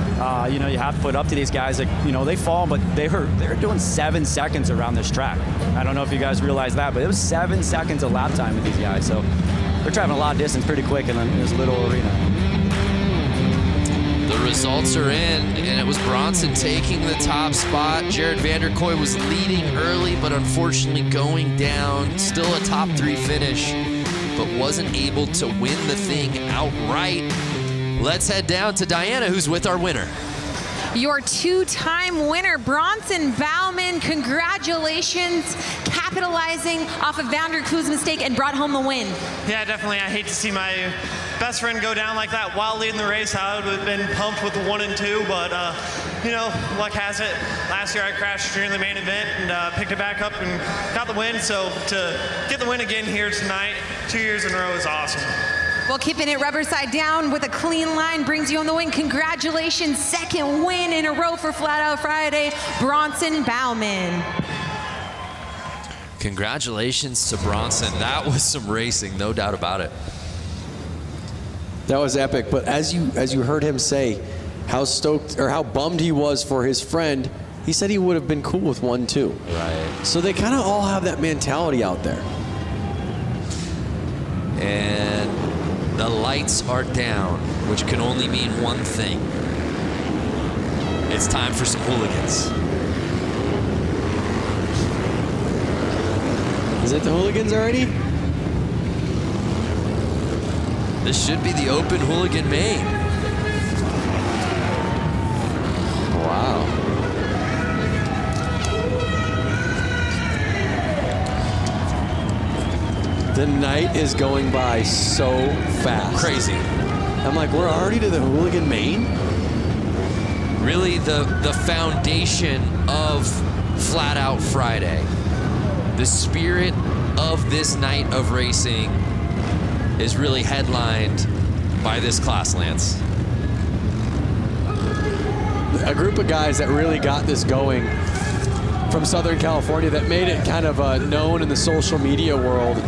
You know, you have to put up to these guys. That, you know, they fall, but they're doing 7 seconds around this track. I don't know if you guys realize that, but it was 7 seconds of lap time with these guys. So they're traveling a lot of distance pretty quick in this little arena. The results are in, and it was Bronson taking the top spot. Jared Vanderkoy was leading early, but unfortunately going down. Still a top 3 finish, but wasn't able to win the thing outright. Let's head down to Diana, who's with our winner. Your 2-time winner, Bronson Bowman. Congratulations, capitalizing off of Vanderkoy's mistake and brought home the win. Yeah, definitely. I hate to see my best friend go down like that while leading the race. I would have been pumped with the 1 and 2, but luck has it. Last year I crashed during the main event and picked it back up and got the win. So to get the win again here tonight, 2 years in a row is awesome. Well, keeping it rubber side down with a clean line brings you on the win. Congratulations, second win in a row for Flat Out Friday, Bronson Bauman. Congratulations to Bronson. That was some racing, no doubt about it. That was epic, but as you heard him say how stoked or how bummed he was for his friend, he said he would have been cool with 1 too. Right. So they kind of all have that mentality out there. And the lights are down, which can only mean one thing. It's time for some hooligans. Is it the hooligans already? This should be the open hooligan main. Wow. The night is going by so fast. Crazy. I'm like, we're already to the hooligan main? Really the foundation of Flat Out Friday. The spirit of this night of racing is really headlined by this class, Lance. A group of guys that really got this going from Southern California that made it kind of known in the social media world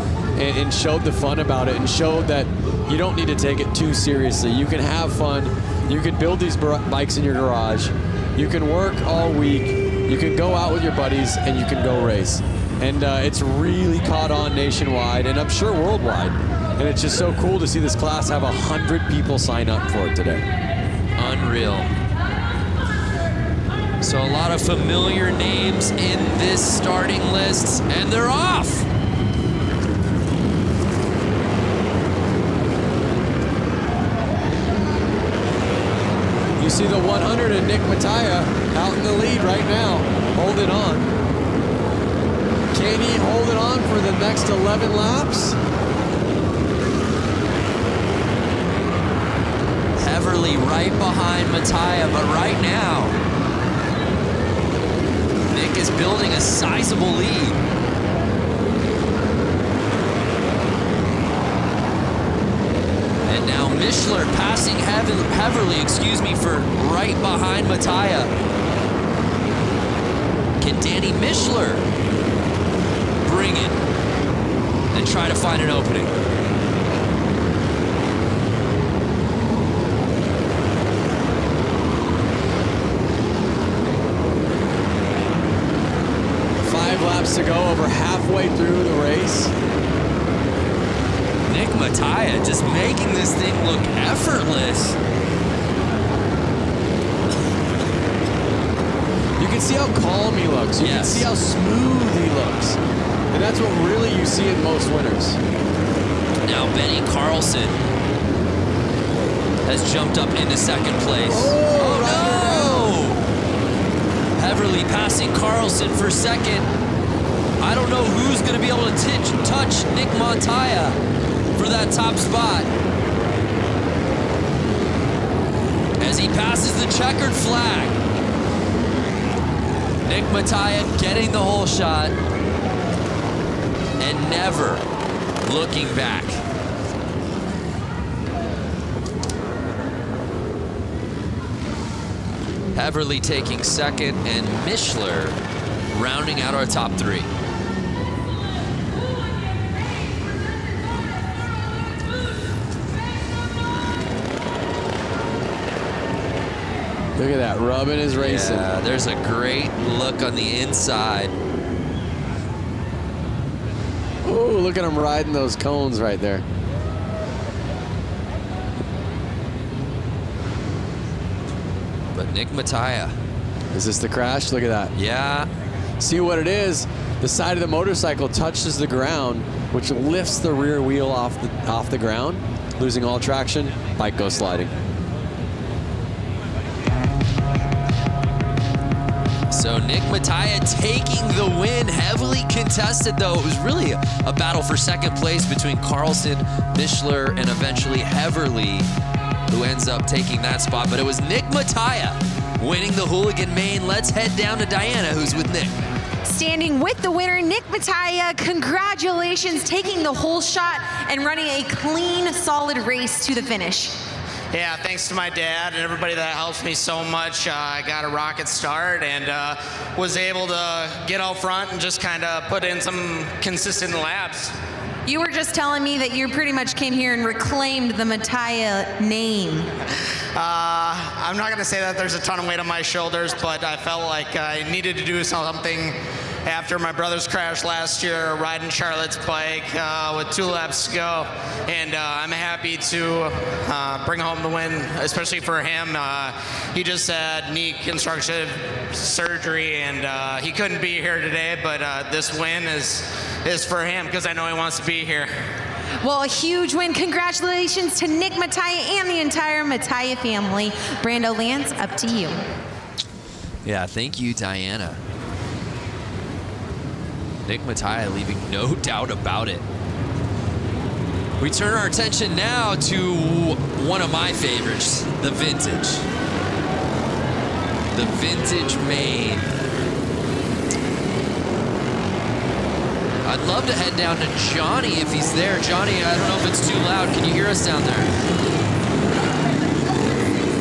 and showed the fun about it and showed that you don't need to take it too seriously. You can have fun. You can build these bikes in your garage. You can work all week. You can go out with your buddies and you can go race. And it's really caught on nationwide and I'm sure worldwide. And it's just so cool to see this class have 100 people sign up for it today. Unreal. So a lot of familiar names in this starting list, and they're off. You see the 100 and Nick Mattia out in the lead right now, holding on. Can he hold it on for the next 11 laps? Heverly right behind Mattia, but right now, Nick is building a sizable lead. And now Mishler passing Heverly, for right behind Mattia. Can Danny Mishler bring it and try to find an opening? Laps to go, over halfway through the race. Nick Mattia just making this thing look effortless. You can see how calm he looks. You can see how smooth he looks. And that's what really you see in most winners. Now Benny Carlson has jumped up into second place. Oh no! Heverly passing Carlson for second. I don't know who's going to be able to touch Nick Mattia for that top spot. As he passes the checkered flag. Nick Mattia getting the whole shot and never looking back. Heverly taking second and Mishler rounding out our top three. Look at that, rubbing his racing. Yeah, there's a great look on the inside. Oh, look at him riding those cones right there. But Nick Mattia. Is this the crash? Look at that. Yeah. See what it is? The side of the motorcycle touches the ground, which lifts the rear wheel off the ground, losing all traction, bike goes sliding. So Nick Mattia taking the win, heavily contested though. It was really a battle for second place between Carlson, Mishler, and eventually Heverly, who ends up taking that spot. But it was Nick Mattia winning the Hooligan main. Let's head down to Diana, who's with Nick. Standing with the winner, Nick Mattia, congratulations, taking the whole shot and running a clean, solid race to the finish. Yeah, thanks to my dad and everybody that helps me so much. I got a rocket start and was able to get out front and just kind of put in some consistent laps. You were just telling me that you pretty much came here and reclaimed the Mattia name. I'm not going to say that there's a ton of weight on my shoulders, but I felt like I needed to do something after my brother's crash last year, riding Charlotte's bike with 2 laps to go. And I'm happy to bring home the win, especially for him. He just had knee constructive surgery, and he couldn't be here today, but this win is for him because I know he wants to be here. Well, a huge win. Congratulations to Nick Mattia and the entire Mattia family. Brando Lance, up to you. Yeah, thank you, Diana. Nick Mattia leaving no doubt about it. We turn our attention now to one of my favorites, the Vintage. The Vintage main. I'd love to head down to Johnny if he's there. Johnny, I don't know if it's too loud. Can you hear us down there?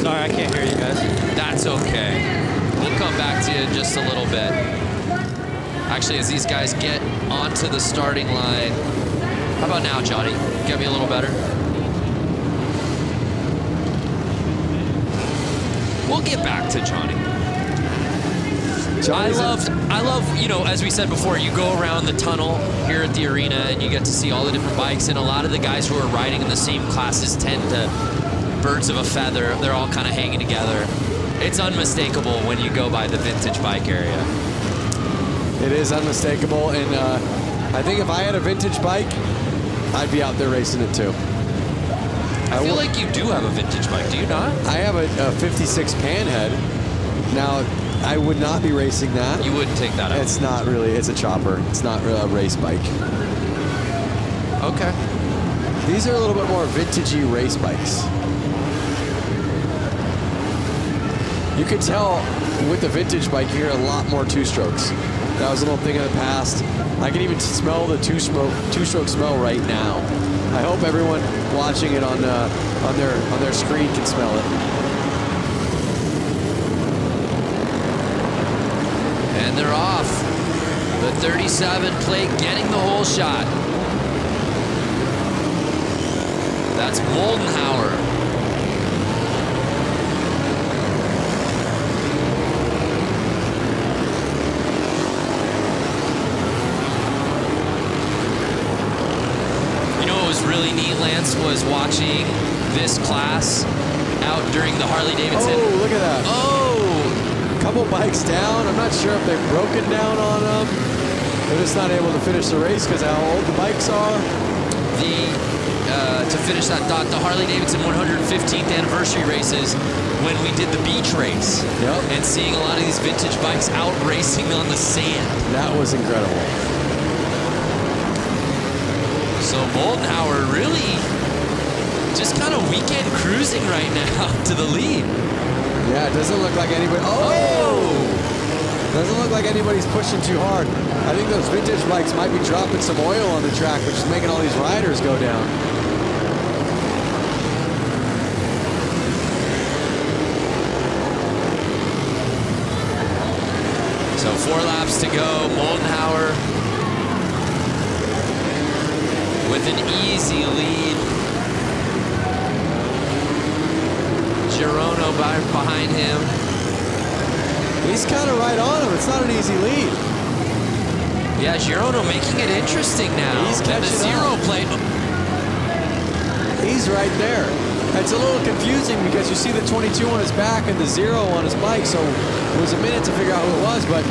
Sorry, I can't hear you guys. That's okay. We'll come back to you in just a little bit. Actually, as these guys get onto the starting line. How about now, Johnny? Get me a little better. We'll get back to Johnny. I love, you know, as we said before, you go around the tunnel here at the arena and you get to see all the different bikes, and a lot of the guys who are riding in the same classes tend to, birds of a feather, they're all kind of hanging together. It's unmistakable when you go by the Vintage bike area. It is unmistakable, and I think if I had a Vintage bike, I'd be out there racing it too. I feel like you do have a Vintage bike, do you not? I have a 56 Panhead. Now, I would not be racing that. You wouldn't take that out? It's not really, it's a chopper. It's not really a race bike. Okay. These are a little bit more vintagey race bikes. You can tell with the Vintage bike, you hear a lot more two-strokes. That was a little thing in the past. I can even smell the two-stroke smell right now. I hope everyone watching it on their screen can smell it. And they're off. The 37 plate getting the whole shot. That's Moldenhauer. You know what was really neat, Lance, was watching this class out during the Harley-Davidson. Oh, look at that. Oh! Couple bikes down. I'm not sure if they've broken down on them. They're just not able to finish the race because of how old the bikes are. To finish that thought, the Harley-Davidson 115th anniversary races when we did the beach race. Yep. And seeing a lot of these vintage bikes out racing on the sand. That was incredible. So Moldenhauer really just kind of weekend cruising right now to the lead. Yeah, it doesn't look like anybody. Oh! Doesn't look like anybody's pushing too hard. I think those vintage bikes might be dropping some oil on the track, which is making all these riders go down. So 4 laps to go. Moldenhauer with an easy lead. Girono behind him. He's kind of right on him. It's not an easy lead. Yeah, Girono making it interesting now. He's catching the 0 plate. He's right there. It's a little confusing because you see the 22 on his back and the 0 on his bike, so it was a minute to figure out who it was, but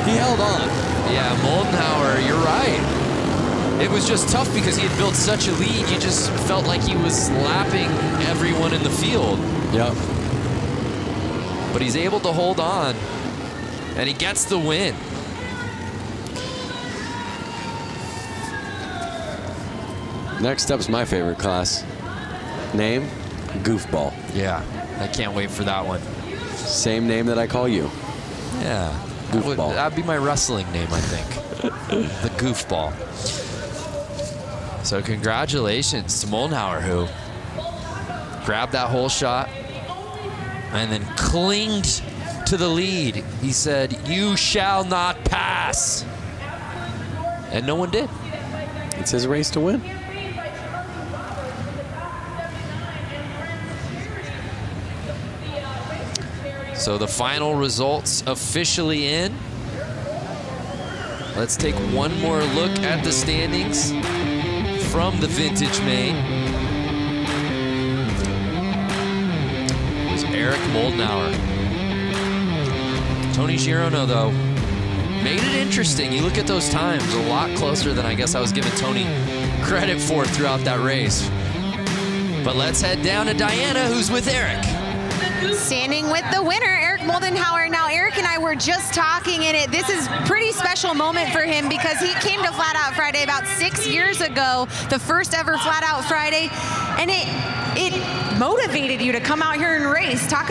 he held on. Yeah, Moldenhauer, you're right. It was just tough because he had built such a lead. You just felt like he was lapping everyone in the field. Yep. But he's able to hold on, and he gets the win. Next up's my favorite class. Name, Goofball. Yeah, I can't wait for that one. Same name that I call you. Yeah. Goofball. That'd be my wrestling name, I think. The Goofball. So congratulations to Moldenhauer, who grabbed that whole shot and then clinged to the lead. He said, "You shall not pass." And no one did. It's his race to win. So the final results officially in. Let's take one more look at the standings from the Vintage Main. It was Eric Moldenhauer. Tony Girono, though, made it interesting. You look at those times, a lot closer than I guess I was giving Tony credit for throughout that race. But let's head down to Diana, who's with Eric. Standing with the winner, Eric Moldenhauer. Now, Eric and I were just talking, and this is a pretty special moment for him because he came to Flat Out Friday about 6 years ago, the first ever Flat Out Friday, and it motivated you to come out here and race. Talk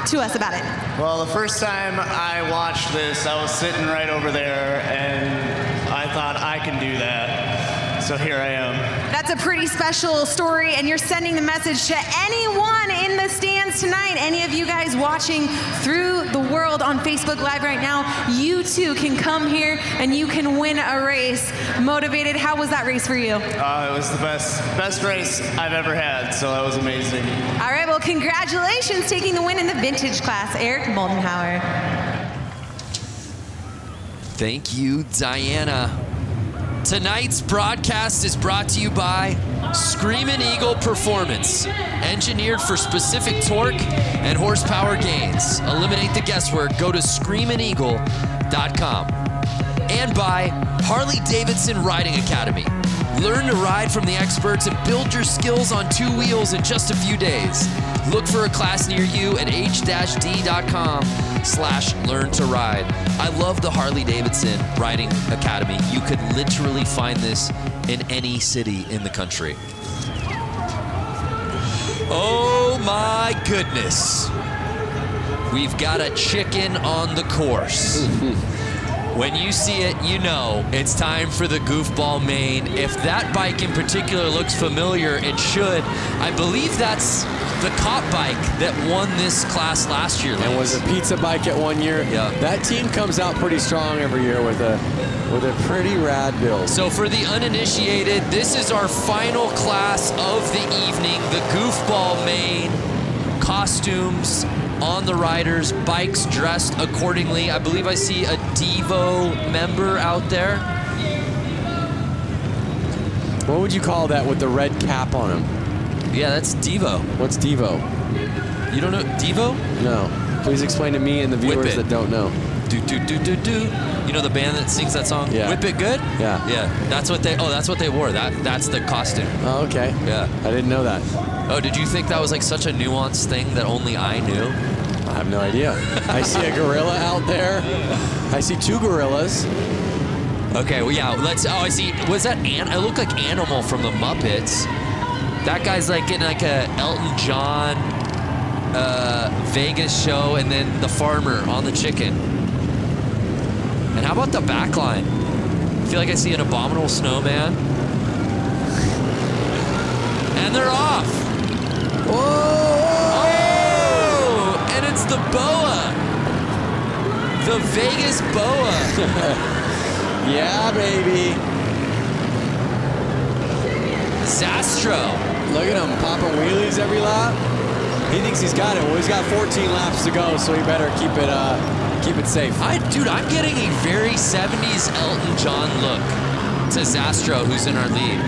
to us about it. Well, the first time I watched this, I was sitting right over there, and I thought I can do that. So here I am. That's a pretty special story, and you're sending the message to anyone in the stands tonight. Any of you guys watching through the world on Facebook Live right now, you too can come here and you can win a race. Motivated, how was that race for you? It was the best race I've ever had, so that was amazing. All right, well, congratulations taking the win in the vintage class, Eric Moldenhauer. Thank you, Diana. Tonight's broadcast is brought to you by Screamin' Eagle Performance, engineered for specific torque and horsepower gains. Eliminate the guesswork. Go to screamin'eagle.com. And by Harley-Davidson Riding Academy. Learn to ride from the experts and build your skills on 2 wheels in just a few days. Look for a class near you at h-d.com/learn to ride. I love the Harley-Davidson Riding Academy. You could literally find this in any city in the country. Oh my goodness. We've got a chicken on the course. When you see it, you know it's time for the Goofball Main. If that bike in particular looks familiar, it should. I believe that's the cop bike that won this class last year. And was a pizza bike at 1 year. Yeah. That team comes out pretty strong every year with a pretty rad build. So for the uninitiated, this is our final class of the evening, the Goofball Main. Costumes on the riders, bikes dressed accordingly. I believe I see a Devo member out there. What would you call that with the red cap on him? Yeah, that's Devo. What's Devo? You don't know Devo? No. Please explain to me and the viewers that don't know. Do do do do do. You know the band that sings that song? Yeah. Whip It Good? Yeah. Yeah. That's what they wore. That's the costume. Oh, okay. Yeah. I didn't know that. Oh, did you think that was like such a nuanced thing that only I knew? I have no idea. I see a gorilla out there. I see 2 gorillas. Okay, well, yeah, I see, was that, it looked like Animal from the Muppets. That guy's like getting like a Elton John Vegas show, and then the farmer on the chicken. And how about the back line? I feel like I see an Abominable Snowman. And they're off. Whoa! And it's the boa. The Vegas boa. Yeah, baby. Zastro. Look at him popping wheelies every lap. He thinks he's got it. Well, he's got 14 laps to go, so he better keep it safe. Dude, I'm getting a very 70s Elton John look to Zastro, who's in our lead.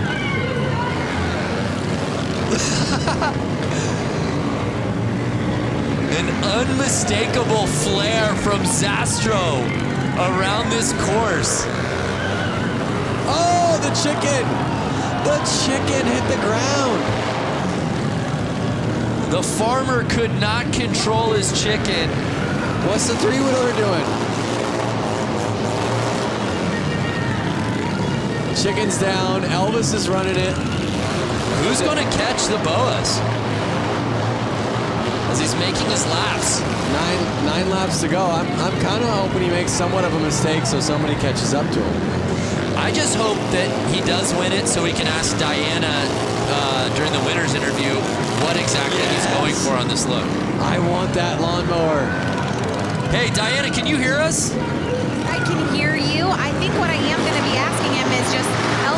An unmistakable flair from Zastro around this course. Oh, the chicken! The chicken hit the ground. The farmer could not control his chicken. What's the 3-wheeler doing? Chicken's down. Elvis is running it. Who's going to catch the boas? because he's making his laps. Nine laps to go. I'm kind of hoping he makes somewhat of a mistake so somebody catches up to him. I just hope that he does win it so we can ask Diana during the winner's interview what exactly he's going for on this look. I want that lawnmower. Hey, Diana, can you hear us? I can hear you. I think what I am going to be asking him is just,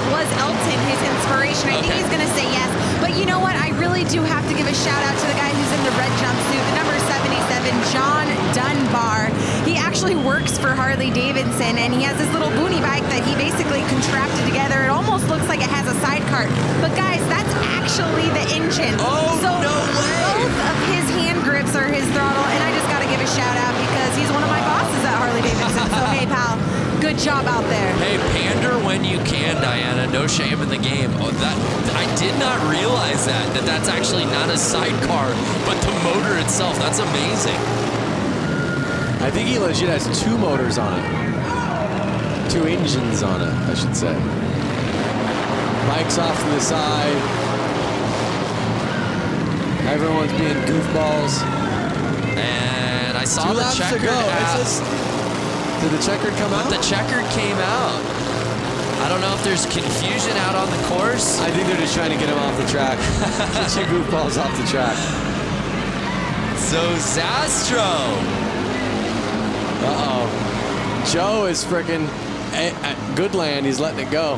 was Elton his inspiration? I think he's going to say yes. But you know what? I really do have to give a shout out to the guy who's in the red jumpsuit, the number 77, John Dunbar. He actually works for Harley-Davidson, and he has this little boonie bike that he basically contrapted together. It almost looks like it has a sidecar. But guys, that's actually the engine. Oh, so no way! Both of his hand grips are his throttle, and I just got to give a shout out because he's one of my bosses at Harley-Davidson. So hey, pal, good job out there. Hey, pander when you can, Diana. No shame in the game. Oh, I did not realize that's actually not a sidecar, but the motor itself. That's amazing. I think he legit has 2 motors on it. 2 engines on it, I should say. Bike's off to the side. Everyone's being goofballs. And I saw 2 the laps to checkered go. Did the checkered come out? The checkered came out. I don't know if there's confusion out on the course. I think they're just trying to get him off the track. Get your goofballs off the track. So Zastro. Uh-oh. Joe is freaking at Goodland. He's letting it go.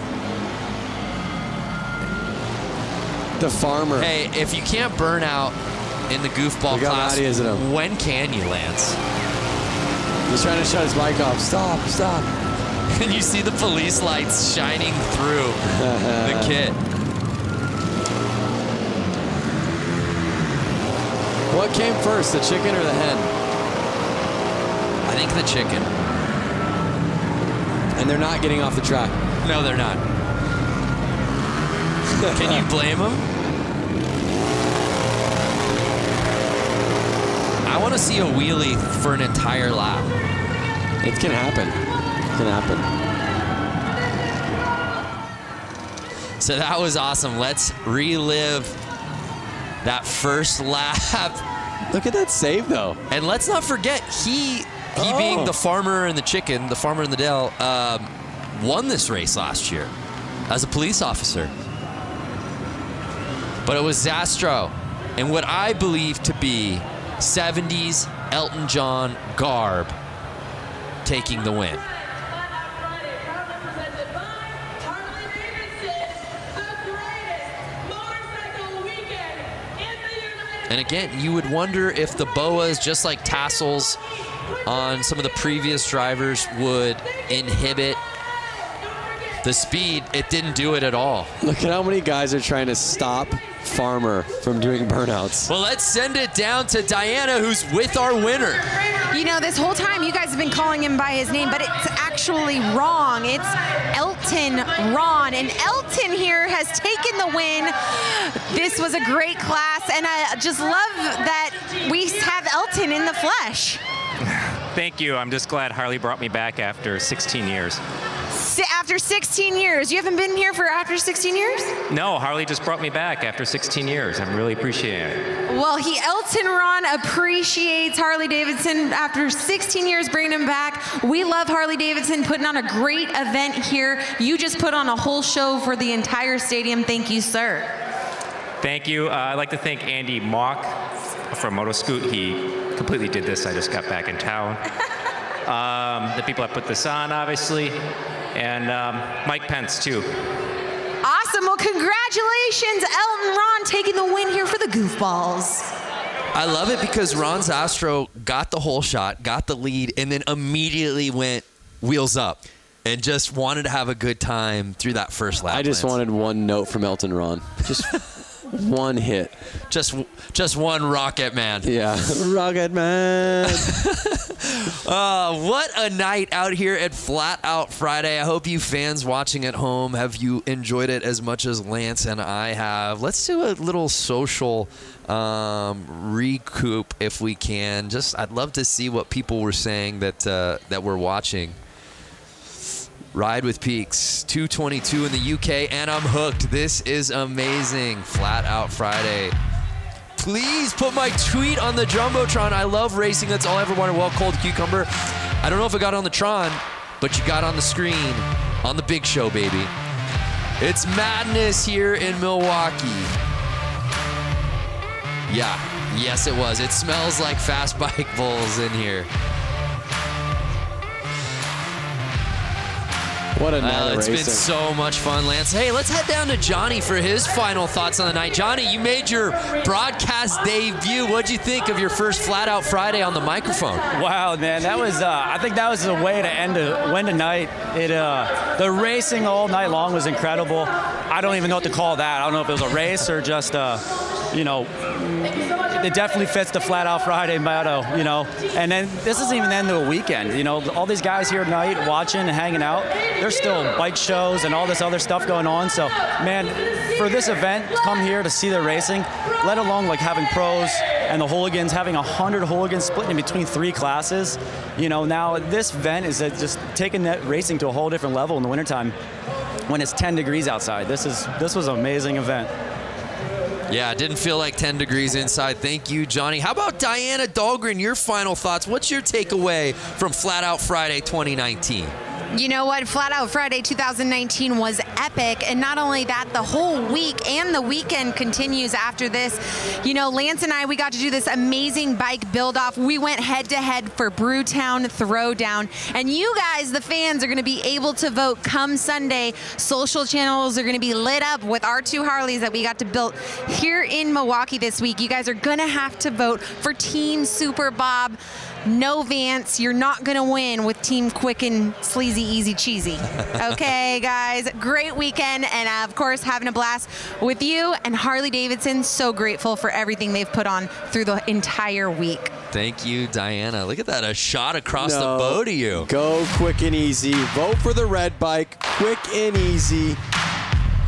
The farmer. Hey, if you can't burn out in the goofball class, when can you, Lance? He's trying to shut his bike off. Stop, stop. And you see the police lights shining through the kit. What came first, the chicken or the hen? I think the chicken. And they're not getting off the track. No, they're not. Can you blame them? I want to see a wheelie for an entire lap. It can happen. It can happen. So that was awesome. Let's relive that first lap. Look at that save, though. And let's not forget, he being the farmer and the chicken, the farmer in the Dell, won this race last year as a police officer. But it was Zastro in what I believe to be 70s Elton John garb taking the win. And again, you would wonder if the boas, just like tassels on some of the previous drivers, would inhibit the speed. It didn't do it at all. Look at how many guys are trying to stop Farmer from doing burnouts. Well, let's send it down to Diana, who's with our winner. You know, this whole time you guys have been calling him by his name, but it's actually wrong. It's Elton Ron, and Elton here has taken the win. This was a great class, and I just love that we have Elton in the flesh. Thank you. I'm just glad Harley brought me back after 16 years. After 16 years? You haven't been here for after 16 years? No, Harley just brought me back after 16 years. I'm really appreciating it. Well, Elton Ron appreciates Harley-Davidson after 16 years bringing him back. We love Harley-Davidson putting on a great event here. You just put on a whole show for the entire stadium. Thank you, sir. Thank you. I'd like to thank Andy Mock from Motoscoot. He completely did this. I just got back in town. The people that put this on, obviously, and Mike Pence, too. Awesome. Well, congratulations, Elton Ron, taking the win here for the Goofballs. I love it because Ron Zastro got the whole shot, got the lead, and then immediately went wheels up and just wanted to have a good time through that first lap. I just wanted one note from Elton Ron. Just one hit. Just one Rocket Man. Yeah, Rocket Man. What a night out here at Flat Out Friday. I hope you fans watching at home, have you enjoyed it as much as Lance and I have. Let's do a little social recoup if we can. I'd love to see what people were saying that we're watching. Ride with Peaks, 222 in the UK, and I'm hooked. This is amazing. Flat Out Friday. please put my tweet on the Jumbotron. I love racing. That's all I ever wanted. Well, Cold Cucumber. I don't know if it got on the Tron, but you got on the screen on the big show, baby. It's madness here in Milwaukee. Yeah, yes it was. It smells like fast bike bulls in here. What a night It's been so much fun, Lance. Hey, let's head down to Johnny for his final thoughts on the night. Johnny, you made your broadcast debut. What'd you think of your first Flat Out Friday on the microphone? Wow, man, that was, I think that was the way to win the night. The racing all night long was incredible. I don't even know what to call that. I don't know if it was a race or just, you know, it definitely fits the Flat Out Friday motto, you know. And then this isn't even the end of the weekend, you know. All these guys here tonight watching and hanging out, there's still bike shows and all this other stuff going on. So, man, for this event, to come here to see the racing, let alone like having pros and the hooligans, having 100 hooligans split in between 3 classes, you know, now this event is just taking that racing to a whole different level in the wintertime when it's 10 degrees outside. This was an amazing event. Yeah, it didn't feel like 10 degrees inside. Thank you, Johnny. How about Diana Dahlgren, your final thoughts? What's your takeaway from Flat Out Friday 2019? You know what? Flat Out Friday 2019 was epic. And not only that, the whole week and the weekend continues after this. You know, Lance and I, we got to do this amazing bike build-off. We went head-to-head for Brewtown Throwdown. And you guys, the fans, are going to be able to vote come Sunday. Social channels are going to be lit up with our 2 Harleys that we got to build here in Milwaukee this week. You guys are going to have to vote for Team Super Bob. No Vance, you're not gonna win with Team Quick and Sleazy Easy Cheesy. Okay, guys, great weekend, and of course, having a blast with you and Harley-Davidson. So grateful for everything they've put on through the entire week. Thank you, Diana. Look at that, a shot across the bow to you. Go Quick and Easy. Vote for the red bike. Quick and easy.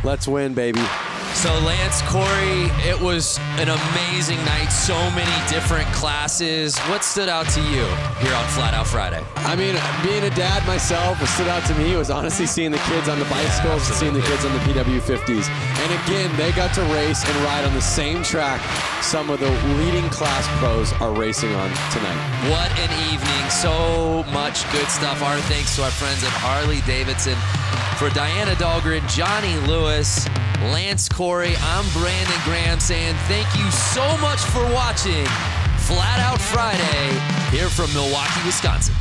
Let's win, baby. So Lance, Corey, it was an amazing night. So many different classes. What stood out to you here on Flat Out Friday? I mean, being a dad myself, what stood out to me was honestly seeing the kids on the bicycles and seeing the kids on the PW50s. And again, they got to race and ride on the same track some of the leading class pros are racing on tonight. What an evening. So much good stuff. Our thanks to our friends at Harley-Davidson. For Diana Dahlgren, Johnny Lewis, Lance Corey, I'm Brandon Graham saying thank you so much for watching Flat Out Friday here from Milwaukee, Wisconsin.